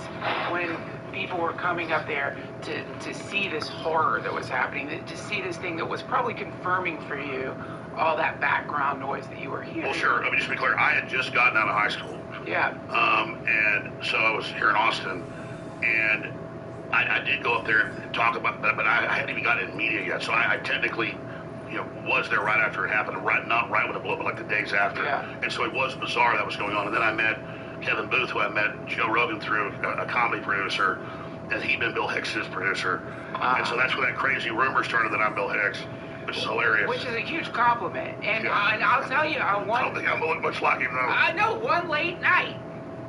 when people were coming up there to see this horror that was happening, to see this thing that was probably confirming for you all that background noise that you were hearing? Well, sure. Let me just be clear. I had just gotten out of high school. Yeah. And so I was here in Austin, and I did go up there and talk about that, but I hadn't even gotten in media yet. So I technically, was there right after it happened, not right when it blew up, but like the days after. Yeah. And so it was bizarre that was going on. And then I met Kevin Booth, who I met Joe Rogan through, a comedy producer, and he'd been Bill Hicks's producer. And so that's where that crazy rumor started that I'm Bill Hicks, which is hilarious. Which is a huge compliment. And I'll tell you, I don't think I'm much like him, though. I know, one late night,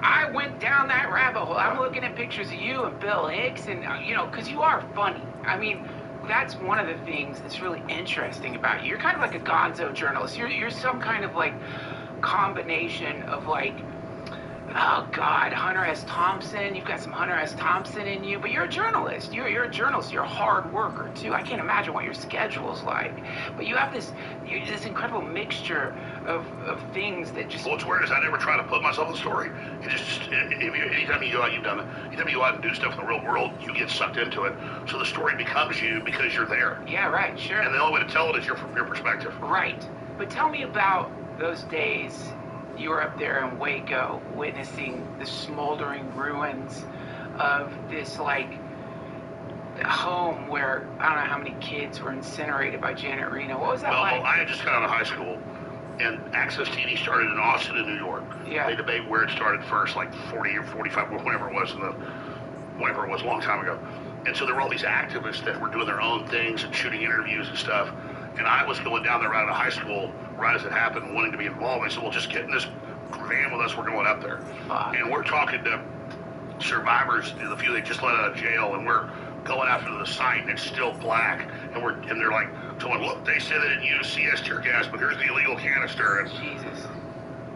I went down that rabbit hole. I'm looking at pictures of you and Bill Hicks, and, because you are funny. I mean, that's one of the things that's really interesting about you. You're kind of like a gonzo journalist. You're some kind of, like, combination of, like, Oh God, Hunter S. Thompson. You've got some Hunter S. Thompson in you, but you're a journalist. You're a journalist. You're a hard worker too. I can't imagine what your schedule's like. But you have this incredible mixture of things that just. What's weird is I never try to put myself in the story. It just anytime you go out, you've done it. Anytime you go out and do stuff in the real world, you get sucked into it. So the story becomes you because you're there. Yeah, right. Sure. And the only way to tell it is from your perspective. Right. But tell me about those days. You were up there in Waco witnessing the smoldering ruins of this, like, home where I don't know how many kids were incinerated by Janet Reno. What was that like? Well, I had just got out of high school, and Access TV started in Austin and New York. Yeah. They debate where it started first, like 40 or 45, whenever it was, a long time ago. And so there were all these activists that were doing their own things and shooting interviews and stuff. And I was going down there right out of high school, right as it happened, wanting to be involved. I said, well, just get in this van with us. We're going up there. And we're talking to survivors, the few they just let out of jail, and we're going after the site, and it's still black. And they're like, going, look, they said they didn't use CS tear gas, but here's the illegal canister. And Jesus.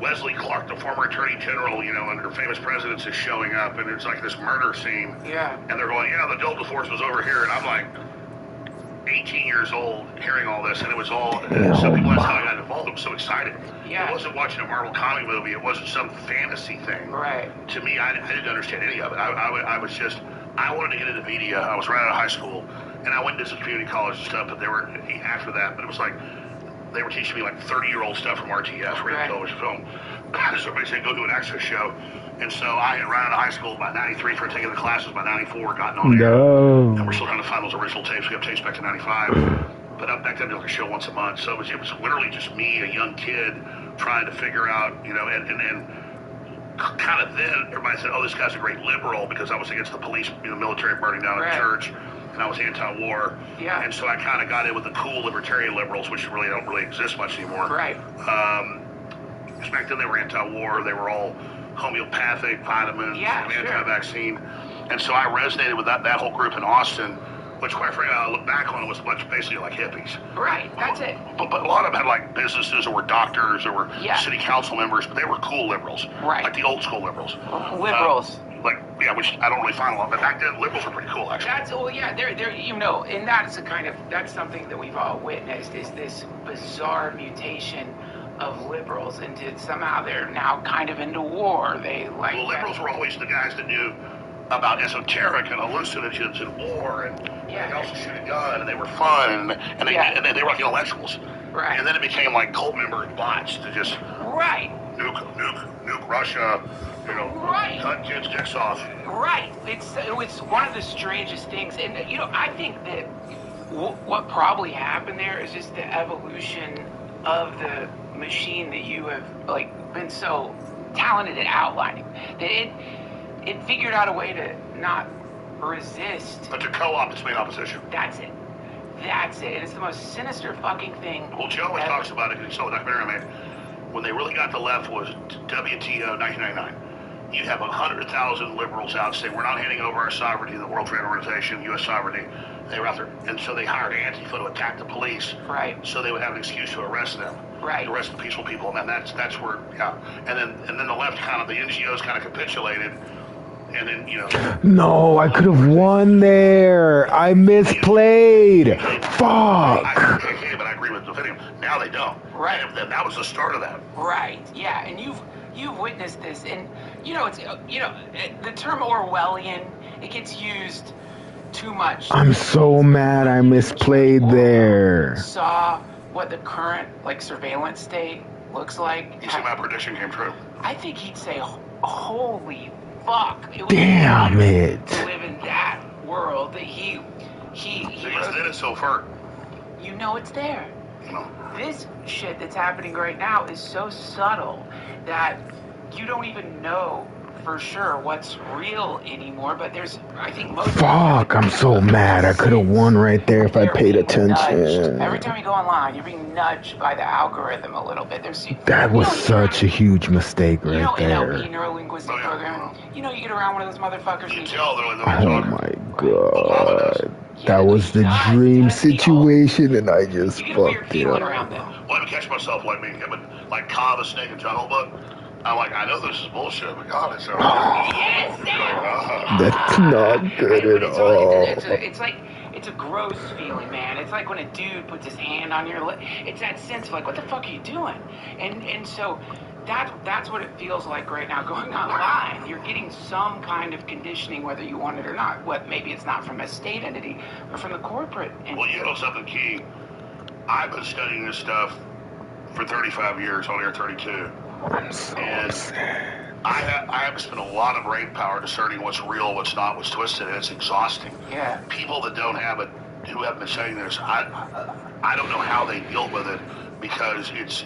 Wesley Clark, the former attorney general, under famous presidents, is showing up, and it's like this murder scene. Yeah. And they're going, yeah, the Delta Force was over here, and I'm like 18 years old hearing all this, and it was all, some people, that's how I got involved. I was so excited. Yeah. It wasn't watching a Marvel comic movie. It wasn't some fantasy thing. Right. To me, I didn't understand any of it. I was just, I wanted to get into media. I was right out of high school, and I went to some community college and stuff, but they were, after that, but it was like, they were teaching me like 30-year-old stuff from RTS, radio, television, film. So everybody said, go do an Access show. And so I had run out of high school by 93, started taking the classes by 94, gotten on air. And we're still trying to find those original tapes. We have tapes back to 95. But up back then, we did like a show once a month. So it was literally just me, a young kid, trying to figure out, and then kind of then everybody said, oh, this guy's a great liberal because I was against the police, military burning down a church. And I was anti-war. Yeah. And so I kind of got in with the cool libertarian liberals, which really don't really exist much anymore. Right. Because back then they were anti-war. They were all homeopathic, vitamins, anti-vaccine. And so I resonated with that whole group in Austin, which quite frankly, I look back on it was basically like hippies. Right, that's it. But a lot of them had like businesses or were doctors or were city council members, but they were cool liberals. Right. Like the old school liberals. Liberals. Which I don't really find a lot, but back then liberals were pretty cool, actually. They're and that's something that we've all witnessed is this bizarre mutation of liberals into somehow they're now kind of into war. Well, liberals were always the guys that knew about esoteric and hallucinogens and war, and they also shoot a gun, and they were fun, and they were like intellectuals. Right. And then it became like cult member bots to just nuke Russia, cut kids' dicks off. Right. It's one of the strangest things, and I think that what probably happened there is just the evolution of the machine that you have been so talented at outlining that it figured out a way to not resist, but to co-opt its main opposition. That's it. And it's the most sinister fucking thing. Well, Joe always talks about it because he saw the documentary I made. When they really got the left was WTO 1999. You have 100,000 liberals out saying we're not handing over our sovereignty to the World Trade Organization, U.S. sovereignty. They were out there, and so they hired Antifa to attack the police. Right. So they would have an excuse to arrest them. Right. Arrest the peaceful people, and that's where And then the left the NGOs kind of capitulated. And then, No, I could have won there. I misplayed. Fuck. But I agree with defending them. Now they don't. Right. And that was the start of that. Right. Yeah. And you've witnessed this, and it's the term Orwellian. It gets used too much. I'm so mad I misplayed there. Saw what the current surveillance state looks like. You see my prediction came true. I think he'd say, "Holy fuck!" Damn it! To live in that world that he then it's so far. It's there. This shit that's happening right now is so subtle that you don't even know for sure what's real anymore, but there's, I think most Fuck, I'm so mad. I could have won right there if I paid attention. Every time you go online, you're being nudged by the algorithm a little bit. That was such a huge mistake right there. NLP, neuro-linguistic program. You get around one of those motherfuckers. You tell they're oh my god. That was the dream situation, and I just fucked it up. Well, I would catch myself like Cobb, a snake, and John Holbuck. I'm like, I know this is bullshit, but God, it's so Yes, That's not good at all. it's like, it's a gross feeling, man. It's like when a dude puts his hand on your lip. It's that sense of like, what the fuck are you doing? And so that's what it feels like right now going online. You're getting some kind of conditioning, whether you want it or not. What, maybe it's not from a state entity, but from the corporate entity. Well, you know something key? I've been studying this stuff for 35 years, on air 32. And I have spent a lot of brain power discerning what's real, what's not, what's twisted, and it's exhausting. Yeah. People that don't have it, who haven't been studying this, I don't know how they deal with it, because it's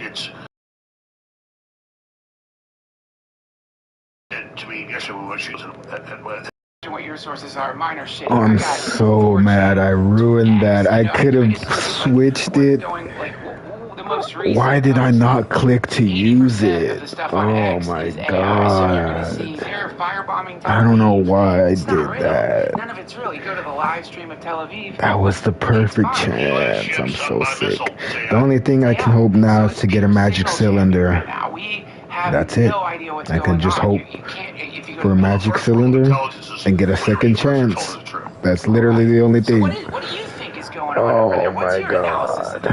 to me, yes, what your sources are, mine are shit. I'm so mad I ruined that. I could have switched it. Why did I not click to use it? Oh my god. I don't know why I did that. None of it's real. You go to the live stream of Tel Aviv. That was the perfect chance. I'm so sick. The only thing I can hope now is to get a magic cylinder. That's it. I can just hope for a magic cylinder and get a second chance. That's literally the only thing. Oh my god.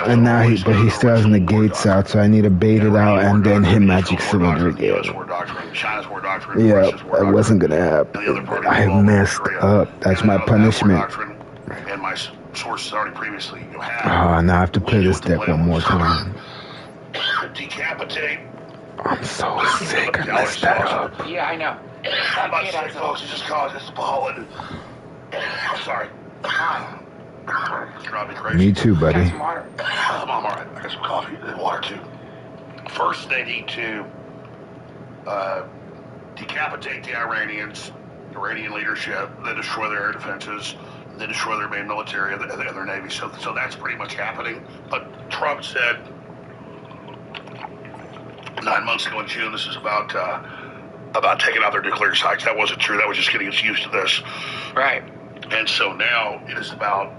And now he still has the gates out, so I need to bait it out and then hit magic cylinder again. Yeah, that wasn't gonna happen. I messed up. That's my punishment. And my sources already previously had. Oh, now I have to play this deck one more time. Decapitate. I'm so sick. I messed that up. Yeah, I know. I'm about to say, folks, it's just causes pollen. I'm sorry. It's driving me crazy. Me too, buddy. I'm all right. I got some coffee and water too. First, they need to decapitate the Iranian leadership, then destroy their air defenses, then destroy their main military and their navy. So that's pretty much happening. But Trump said 9 months ago in June, this is about taking out their nuclear sites. That wasn't true. That was just getting us used to this. Right. And so now it is about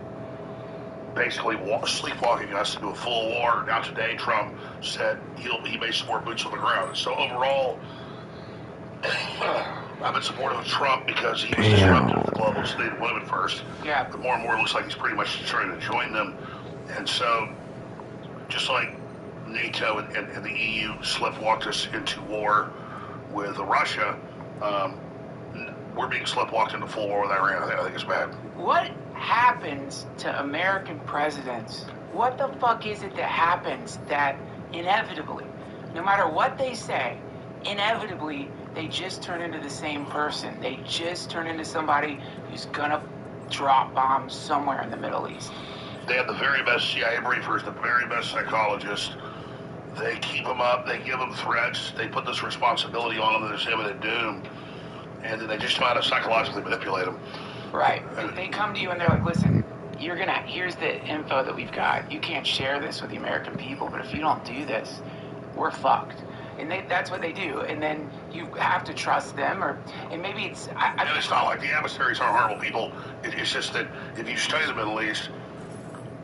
basically sleepwalking us into a full war. Now today, Trump said he may support boots on the ground. So overall, I've been supportive of Trump because he was disruptive of the global state of women first. Yeah. But more and more, it looks like he's pretty much trying to join them. And so, just like NATO and the EU sleptwalked us into war with Russia, we're being sleptwalked into full war with Iran. I think it's bad. What happens to American presidents? What the fuck is it that happens that inevitably, no matter what they say, inevitably they just turn into the same person? They just turn into somebody who's gonna drop bombs somewhere in the Middle East. They have the very best CIA briefers, the very best psychologists. They keep them up. They give them threats. They put this responsibility on them that there's imminent doom. And then they just try to psychologically manipulate them. Right. They come to you and they're like, listen, here's the info that we've got. You can't share this with the American people, but if you don't do this, we're fucked. And that's what they do. And then you have to trust them, and maybe it's... And it's not like the adversaries aren't horrible people. It's just that if you study the Middle East,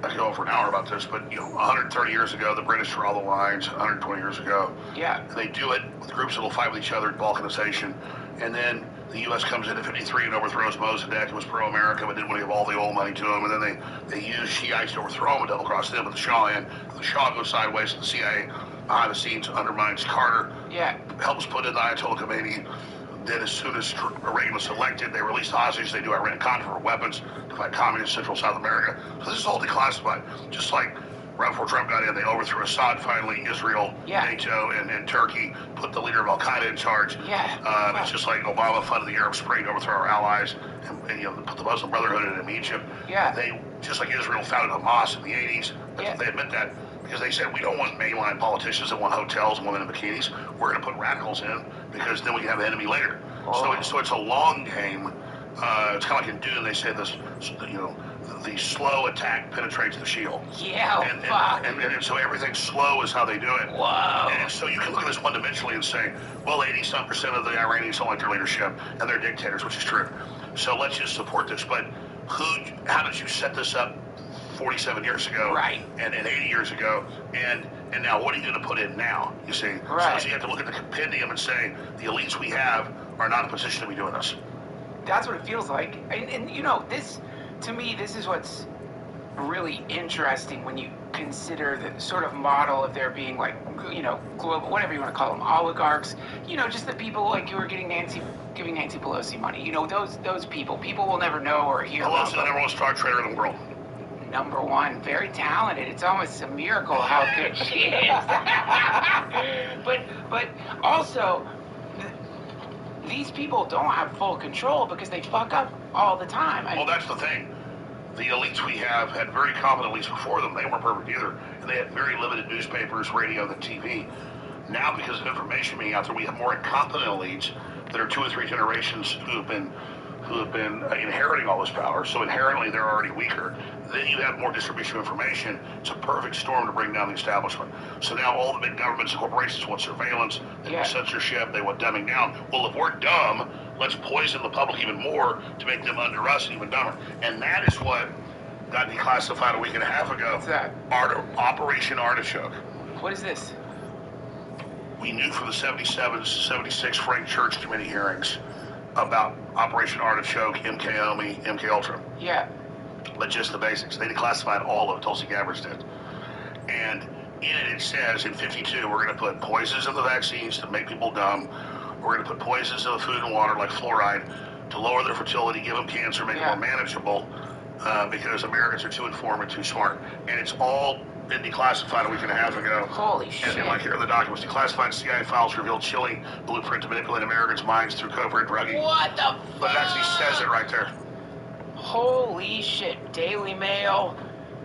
I could go on for an hour about this, but 130 years ago, the British draw the lines. 120 years ago, yeah, and they do it with groups that'll fight with each other, balkanization, and then the U.S. comes in at 53 and overthrows Mossadegh, who was pro-America, but didn't want to give all the oil money to him, and then they use Shiites to overthrow him and double-cross them with the Shah in. The Shah goes sideways, and the CIA behind the scenes undermines Carter. Yeah, helps put in the Ayatollah Khomeini. Then as soon as Reagan was elected, they released hostages. They do Iran-Contra for weapons to fight communist Central South America. So this is all declassified. Just like right before Trump got in, they overthrew Assad finally, Israel, NATO, and Turkey, put the leader of Al-Qaeda in charge. Yeah. It's just like Obama funded the Arab Spring to overthrow our allies and put the Muslim Brotherhood in Egypt. Yeah. They, just like Israel founded Hamas in the 80s, they admit that. Because they said, we don't want mainline politicians that want hotels and women in bikinis. We're going to put radicals in because then we can have an enemy later. Oh. So it's a long game. It's kind of like in Dune, they say this, the slow attack penetrates the shield. Yeah, and so everything slow is how they do it. Wow. And so you can look at this one-dimensionally and say, well, 80-some% of the Iranians don't like their leadership and they're dictators, which is true. So let's just support this. But how did you set this up 47 years ago, right, and 80 years ago, and And now, what are you going to put in now? You see, Right. So you have to look at the compendium and say the elites we have are not in a position to be doing this. That's what it feels like. And you know, this, to me, this is what's really interesting when you consider the sort of model of there being like, you know, global, whatever you want to call them, oligarchs, you know, just the people like who are giving Nancy Pelosi money. You know, those people will never know or hear about. Pelosi's the number one stock trader in the world. Number one, very talented. It's almost a miracle how good she is. but also, these people don't have full control because they fuck up all the time. Well, that's the thing. The elites we have had very competent elites before them. They weren't perfect either. And they had very limited newspapers, radio, than TV. Now, because of information being out there, we have more incompetent elites that are 2 or 3 generations who have been inheriting all this power. So inherently, they're already weaker. Then you have more distribution of information. It's a perfect storm to bring down the establishment. So now all the big governments and corporations want surveillance, they want censorship, they want dumbing down. Well, if we're dumb, let's poison the public even more to make them under us even dumber. And that is what got declassified a week and a half ago. What's that? Operation Artichoke. What is this? We knew from the 77, 76 Frank Church Committee hearings about Operation Artichoke, MK Ultra. Yeah. But just the basics. They declassified all of it, Tulsi Gabbard did. And in it, it says in 52, we're going to put poisons in the vaccines to make people dumb. We're going to put poisons in the food and water like fluoride to lower their fertility, give them cancer, make them more manageable because Americans are too informed and too smart. And it's all been declassified a week and a half ago. Holy shit. And like here are the documents. Declassified CIA files reveal chilling blueprint to manipulate Americans' minds through covert drugging. What the fuck? But it actually says it right there. Holy shit. Daily Mail,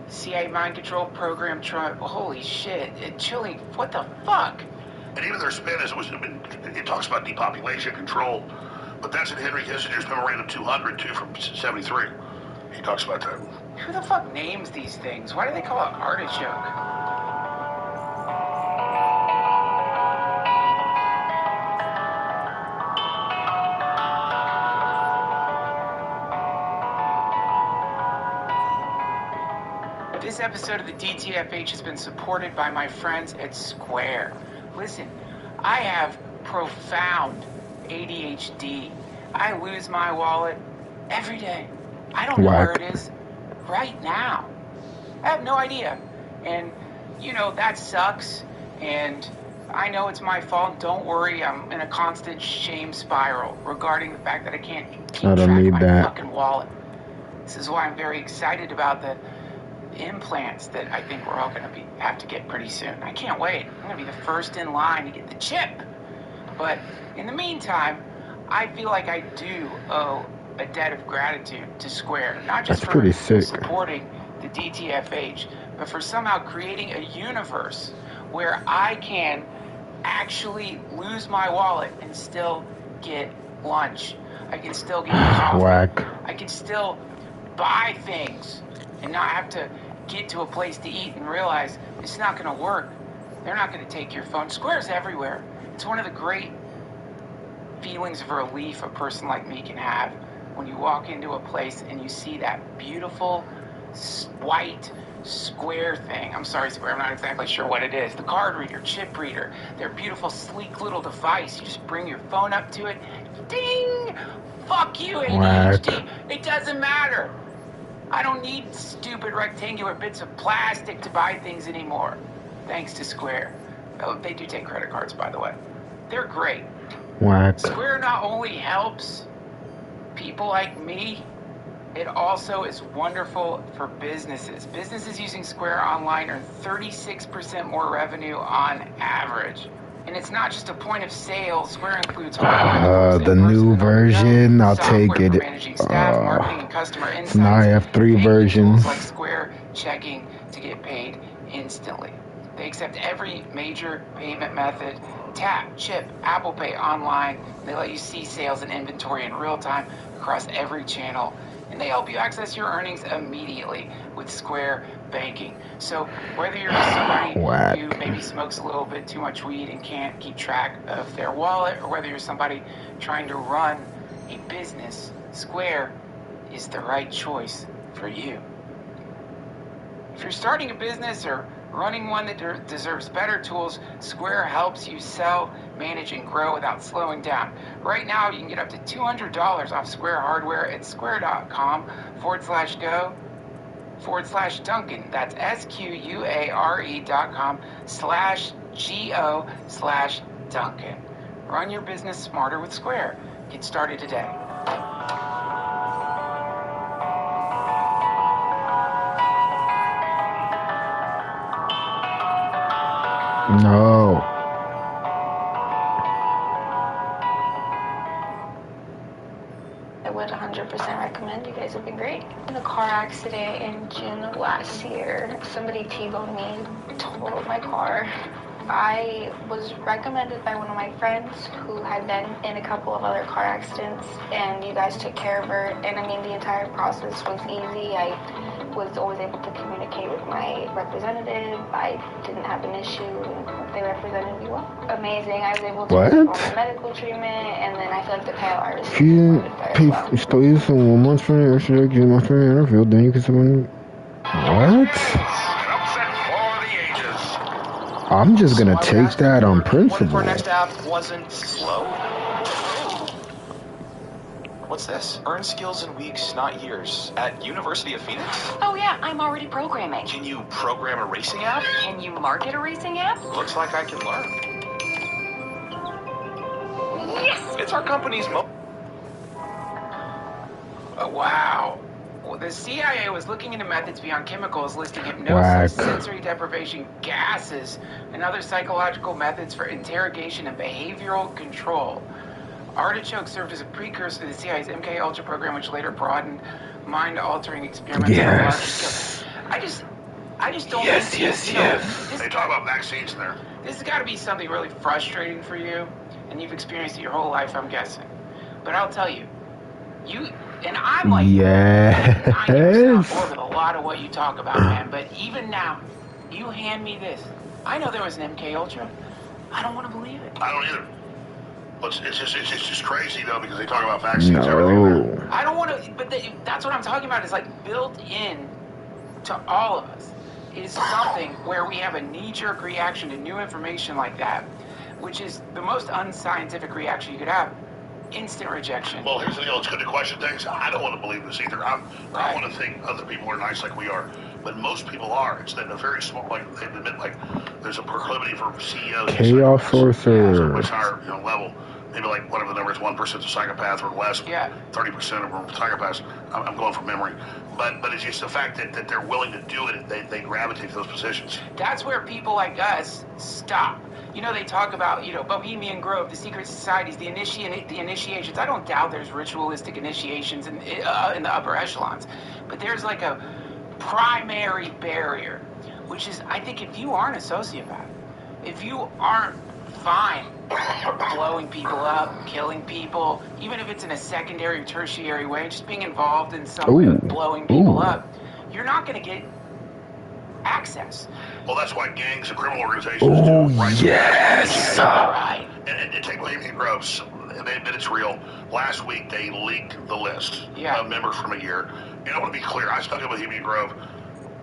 CIA mind control program, holy shit. Chilling. What the fuck? And even their spin is it talks about depopulation control, but that's in Henry Kissinger's Memorandum 200 too from 73. He talks about that. Who the fuck names these things? Why do they call it artichoke? This episode of the DTFH has been supported by my friends at Square. Listen, I have profound ADHD. I lose my wallet every day. I don't know where it is right now. I have no idea. And, you know, that sucks. And I know it's my fault. Don't worry, I'm in a constant shame spiral regarding the fact that I can't keep track of my fucking wallet. This is why I'm very excited about the implants that I think we're all going to have to get pretty soon. I can't wait. I'm going to be the first in line to get the chip. But in the meantime, I feel like I do owe a debt of gratitude to Square, not just for supporting the DTFH, but for somehow creating a universe where I can actually lose my wallet and still get lunch. I can still get coffee. I can still buy things and not have to get to a place to eat and realize it's not going to work. They're not going to take your phone. Square's everywhere. It's one of the great feelings of relief a person like me can have when you walk into a place and you see that beautiful white Square thing. I'm sorry, Square, I'm not exactly sure what it is. The card reader, chip reader, their beautiful, sleek little device. You just bring your phone up to it. Ding! Fuck you, ADHD. It doesn't matter. I don't need stupid rectangular bits of plastic to buy things anymore. Thanks to Square. Oh, they do take credit cards, by the way. They're great. Square not only helps people like me, it also is wonderful for businesses. Businesses using Square Online earn 36% more revenue on average. And it's not just a point of sale. Square includes the new version. I'll take it. So now I have 3 versions. Like Square Checking to get paid instantly. They accept every major payment method. Tap, chip, Apple Pay online. They let you see sales and inventory in real time across every channel. And they help you access your earnings immediately with Square Banking. So whether you're somebody who maybe smokes a little bit too much weed and can't keep track of their wallet, or whether you're somebody trying to run a business, Square is the right choice for you. If you're starting a business or Running one that deserves better tools, Square helps you sell, manage, and grow without slowing down. Right now, you can get up to $200 off Square hardware at square.com/go/Duncan. That's SQUARE.com/GO/Duncan. Run your business smarter with Square. Get started today. No. I would 100% recommend. You guys would be great. In a car accident in June of last year, somebody T-boned me, totaled my car. I was recommended by one of my friends who had been in a couple of other car accidents, and you guys took care of her. And I mean, the entire process was easy. I was always able to communicate with my representative. I didn't have an issue. They represented me well. Amazing. I was able to get all my medical treatment, and then I feel like the payout is If you stole you some 1 month from your extra you must from your field, then you can someone. What? I'm just gonna take that on principle. What if our next app wasn't slow? What's this? Earn skills in weeks, not years. At University of Phoenix? Oh yeah, I'm already programming. Can you program a racing app? Can you market a racing app? Looks like I can learn. Yes! It's our company's Wow. Well, the CIA was looking into methods beyond chemicals, listing hypnosis, sensory deprivation, gases, and other psychological methods for interrogation and behavioral control. Artichoke served as a precursor to the CIA's MK Ultra program, which later broadened mind-altering experiments on a large scale. I just don't think, you know, They talk about vaccines in there. This has got to be something really frustrating for you, and you've experienced it your whole life, I'm guessing. But I'll tell you, and I'm like, I'm on board with a lot of what you talk about, man. But even now, you hand me this. I know there was an MK Ultra. I don't want to believe it. I don't either. But it's just crazy though, because they talk about vaccines everywhere. I don't want to, but that's what I'm talking about. Is like built in to all of us is something where we have a knee-jerk reaction to new information like that, which is the most unscientific reaction you could have. Instant rejection. Well, here's the deal. It's good to question things. I don't want to believe this either. I want to think other people are nice like we are, but most people are. It's that a very small, like they admit, like there's a proclivity for CEOs. Chaos Sorcerer. Much higher, level. Maybe like whatever the number is, 1%'s a psychopath or less. 30% of them are psychopaths. I'm going from memory, but it's just the fact that they're willing to do it. They gravitate to those positions. That's where people like us stop. You know, they talk about, Bohemian Grove, the secret societies, the initiations. I don't doubt there's ritualistic initiations in the upper echelons. But there's like a primary barrier, which is, I think if you aren't a sociopath, if you aren't fine blowing people up, killing people, even if it's in a secondary or tertiary way, just being involved in some way of blowing people up, you're not going to get access. Well, that's why gangs and criminal organizations do right. Yes. Right. And take Bohemian Groves. They admit it's real. Last week they leaked the list of members from a year. And I want to be clear. I stuck at Bohemian Grove.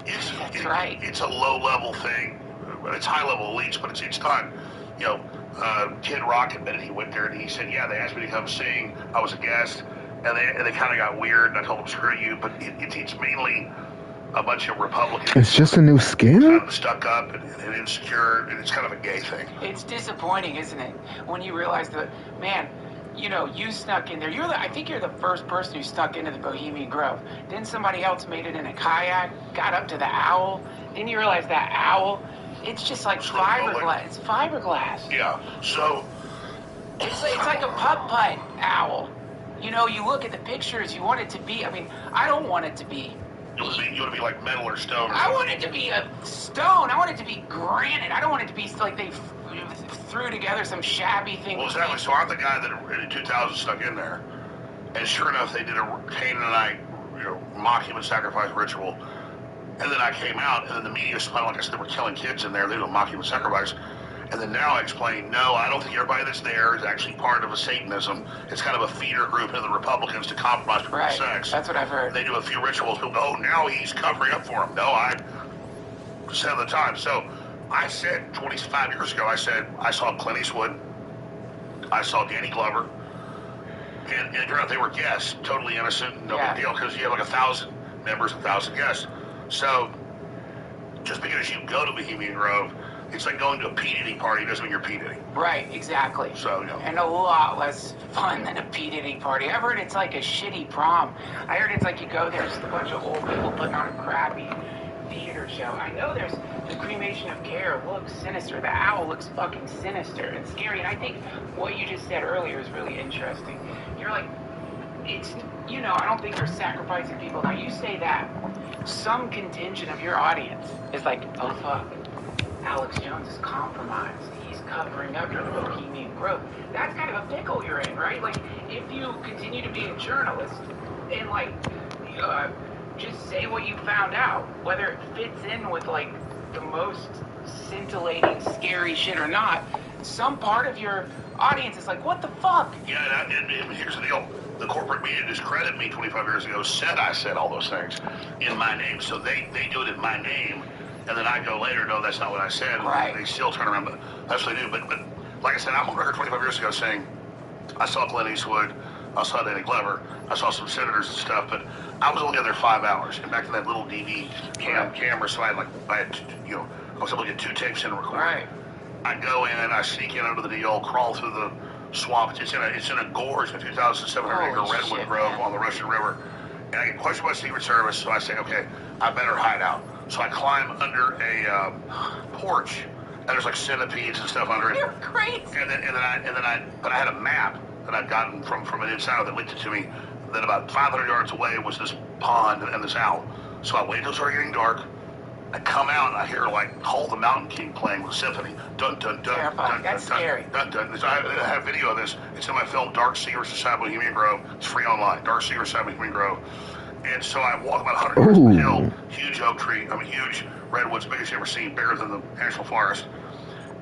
It's a low-level thing. It's high-level elites, but it's not. Kid Rock admitted he went there and he said, "Yeah, they asked me to come sing. I was a guest, and they kind of got weird. And I told them, screw you." But it's mainly a bunch of Republicans. It's just a new skin? Kind of stuck up and insecure, and it's kind of a gay thing. It's disappointing, isn't it? When you realize that, man, you snuck in there. I think you're the first person who snuck into the Bohemian Grove. Then somebody else made it in a kayak, got up to the owl. Then you realize that owl, it's just like fiberglass. It's fiberglass. Yeah, so... It's like a putt-putt owl. You look at the pictures, you want it to be, I don't want it to be. You want to be like metal or stone? I want it to be a stone. I want it to be granite. I don't want it to be like they threw together some shabby thing. Well, exactly. So I'm the guy that in 2000 stuck in there, and sure enough, they did a Canaanite, mock human sacrifice ritual, and then I came out, and then the media spun like I said they were killing kids in there. They did a mock human sacrifice. And then now I explain, no, I don't think everybody that's there is actually part of a Satanism. It's kind of a feeder group of the Republicans to compromise people's sex. That's what I've heard. They do a few rituals. People go, oh, now he's covering up for him. No, percent of the time. So I said 25 years ago, I said I saw Clint Eastwood, I saw Danny Glover, and it turned out they were guests, totally innocent, no big deal, because you have like 1,000 members, 1,000 guests. So just because you go to Bohemian Grove, it's like going to a P. Diddy party doesn't mean you're P. Diddy. Right, exactly. So, you know. And a lot less fun than a P. Diddy party. I've heard it's like a shitty prom. I heard it's like you go there, it's just a bunch of old people putting on a crappy theater show. I know there's the cremation of care looks sinister. The owl looks fucking sinister and scary. And I think what you just said earlier is really interesting. You're like, it's, you know, I don't think they're sacrificing people. Now you say that. Some contingent of your audience is like, oh fuck, Alex Jones is compromised. He's covering up your Bohemian Grove. That's kind of a pickle you're in, right? Like, if you continue to be a journalist and, like, just say what you found out, whether it fits in with, like, the most scintillating, scary shit or not, some part of your audience is like, what the fuck? Yeah, and here's the deal. The corporate media discredited me 25 years ago, said I said all those things in my name. So they do it in my name. And then I go later, no, that's not what I said. Right. They still turn around, but that's what they do. But like I said, I'm on record 25 years ago saying I saw Clint Eastwood, I saw Danny Glover, I saw some senators and stuff, but I was only in there 5 hours. And back to that little DV camera, so I was able to get 2 tapes in and record. Right. I go in, I sneak in under the deal, crawl through the swamp. It's in a gorge, a 2,700-acre redwood grove on the Russian River. And I get questioned by Secret Service, so I say, okay, I better hide out. So I climb under a porch, and there's like centipedes and stuff under it. You're crazy. But I had a map that I'd gotten from an insider that linked it to me. That about 500 yards away was this pond and this owl. So I wait until it started getting dark. I come out and I hear like Call the Mountain King playing with symphony. Dun dun dun. Terrifying. Dun, That's dun, scary. Dun, dun, dun. I have video of this. It's in my film Dark Secrets Inside Bohemian Grove. It's free online. Dark Secrets Inside Bohemian Grove. And so I walk about 100 yards from the hill, huge oak tree, huge redwoods, biggest you ever seen, bigger than the National Forest.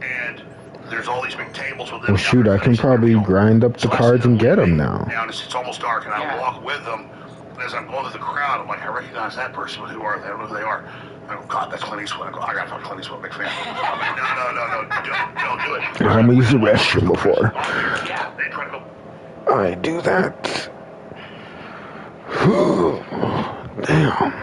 And there's all these big tables with them. Well, shoot, I can probably grind up the cards and get them now. Now it's almost dark, and I walk with them. And as I'm going through the crowd, I'm like, I recognize that person, but who are they? I don't know who they are. I go, God, that's Clint Eastwood. I go, I got to fuck Clint Eastwood, big fan. I'm like, no, don't do it. I'm gonna use the restroom before Yeah, they try to go. I do that. Damn.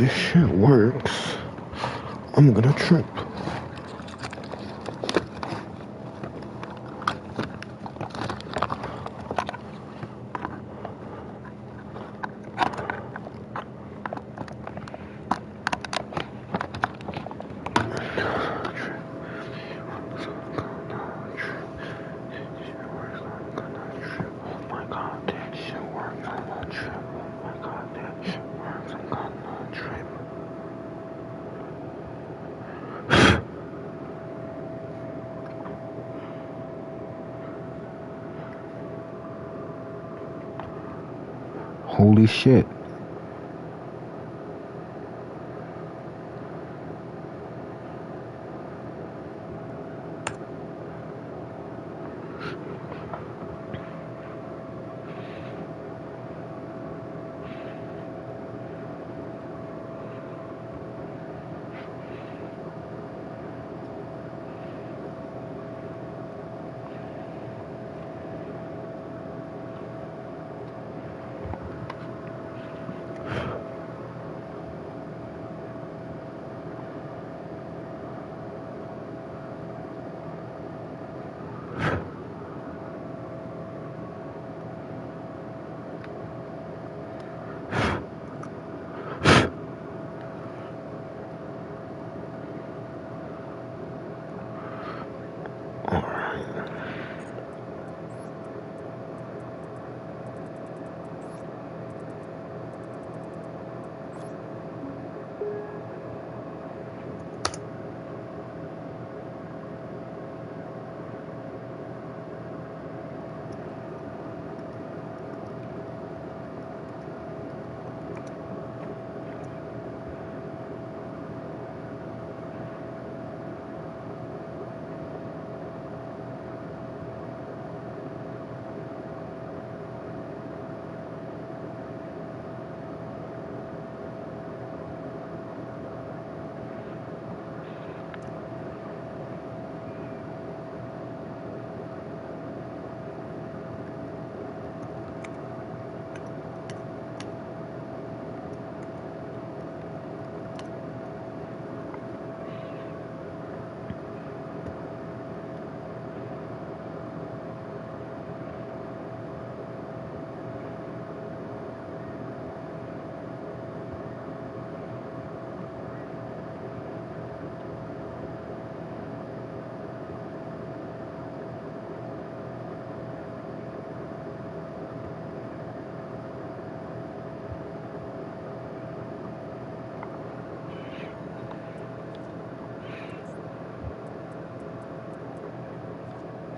this shit works, I'm gonna trip. Holy shit.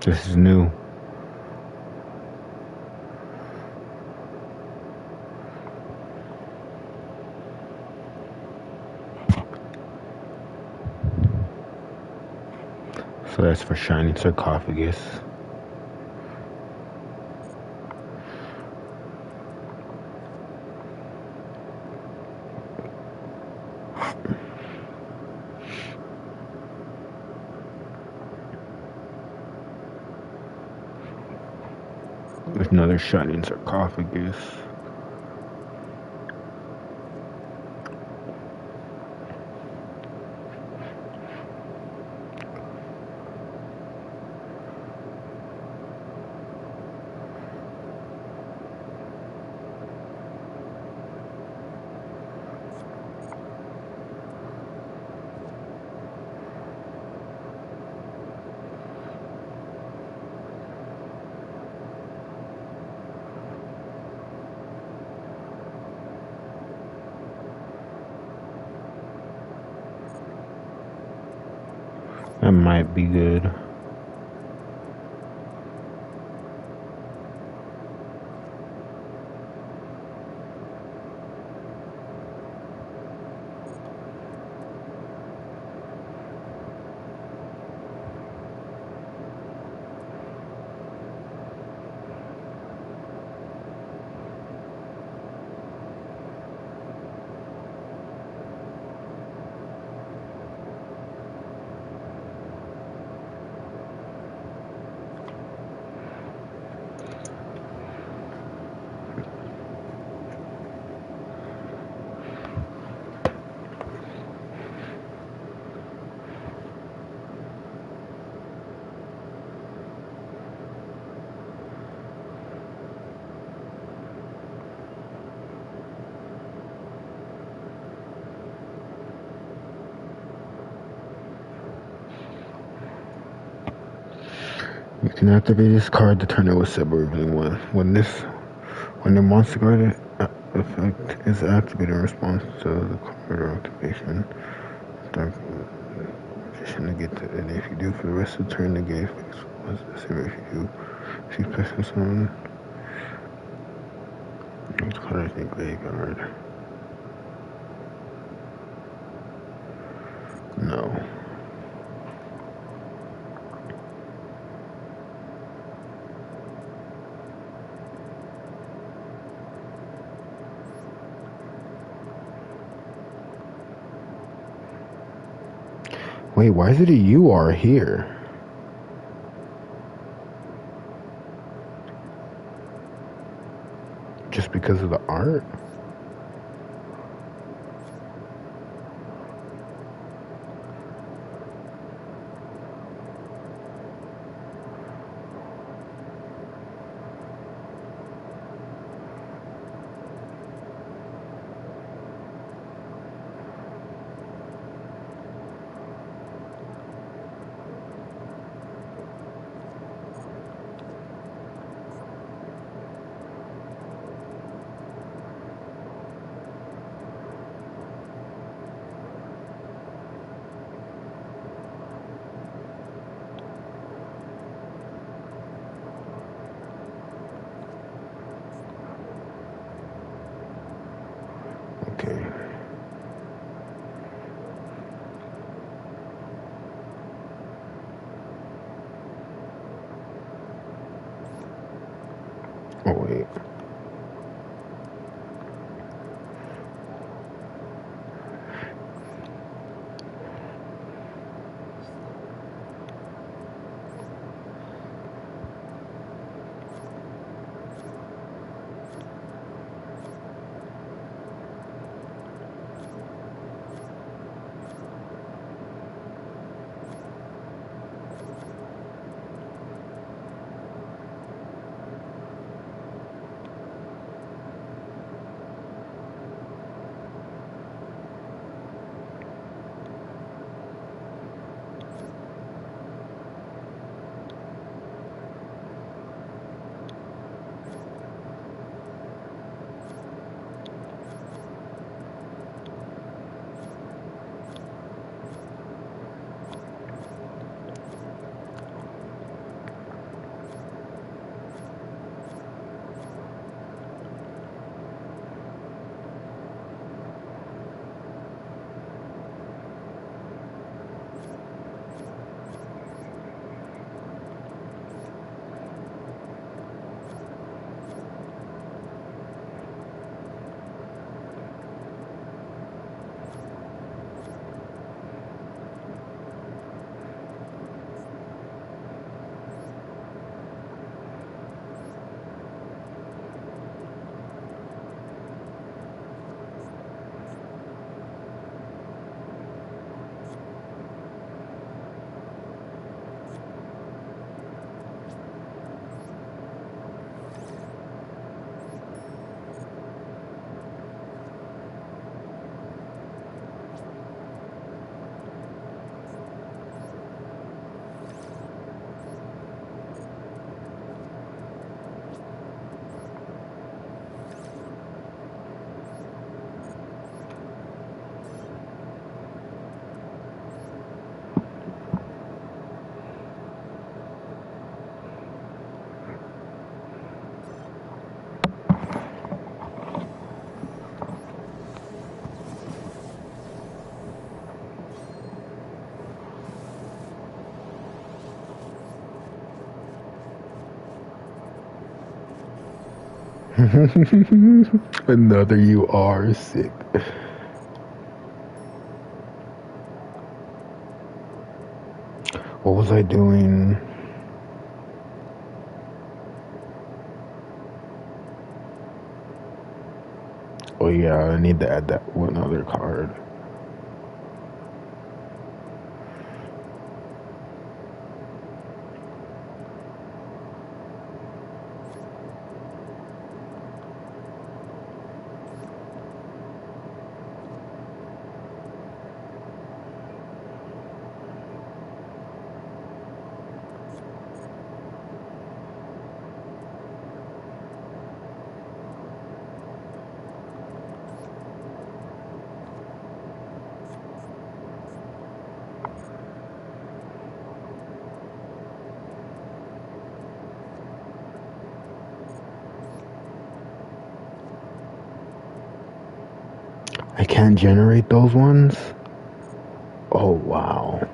This is new. So that's for Shining Sarcophagus. There's another Shining Sarcophagus. That might be good. can activate this card to turn it with Suburban one. When the monster card effect is activated in response to the card or activation, dark magician to get to it. If you do, for the rest of the turn, the game effects was the same. If you do, if you press this on, this card is in graveyard. No. Wait, why is it a UR here? Just because of the art? Okay. Oh, wait. Another UR, sick. What was I doing? Oh yeah, I need to add that one other card. I can't generate those ones? Oh, wow.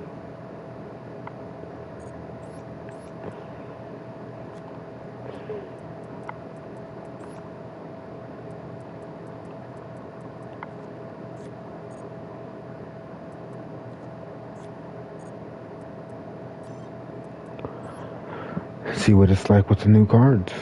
See what it's like with the new cards.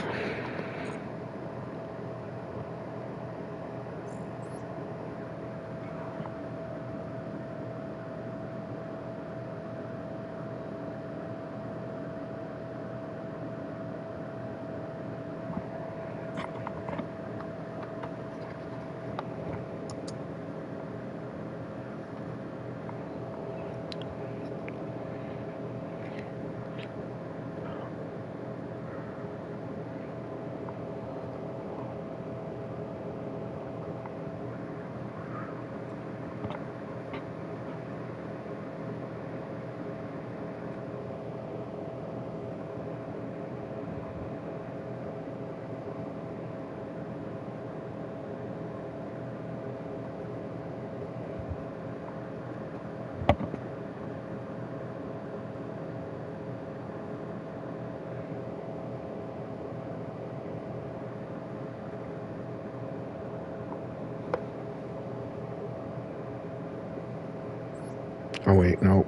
Oh, wait, no.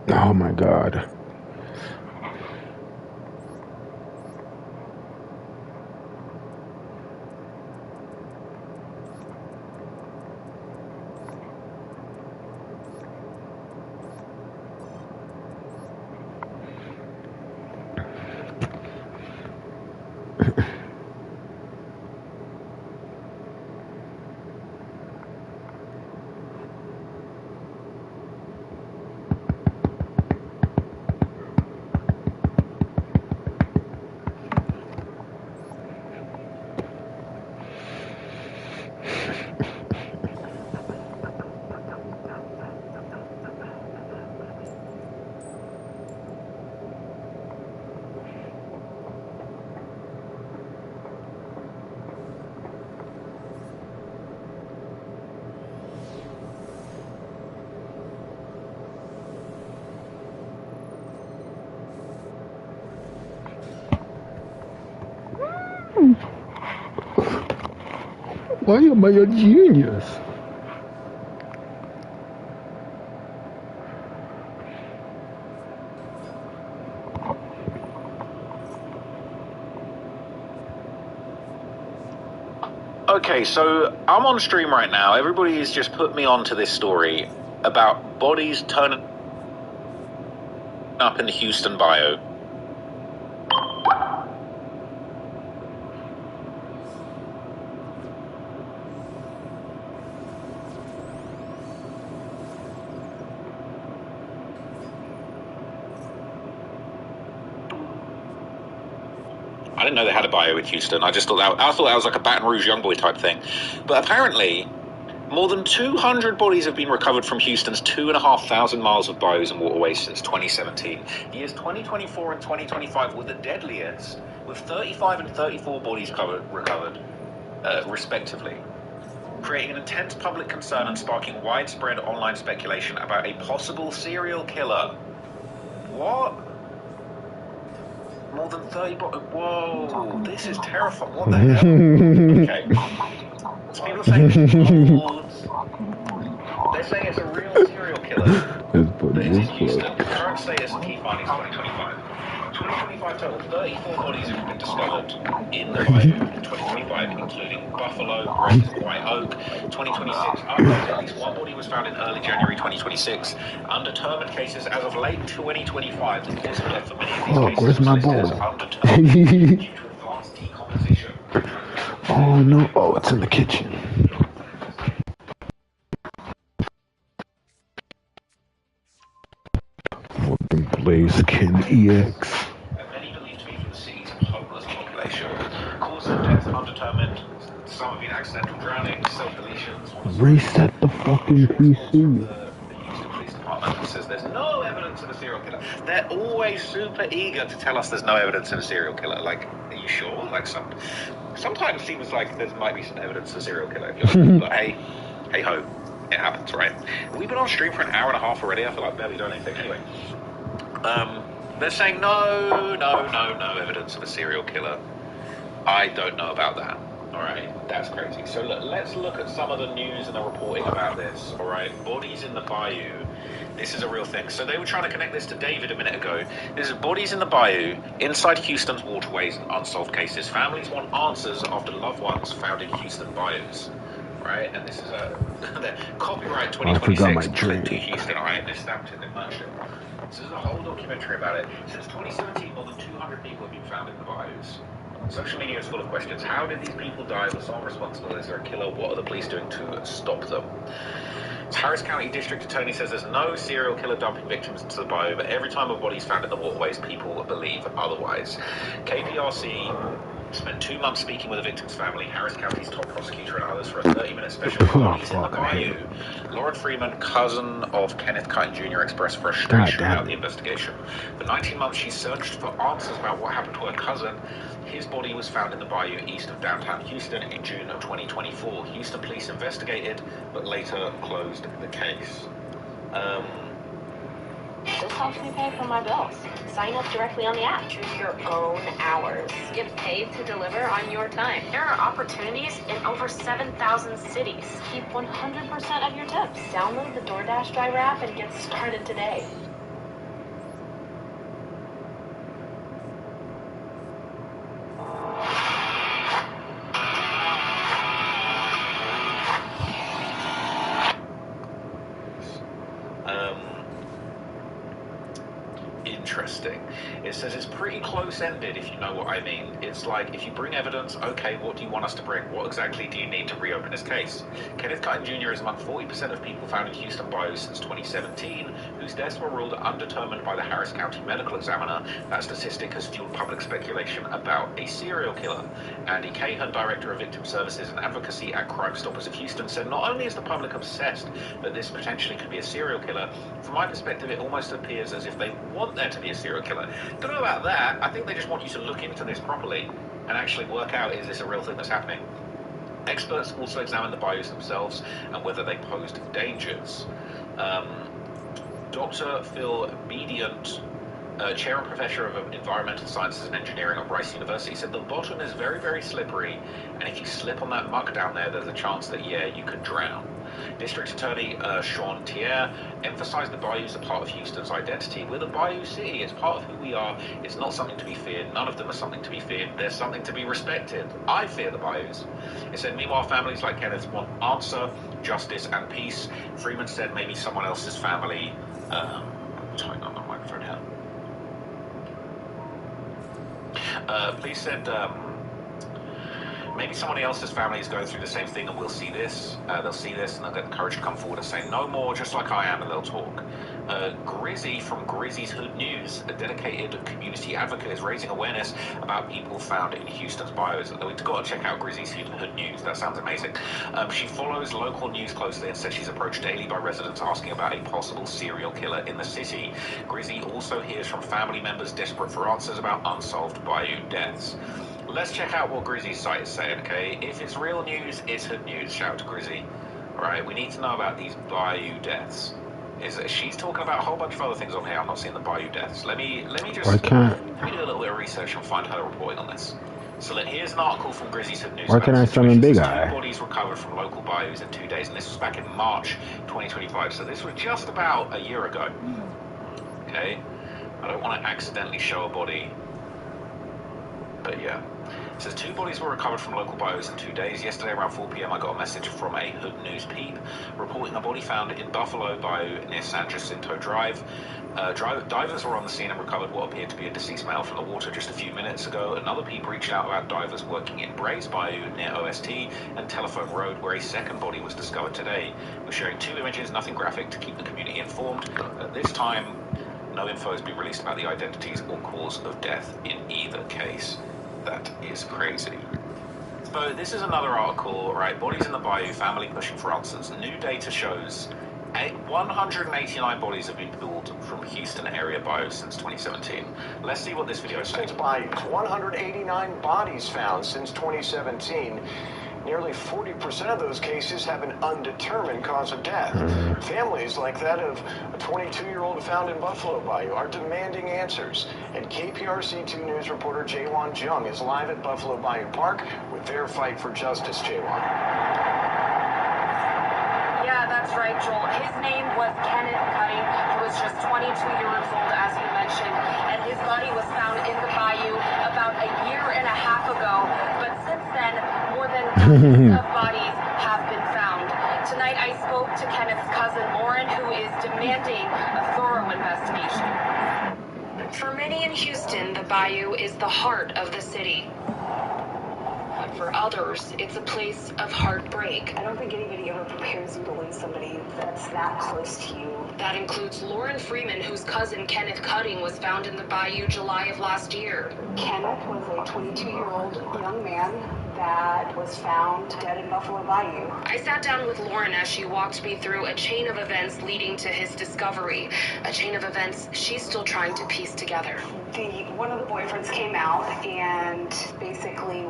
Oh, my God. Why am I a genius? Okay, so I'm on stream right now. Everybody's just put me onto this story about bodies turning up in the Houston bio. I didn't know they had a bio in Houston. I thought that was like a Baton Rouge Youngboy type thing. But apparently, More than 200 bodies have been recovered from Houston's 2,500 miles of bayous and waterways since 2017. Years 2024 and 2025 were the deadliest, with 35 and 34 bodies recovered, respectively, creating an intense public concern and sparking widespread online speculation about a possible serial killer. What? More than 30 Whoa, this is terrifying. What the hell? Okay. So people are saying they're saying it's a real serial killer. But it's in Houston. Current status and key findings 2025. 2025 total, 34 bodies have been discovered in the bayou in 2025, including buffalo, red, white oak. 2026, at least one body was found in early January 2026. Undetermined cases as of late 2025. The cause of death for many of these cases where's was my listed as bowl? undetermined due to advanced decomposition. Oh no! Oh, it's in the kitchen. Fucking Blazekin EX. Many believed to be from the city's homeless population. Cause of death undetermined. Some have been accidental drowning, self-deletions. Reset the fucking PC. The Houston Police Department says there's no evidence of a serial killer. They're always super eager to tell us there's no evidence of a serial killer. Like, are you sure? Like, sometimes it seems like there might be some evidence of a serial killer. But hey ho, it happens, right? We've been on stream for an hour and a half already. I feel like I've barely done anything. Anyway. They're saying no evidence of a serial killer. I don't know about that. Alright, that's crazy. So look, let's look at some of the news and the reporting about this. Alright, bodies in the bayou. This is a real thing. So they were trying to connect this to David a minute ago. This is bodies in the bayou, inside Houston's waterways and unsolved cases. Families want answers after loved ones found in Houston bayous. Right, and this is a copyright 2026 to Houston. Alright, they stamped it, they merged it. So there's a whole documentary about it. Since 2017, more than 200 people have been found in the bayous. Social media is full of questions. How did these people die? Was someone responsible? Is there a killer? What are the police doing to stop them? Harris County District Attorney says there's no serial killer dumping victims into the bayou, but every time a body is found in the waterways, people believe otherwise. KPRC spent 2 months speaking with the victim's family, Harris County's top prosecutor, and others for a 30-minute special. Bodies in the bayou. Lauren Freeman, cousin of Kenneth Kite Jr., expressed frustration about the investigation. For 19 months, she searched for answers about what happened to her cousin. His body was found in the bayou east of downtown Houston in June of 2024. Houston police investigated, but later closed the case. This helps me pay for my bills. Sign up directly on the app. Choose your own hours. Get paid to deliver on your time. There are opportunities in over 7,000 cities. Keep 100% of your tips. Download the DoorDash driver app and get started today. Interesting. It says it's pretty close-ended, if you know what I mean. It's like, if you bring evidence, okay, what do you want us to bring? What exactly do you need to reopen this case? Kenneth Kite Jr. is among 40% of people found in Houston bayou since 2017, whose deaths were ruled undetermined by the Harris County Medical Examiner. That statistic has fueled public speculation about a serial killer. Andy Cahan, Director of Victim Services and Advocacy at Crime Stoppers of Houston, said not only is the public obsessed that this potentially could be a serial killer, from my perspective, it almost appears as if they want there to be a serial killer. Don't know about that. I think they just want you to look into this properly and actually work out, is this a real thing that's happening? Experts also examined the bayous themselves and whether they posed dangers. Dr. Phil Mediant, Chair and Professor of Environmental Sciences and Engineering at Rice University, said the bottom is very, very slippery, and if you slip on that muck down there, there's a chance that, yeah, you could drown. District Attorney Sean Thier emphasized the bayou is a part of Houston's identity. We're the Bayou City. It's part of who we are. It's not something to be feared. None of them are something to be feared. They're something to be respected. I fear the bayous. It said, meanwhile, families like Kenneth want answer, justice, and peace. Freeman said maybe someone else's family. Turning on the microphone here. Police said maybe somebody else's family is going through the same thing and will see this. They'll see this and they'll get the courage to come forward and say, no more, just like I am, and they'll talk. Grizzy from Grizzy's Hood News, a dedicated community advocate, is raising awareness about people found in Houston's bios. We've got to check out Grizzy's Hood News. That sounds amazing. She follows local news closely and says she's approached daily by residents asking about a possible serial killer in the city. Grizzy also hears from family members desperate for answers about unsolved bayou deaths. Let's check out what Grizzy's site is saying, okay? If it's real news, it's Hood News. Shout out to Grizzy. Alright, we need to know about these bayou deaths. She's talking about a whole bunch of other things on here. I'm not seeing the bayou deaths. Let me just Why can't? Let me do a little bit of research and find her reporting on this. So here's an article from Grizzy's Hood News. Why can't I summon Big Eye? 2 bodies recovered from local bayous in 2 days, and this was back in March 2025. So this was just about a year ago. Okay, I don't want to accidentally show a body, but yeah. It says 2 bodies were recovered from local bayous in 2 days. Yesterday around 4 p.m. I got a message from a Hood News peep reporting a body found in Buffalo Bayou near San Jacinto Drive. Divers were on the scene and recovered what appeared to be a deceased male from the water just a few minutes ago. Another peep reached out about divers working in Brays Bayou near OST and Telephone Road, where a second body was discovered today. We're sharing 2 images, nothing graphic, to keep the community informed. At this time, no info has been released about the identities or cause of death in either case. That is crazy. So this is another article, right? Bodies in the bayou, family pushing for answers. New data shows 189 bodies have been pulled from Houston area bayous since 2017. Let's see what this video is saying. Bayous, 189 bodies found since 2017. Nearly 40% of those cases have an undetermined cause of death. Families like that of a 22-year-old found in Buffalo Bayou are demanding answers. And KPRC2 News reporter Jaewon Jung is live at Buffalo Bayou Park with their fight for justice. Jaewon. Yeah, that's right, Joel. His name was Kenneth Cutting. He was just 22 years old, as you mentioned, and his body was found in the bayou about a year and a half ago. But since then, more than dozens of bodies have been found. Tonight, I spoke to Kenneth's cousin, Lauren, who is demanding a thorough investigation. For many in Houston, the bayou is the heart of the city. But for others, it's a place of heartbreak. I don't think anybody ever prepares you to lose somebody that's that close to you. That includes Lauren Freeman, whose cousin Kenneth Cutting was found in the bayou July of last year. Kenneth was a 22-year-old young man that was found dead in Buffalo Bayou. I sat down with Lauren as she walked me through a chain of events leading to his discovery. A chain of events she's still trying to piece together. One of the boyfriends came out and basically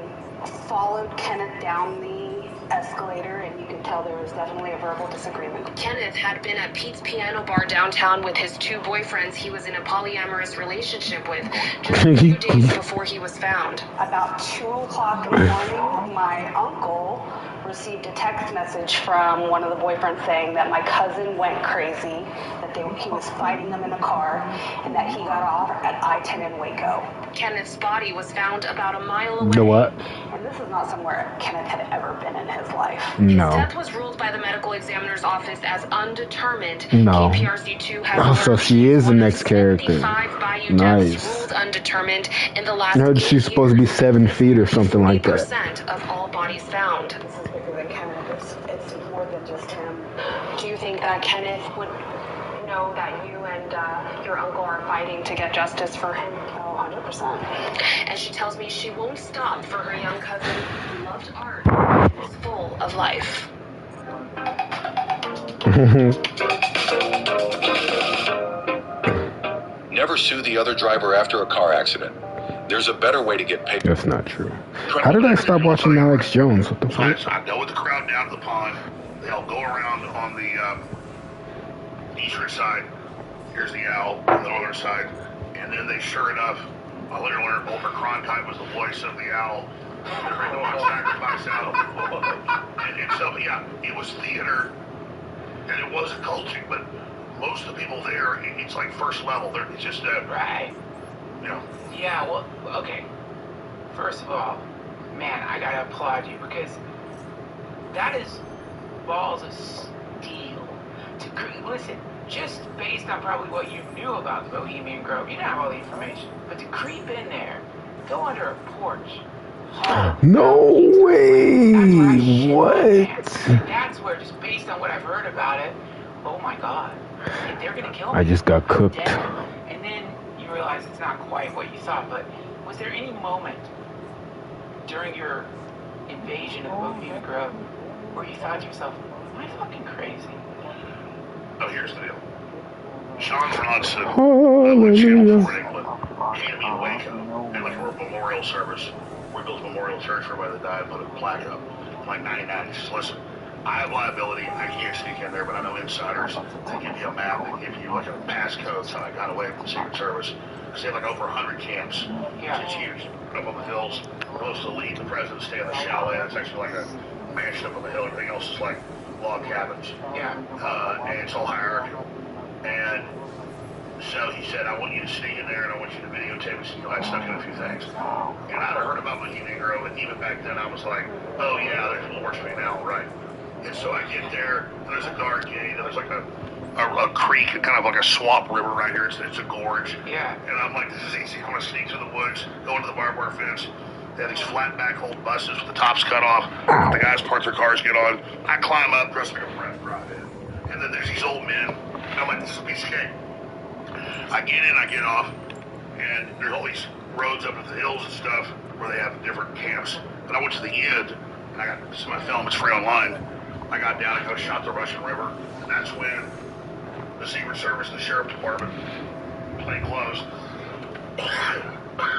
followed Kenneth down the escalator, and you can tell there was definitely a verbal disagreement. Kenneth had been at Pete's Piano Bar downtown with his 2 boyfriends he was in a polyamorous relationship with just a few days before he was found. About 2 o'clock in the morning, my uncle received a text message from one of the boyfriends saying that my cousin went crazy, that he was fighting them in a car, and that he got off at I-10 in Waco. Kenneth's body was found about a mile away. You know what? And this is not somewhere Kenneth had ever been in his life. No. His death was ruled by the medical examiner's office as undetermined. No. KPRC2 has Oh, so she is the next character. Nice. Ruled undetermined in the last I heard she's supposed to be 7 feet or something like that. 80% of all bodies found. This is bigger than Kenneth. It's more than just him. Do you think that Kenneth would know that you and your uncle are fighting to get justice for him? Oh, 100%. And she tells me she won't stop for her young cousin who loved art and is full of life. Never sue the other driver after a car accident. There's a better way to get paid. That's not true. How did I stop watching Alex Jones? What the fuck? I go with the crowd down to the pond. They'll go around on the eastern side. Here's the owl on the northern side. And then they, sure enough, I later learned Walter Cronkite was the voice of the owl. They're going on Sacrifice Owl. And so, yeah, it was theater, and it wasn't coaching, but most of the people there, it's like first level. It's just, right. You know. Yeah, well, okay. First of all, man, I gotta applaud you, because that is balls of steel. Listen, just based on probably what you knew about the Bohemian Grove, you didn't have all the information, but to creep in there, go under a porch, No way! What? That's where, just based on what I've heard about it, oh my god, if they're gonna kill me, I just got I'm cooked. dead. And then you realize it's not quite what you thought, but was there any moment during your invasion of the Bohemian Grove where you thought to yourself, am I fucking crazy? Oh, here's the deal. Sean Bronson, Hallelujah. came to me in Waco, and like for a memorial service, we built a memorial church for everybody that died and put a plaque up. In like 99, he says, listen, I have liability, I can't sneak in there, but I know insiders. They give you a map, they give you like a passcode, so I got away from the Secret Service. Because they have like over 100 camps. Yeah. It's huge. Up on the hills, most elite, the president stay in the chalet. It's actually like a mansion up on the hill. Everything else is like log cabins. Yeah. And it's all hierarchical. And so he said, I want you to sneak in there and I want you to videotape it so you'll have stuck in a few things. And I'd heard about Bohemian Grove, and even back then I was like, oh yeah, there's a little worse for me now, right? And so I get there, and there's a guard gate, and there's like a creek, kind of like a swamp river right here. It's a gorge. Yeah. And I'm like, this is easy. I'm going to sneak through the woods, go into the barbed wire fence. They have these flat backhold buses with the tops cut off. The guys park their cars, get on. I climb up, dress like a friend, drive in. And then there's these old men. And I'm like, this is a piece of cake. I get in, I get off, and there's all these roads up into the hills and stuff where they have different camps. And I went to the end, and I got, this is my film, it's free online. I got down and shot the Russian River, and that's when the Secret Service and the Sheriff Department, plain clothes,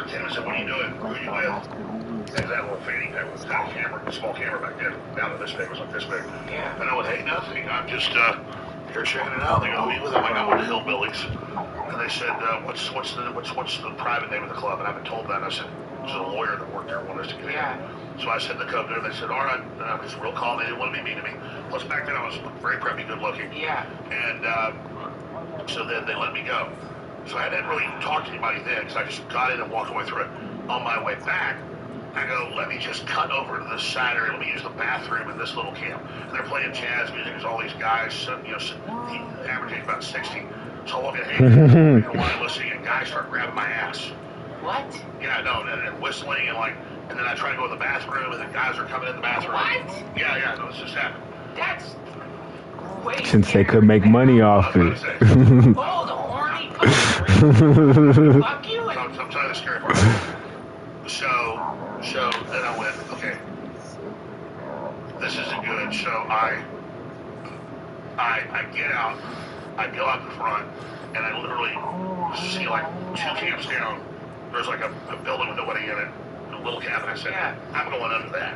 Tim said, what are you doing? Who are you with? And that little fanny pack was kind of camera, a small camera back then. Now that this big was like this big. Yeah. And I went, hey, nothing. I'm just here checking it out. They go, who are you with? I'm like, I'm with the Hillbillies. And they said, what's the private name of the club? And I've been told that. And I said, there's a lawyer that worked there and wanted us to get in. So I said the code there, and they said, all right. And I was real calm. They didn't want to be mean to me. Plus, back then I was very preppy, good looking. Yeah. And so then they let me go. So I didn't really talk to anybody then, because I just got in and walked away through it. On my way back, I go, let me just cut over to this side area. Let me use the bathroom in this little camp. And they're playing jazz music. There's all these guys, averaging about 60. So I look at, hey, while I'm listening, and guys start grabbing my ass. What? Yeah, no, and whistling, and then I try to go to the bathroom, and the guys are coming in the bathroom. What? Yeah, no, this just happened. That's way Since they could make money off it. Oh, the horny fuck you. I'm telling you the scary part. So then I went, okay, this isn't good. So I get out, I go out the front, and I literally see like 2 camps down. There's like a building with nobody in it, a little cabin. I said, I'm going under that.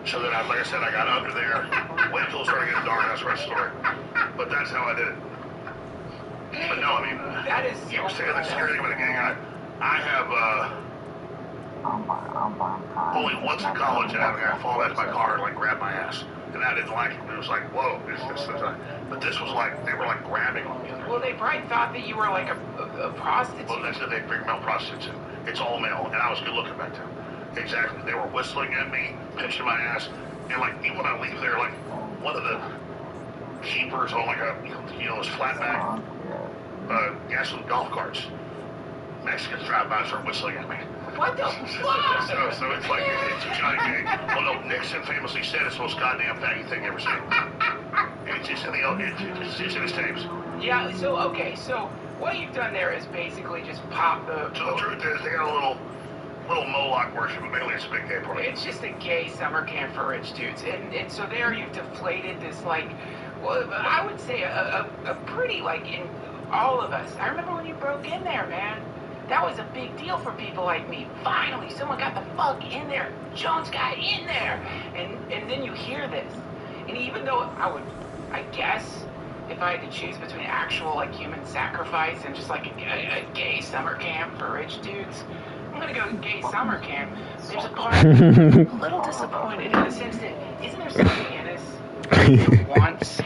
So then, like I said, I got under there, wait until it started getting dark, that's the rest of the story. But that's how I did it. But no, I mean, that is you were saying the scary thing about a gang. I have only once in college I had a guy fall out of my car and like grab my ass. And I didn't like it. It was like, whoa, but this was like, they were like grabbing on me. Well, they probably thought that you were like a prostitute. Well, they said they bring male prostitutes in. It's all male, and I was good looking back then. Exactly. They were whistling at me, pinching my ass, and like even when I leave there, like one of the keepers on like a those flatback gasoline golf carts. Mexicans drive by and start whistling at me. What the fuck? So it's like it's a giant game. Well, no, Nixon famously said it's the most goddamn faggy thing you ever seen. It's just in his tapes. Yeah. So okay. So what you've done there is basically just pop the. So the truth is, they got a little Moloch worship, but mainly it's a big gay party. It's just a gay summer camp for rich dudes, and so there you've deflated this like, well, I would say a pretty like in all of us. I remember when you broke in there, man. That was a big deal for people like me. Finally, someone got the fuck in there. Jones got in there, and then you hear this, and even though I guess if I had to choose between actual like human sacrifice and just like a gay summer camp for rich dudes. I'm gonna go to gay summer camp. There's a part of me a little disappointed in the sense that isn't there something in us that wants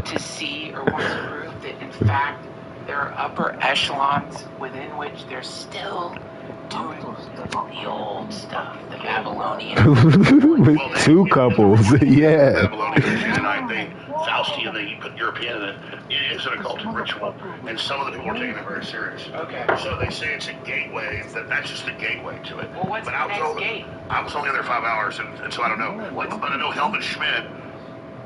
to see or wants to prove that in fact there are upper echelons within which there's still doing the old stuff, the Babylonian. With two couples, yeah. Babylonian Canaanite thing, Faustian thing, you put European in it. It is an occultic ritual, and some of the people are taking it very serious. Okay. So they say it's a gateway. That's just a gateway to it. Well, what's but the next gate? I was only there 5 hours, and so I don't know. But I know Helmut Schmidt,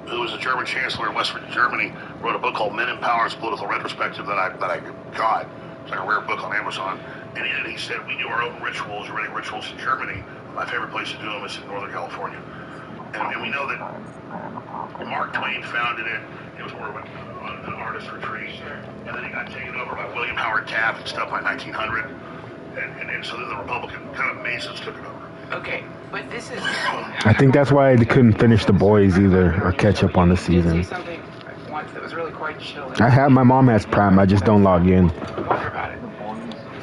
who was a German chancellor in West Germany, wrote a book called Men in Power's Political Retrospective that I got. It's like a rare book on Amazon. And in it he said, we do our own rituals, running rituals in Germany. My favorite place to do them is in Northern California. And we know that Mark Twain founded it. It was more of an artist retreat. And then it got taken over by William Howard Taft and stuff by 1900. And so then the Republican kind of Masons took it over. Okay, but this is... I think that's why they couldn't finish The Boys either, or catch up on the season. Something once that was really quite chill. My mom has Prime, I just don't log in. Wonder about it.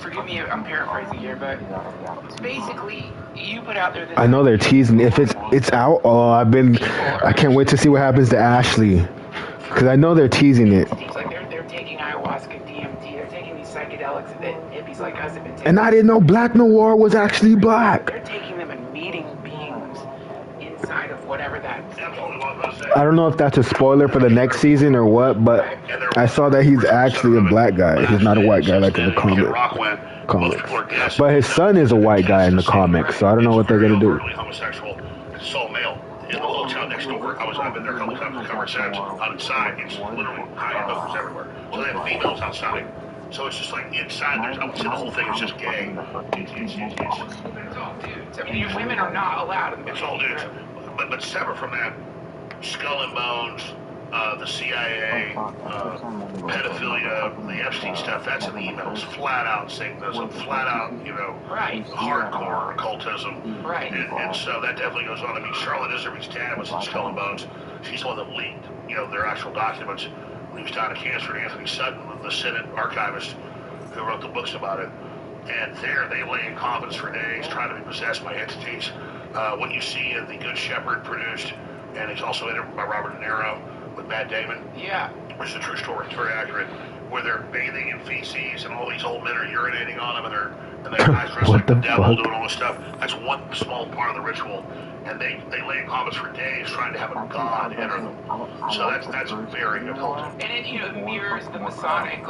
Forgive me, I'm paraphrasing here, but basically, you put out there this... I know they're teasing. If it's out, I can't wait to see what happens to Ashley. Because I know they're teasing it. It's like they're taking ayahuasca, DMT, they're taking these psychedelics that hippies like us have been taking. And I didn't know Black Noir was actually black. They're taking them and meeting beings inside of whatever that... I don't know if that's a spoiler for the next season or what, but I saw that he's actually a black guy. He's not a white guy like in the comics. But his son is a white guy in the comics, so I don't know what they're gonna do. Homosexual, it's all male. In the little town next door, I've been there a couple times to cover sets. Outside, it's literally high hookers everywhere. So they have females outside. So it's just like inside, I would say the whole thing is just gay. It's all dudes. I mean, women are not allowed. It's all dudes. But separate from that, Skull and Bones, the CIA, pedophilia, the Epstein stuff, that's in the emails. Flat out Satanism, flat out, hardcore occultism. Right. And so that definitely goes on. I mean, Charlotte Iserby's dad was in Skull and Bones. She's the one that leaked, their actual documents when he was dying of cancer. And Anthony Sutton, the Senate archivist who wrote the books about it. And there, they lay in coffins for days, trying to be possessed by entities. What you see in The Good Shepherd produced, and it's also edited by Robert De Niro with Matt Damon. Yeah. Which is a true story. It's very accurate. Where they're bathing in feces, and all these old men are urinating on them, and they're guys dressed like the devil doing all this stuff. That's one small part of the ritual. And they lay in coffins for days trying to have a god enter them. So that's very occult. And it mirrors the Masonic,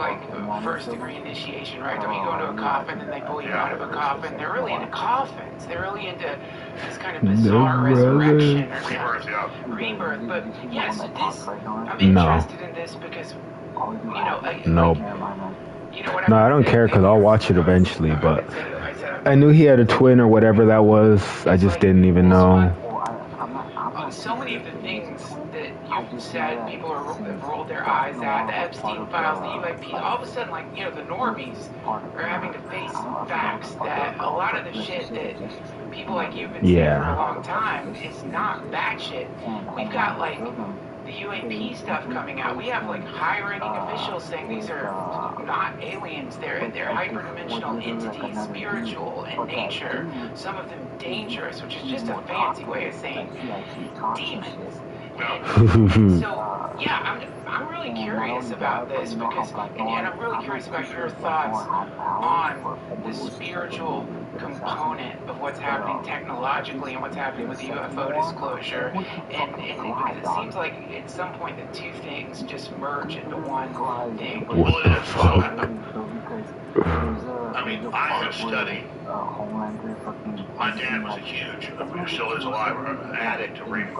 first degree initiation, right? When you go into a coffin and they pull you out of a coffin, they're really into coffins. They're really into this kind of bizarre resurrection or rebirth. But yes, I'm interested in this because, Nope. No, I don't care because I'll watch it eventually, but I knew he had a twin or whatever that was. I just didn't even know. So many of the things that you said, people have rolled their eyes at, the Epstein files, the UAP, all of a sudden, the normies are having to face facts that a lot of the shit that people like you have been saying for a long time is not bad shit. We've got, the UAP stuff coming out. We have high-ranking officials saying these are not aliens. They're hyperdimensional entities, spiritual in nature. Some of them dangerous, which is just a fancy way of saying demons. So yeah, I'm really curious about this because, and I'm really curious about your thoughts on the spiritual component of what's happening technologically and what's happening with the UFO disclosure, and because it seems like at some point the two things just merge into one thing. Well, it is. I mean, I have studied. My dad was a huge, he still is alive, an addict of reading.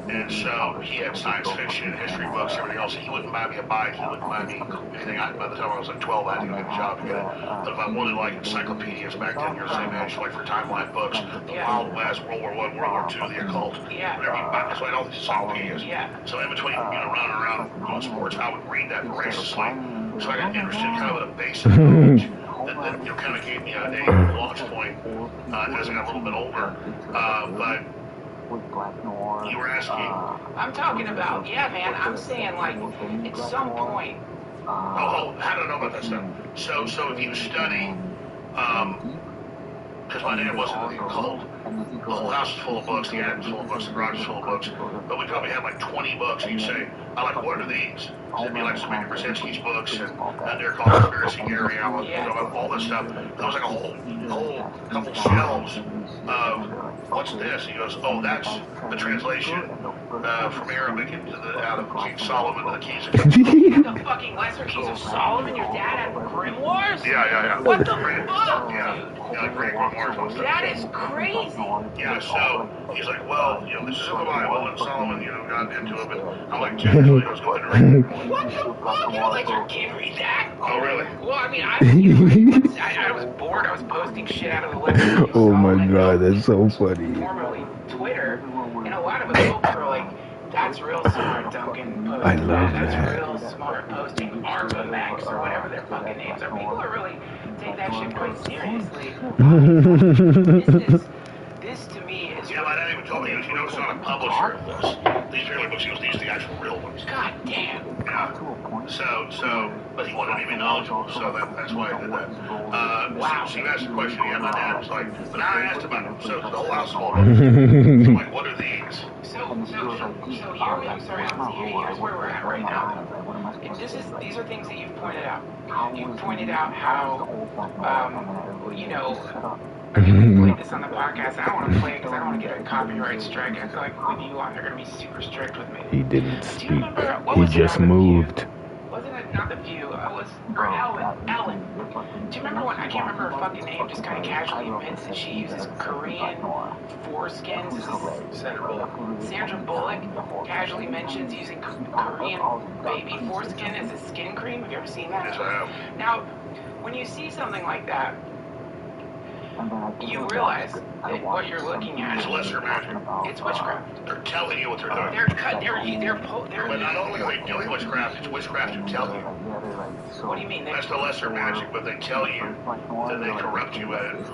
And so he had science fiction, history books, everything else. He wouldn't buy me a bike, he wouldn't buy me anything. By the time I was 12, I had to go get a job to get it. But if I wanted encyclopedias back then, you're the same age, for timeline books, the Wild West, World War I, World War II, the occult, whatever you buy. That's why I had all these encyclopedias. So in between, running around doing sports, I would read that voraciously. So I got interested kind of in a basic knowledge. That kind of gave me a launch point as I got a little bit older. But you were asking. I'm talking about, man. I'm saying at some point. How did I know about that stuff? So if you study, because my dad wasn't in the occult. The whole house is full of books, the attic was full of books, the garage is full of books. But we probably had 20 books, and you'd say, what are these? It'd be like so many Brzezinski's books, and they're called Conspiracy Gary Allen, all this stuff. There was like a whole couple shelves of, what's this? He goes, oh, that's the translation from Arabic out of King Solomon to the Keys of The fucking Lesser Keys of Solomon, your dad had Grimoires? Yeah. What the fuck, Yeah, great Grimoires and stuff. That is crazy. Yeah, so he's like, well, this is in the Bible, and Solomon, got into it, but I'm like, generally, I was going to read it. What the fuck? You don't let your kid read that? Oh, really? Well, I mean, I was bored. I was posting shit out of the Lesser Keys. Oh my god, that's so funny. Formerly Twitter, and a lot of us folks were like, that's real smart, Duncan. I love That's that. real smart posting Armamax or whatever their fucking names are. People are really take that shit quite seriously. This to me is. Yeah, but I didn't even tell you. You know, it's not a publisher of this. These are books. These are the actual real ones. God damn. Yeah. So, but he wanted me to be knowledgeable, so that's why I did that. Wow. So you asked the question. Yeah, my dad was like, but now I asked about him. So the whole house is full of them. I'm like, what are these? So here we I'm sorry, here's where we're at right now. These are things that you've pointed out. You've pointed out how, I played this on the podcast. I don't want to play it because I don't want to get a copyright strike. I feel like with you on, they're going to be super strict with me. He didn't speak. He just moved. Wasn't it not the View? Or Ellen. Do you remember when, I can't remember her fucking name, just kind of casually admits that she uses Korean foreskins? Sandra Bullock casually mentions using Korean baby foreskin as a skin cream. Have you ever seen that? Yes, I have. Now, when you see something like that, you realize that what you're looking at is lesser magic. It's witchcraft. They're telling you what they're doing. They're But not only are they doing witchcraft, it's witchcraft who tell you. What do you mean? That's the lesser magic, but they tell you that they corrupt you at it.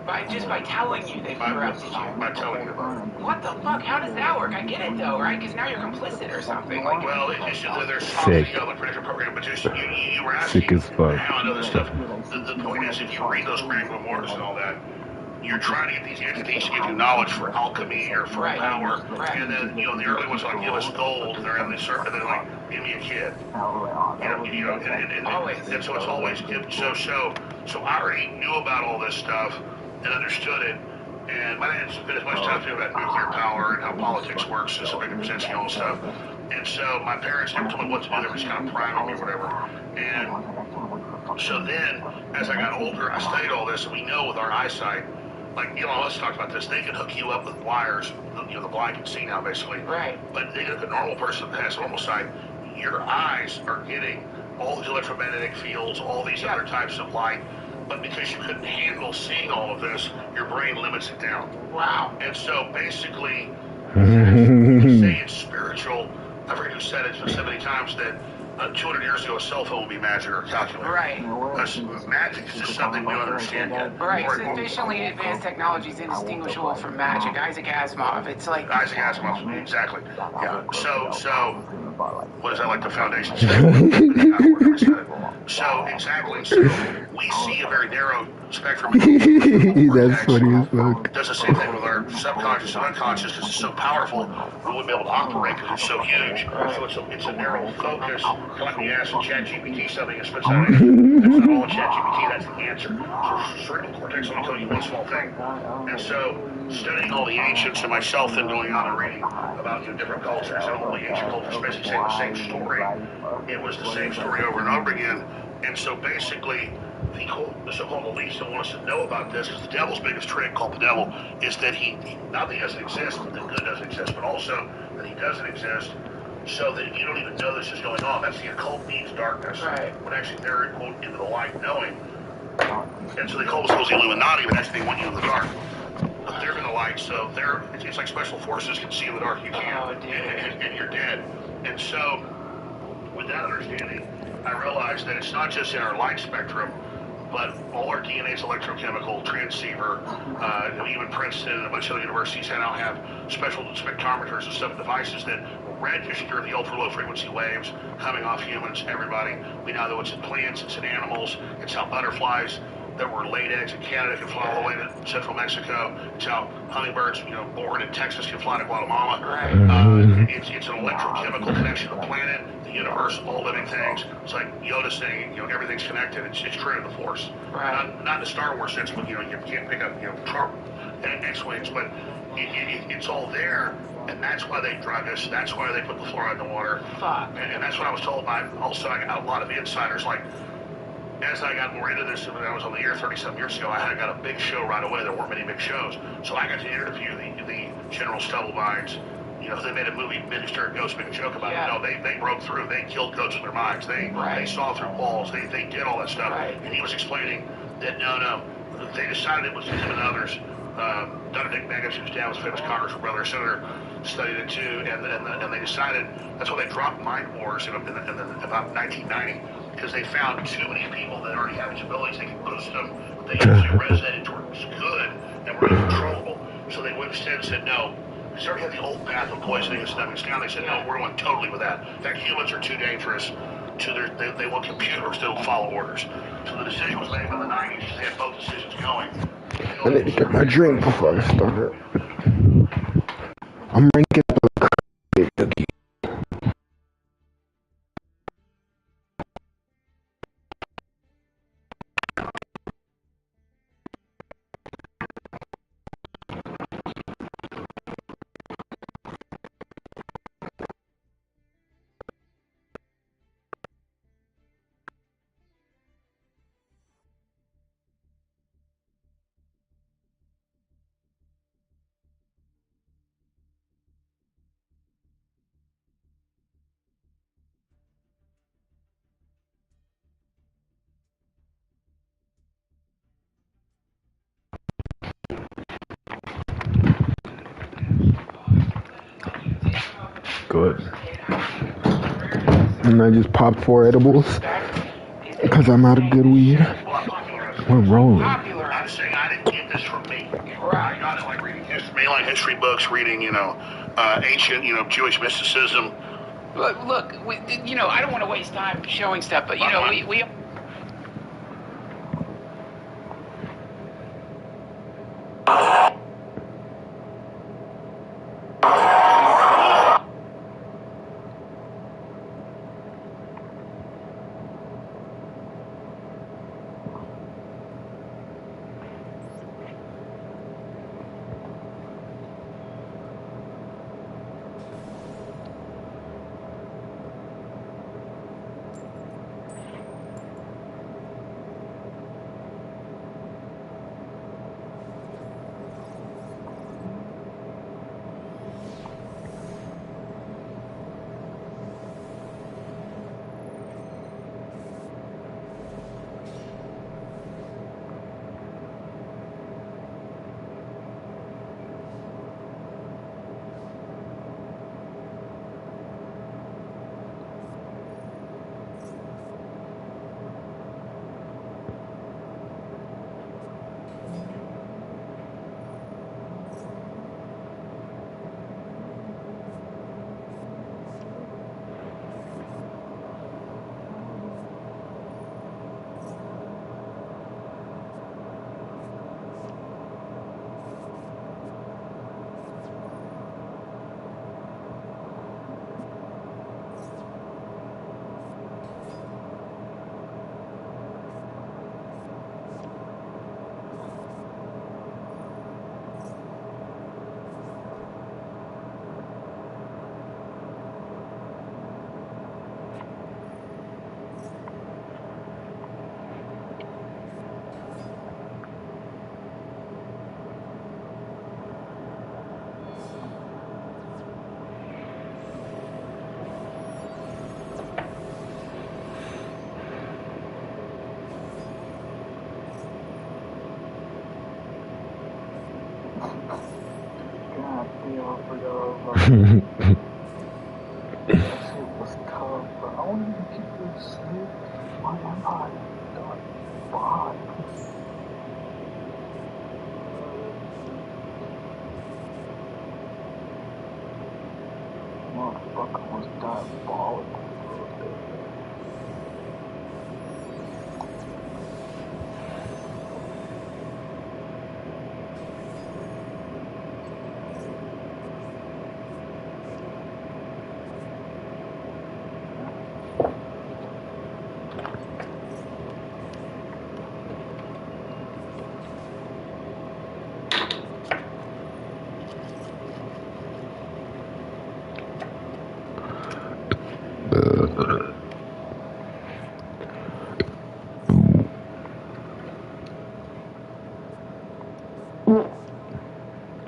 By telling you they've corrupted you. By telling you about it. What the fuck? How does that work? I get it though, right? Because now you're complicit or something. Like, well, it's they're sick. the prediction program, but just you were asking Sick as fuck. how I know this stuff. The point is, if you read those grand grimoires and all that, you're trying to get these entities to give you knowledge for alchemy or for power, and then the early ones like give us gold, and they're in the circle, and they're like, give me a kid, and so it's always good. So I already knew about all this stuff and understood it, and my dad spent as much time to about nuclear power and how politics works as a big Brzezinski and all stuff. And so my parents never told me what to do; they were just kind of prying on me or whatever. And so then, as I got older, I studied all this, and we know with our eyesight. Like Elon Musk talked about this, they can hook you up with wires, the blind can see now basically. Right. But the normal person that has normal sight, your eyes are getting all these electromagnetic fields, all these other types of light, but because you couldn't handle seeing all of this, your brain limits it down. Wow. And so basically, say it's spiritual, I forget who said it so many times that 200 years ago, a cell phone would be magic or calculator. Right. Magic is just something we don't understand yet. Right. Sufficiently advanced technology is indistinguishable from magic. Isaac Asimov. It's like Isaac Asimov. Exactly. Yeah. So, what is that like? The foundation. So exactly. So we see a very narrow spectrum. That's funny as fuck. Does the same thing with our subconscious and unconscious because it's so powerful. We wouldn't be able to operate because it's so huge. So it's a narrow focus. Like we ask ChatGPT something, it spits out an answer. That's not all ChatGPT, that's the answer. So cerebral cortex only tell you one small thing. And so studying all the ancients and myself and going on and reading about different cultures and all the ancient cultures basically saying the same story. It was the same story over and over again. And so basically the so-called elites don't want us to know about this because the devil's biggest trick, called the devil, is that he not that he doesn't exist, that good doesn't exist, but also that he doesn't exist so that you don't even know this is going on. That's the occult needs darkness. Right. When actually they're quote into the light knowing. And so they call themselves the Illuminati, but actually they want you in the dark. But they're in the light, so it's like special forces can see in the dark, you can't, and you're dead. And so with that understanding, I realized that it's not just in our light spectrum, but all our DNA is electrochemical, transceiver, even Princeton and a bunch of other universities now have special spectrometers and stuff, devices that register the ultra-low frequency waves coming off humans, everybody. We now know it's in plants, it's in animals, it's how butterflies There were laid eggs in Canada can fly all the way to central Mexico. It's how hummingbirds, born in Texas can fly to Guatemala. It's an electrochemical connection to the planet, the universe, all living things. It's like Yoda saying, everything's connected. It's true to the Force. Not in the Star Wars sense, but you can't pick up, X-wings, but it's all there. And that's why they drug us. That's why they put the fluoride in the water. And that's what I was told by. Also, I got a lot of insiders like. As I got more into this, when I was on the air 37 years ago, I got a big show right away. There weren't many big shows. So I got to interview the General Stubblebines. They made a movie, Minister Ghost, made a joke about it. No, they broke through. They killed goats with their minds. They saw through walls. They did all that stuff. And he was explaining that, no, they decided it was him and others. Dick Megas, whose dad was a famous congressman, brother, senator, studied it too. And they decided, that's why they dropped Mind Wars in about 1990. Because they found too many people that already have these abilities, they could boost them. They usually resonated towards good and were uncontrollable. So they instead said no. They already had the old path of poisoning and stuff. Now they said no, we're going totally with that. In fact, humans are too dangerous. They want computers that will follow orders. So the decision was made by the 90s. They had both decisions going. I need to get my drink before I start it. I'm ranking up a cookie. Good. And I just popped 4 edibles because I'm out of good weed. We're rolling. I'm saying I didn't get this from me. I got it like reading mainline history books, reading, ancient, Jewish mysticism. Look, I don't want to waste time showing stuff, but, we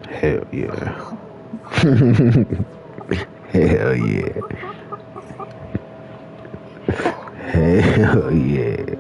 Hell yeah. Hell yeah. Hell yeah.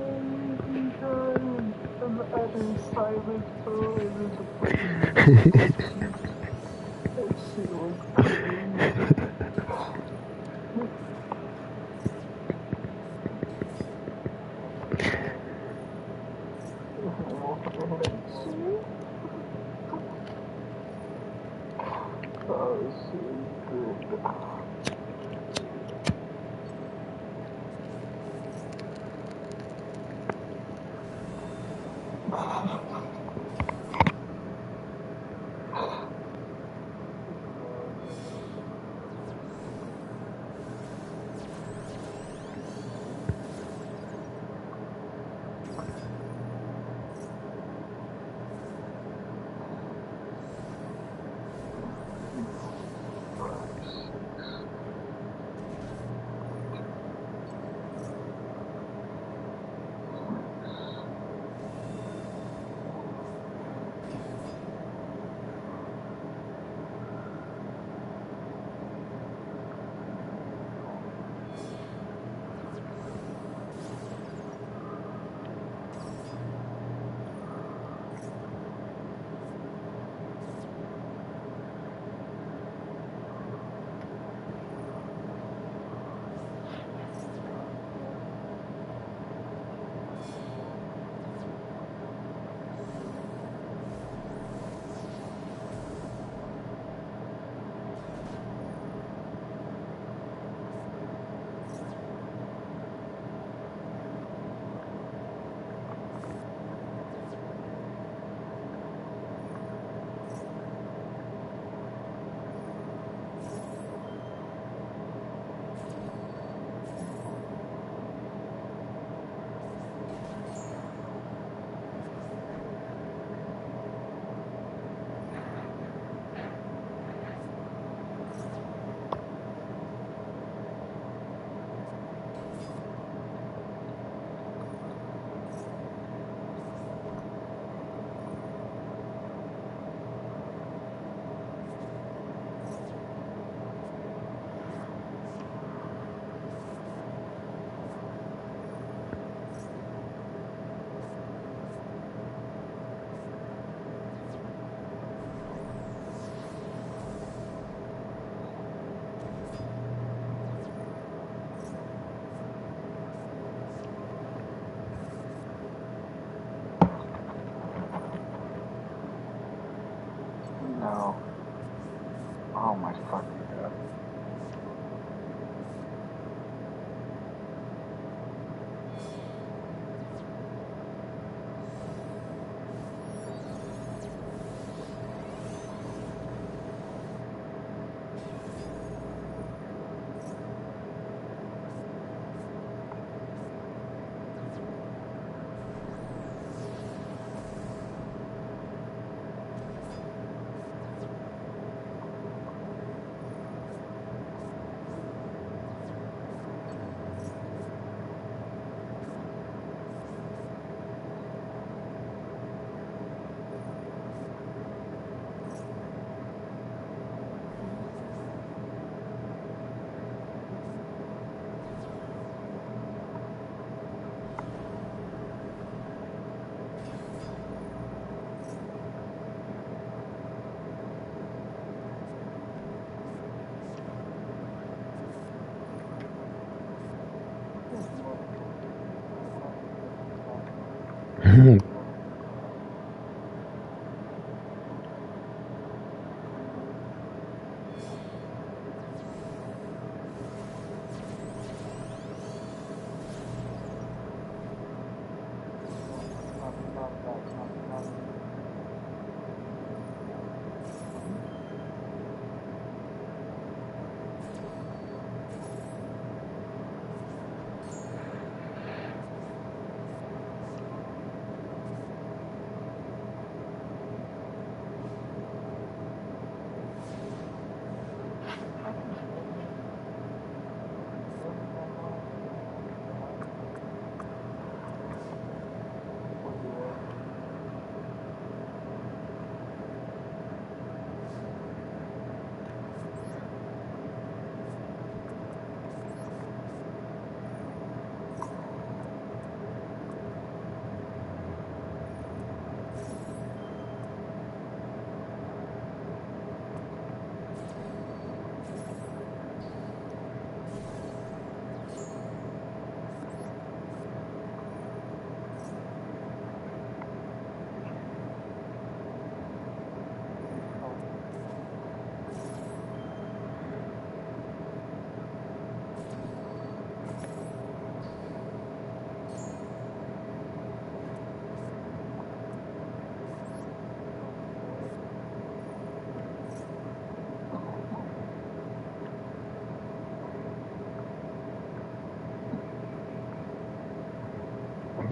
No. Oh my fucking god.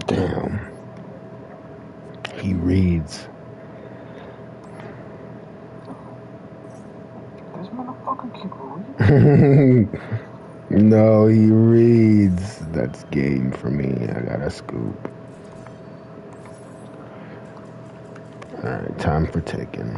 Damn. He reads. This motherfucker keep reading. No, he reads. That's game for me. I got a scoop. Alright, time for Tekken.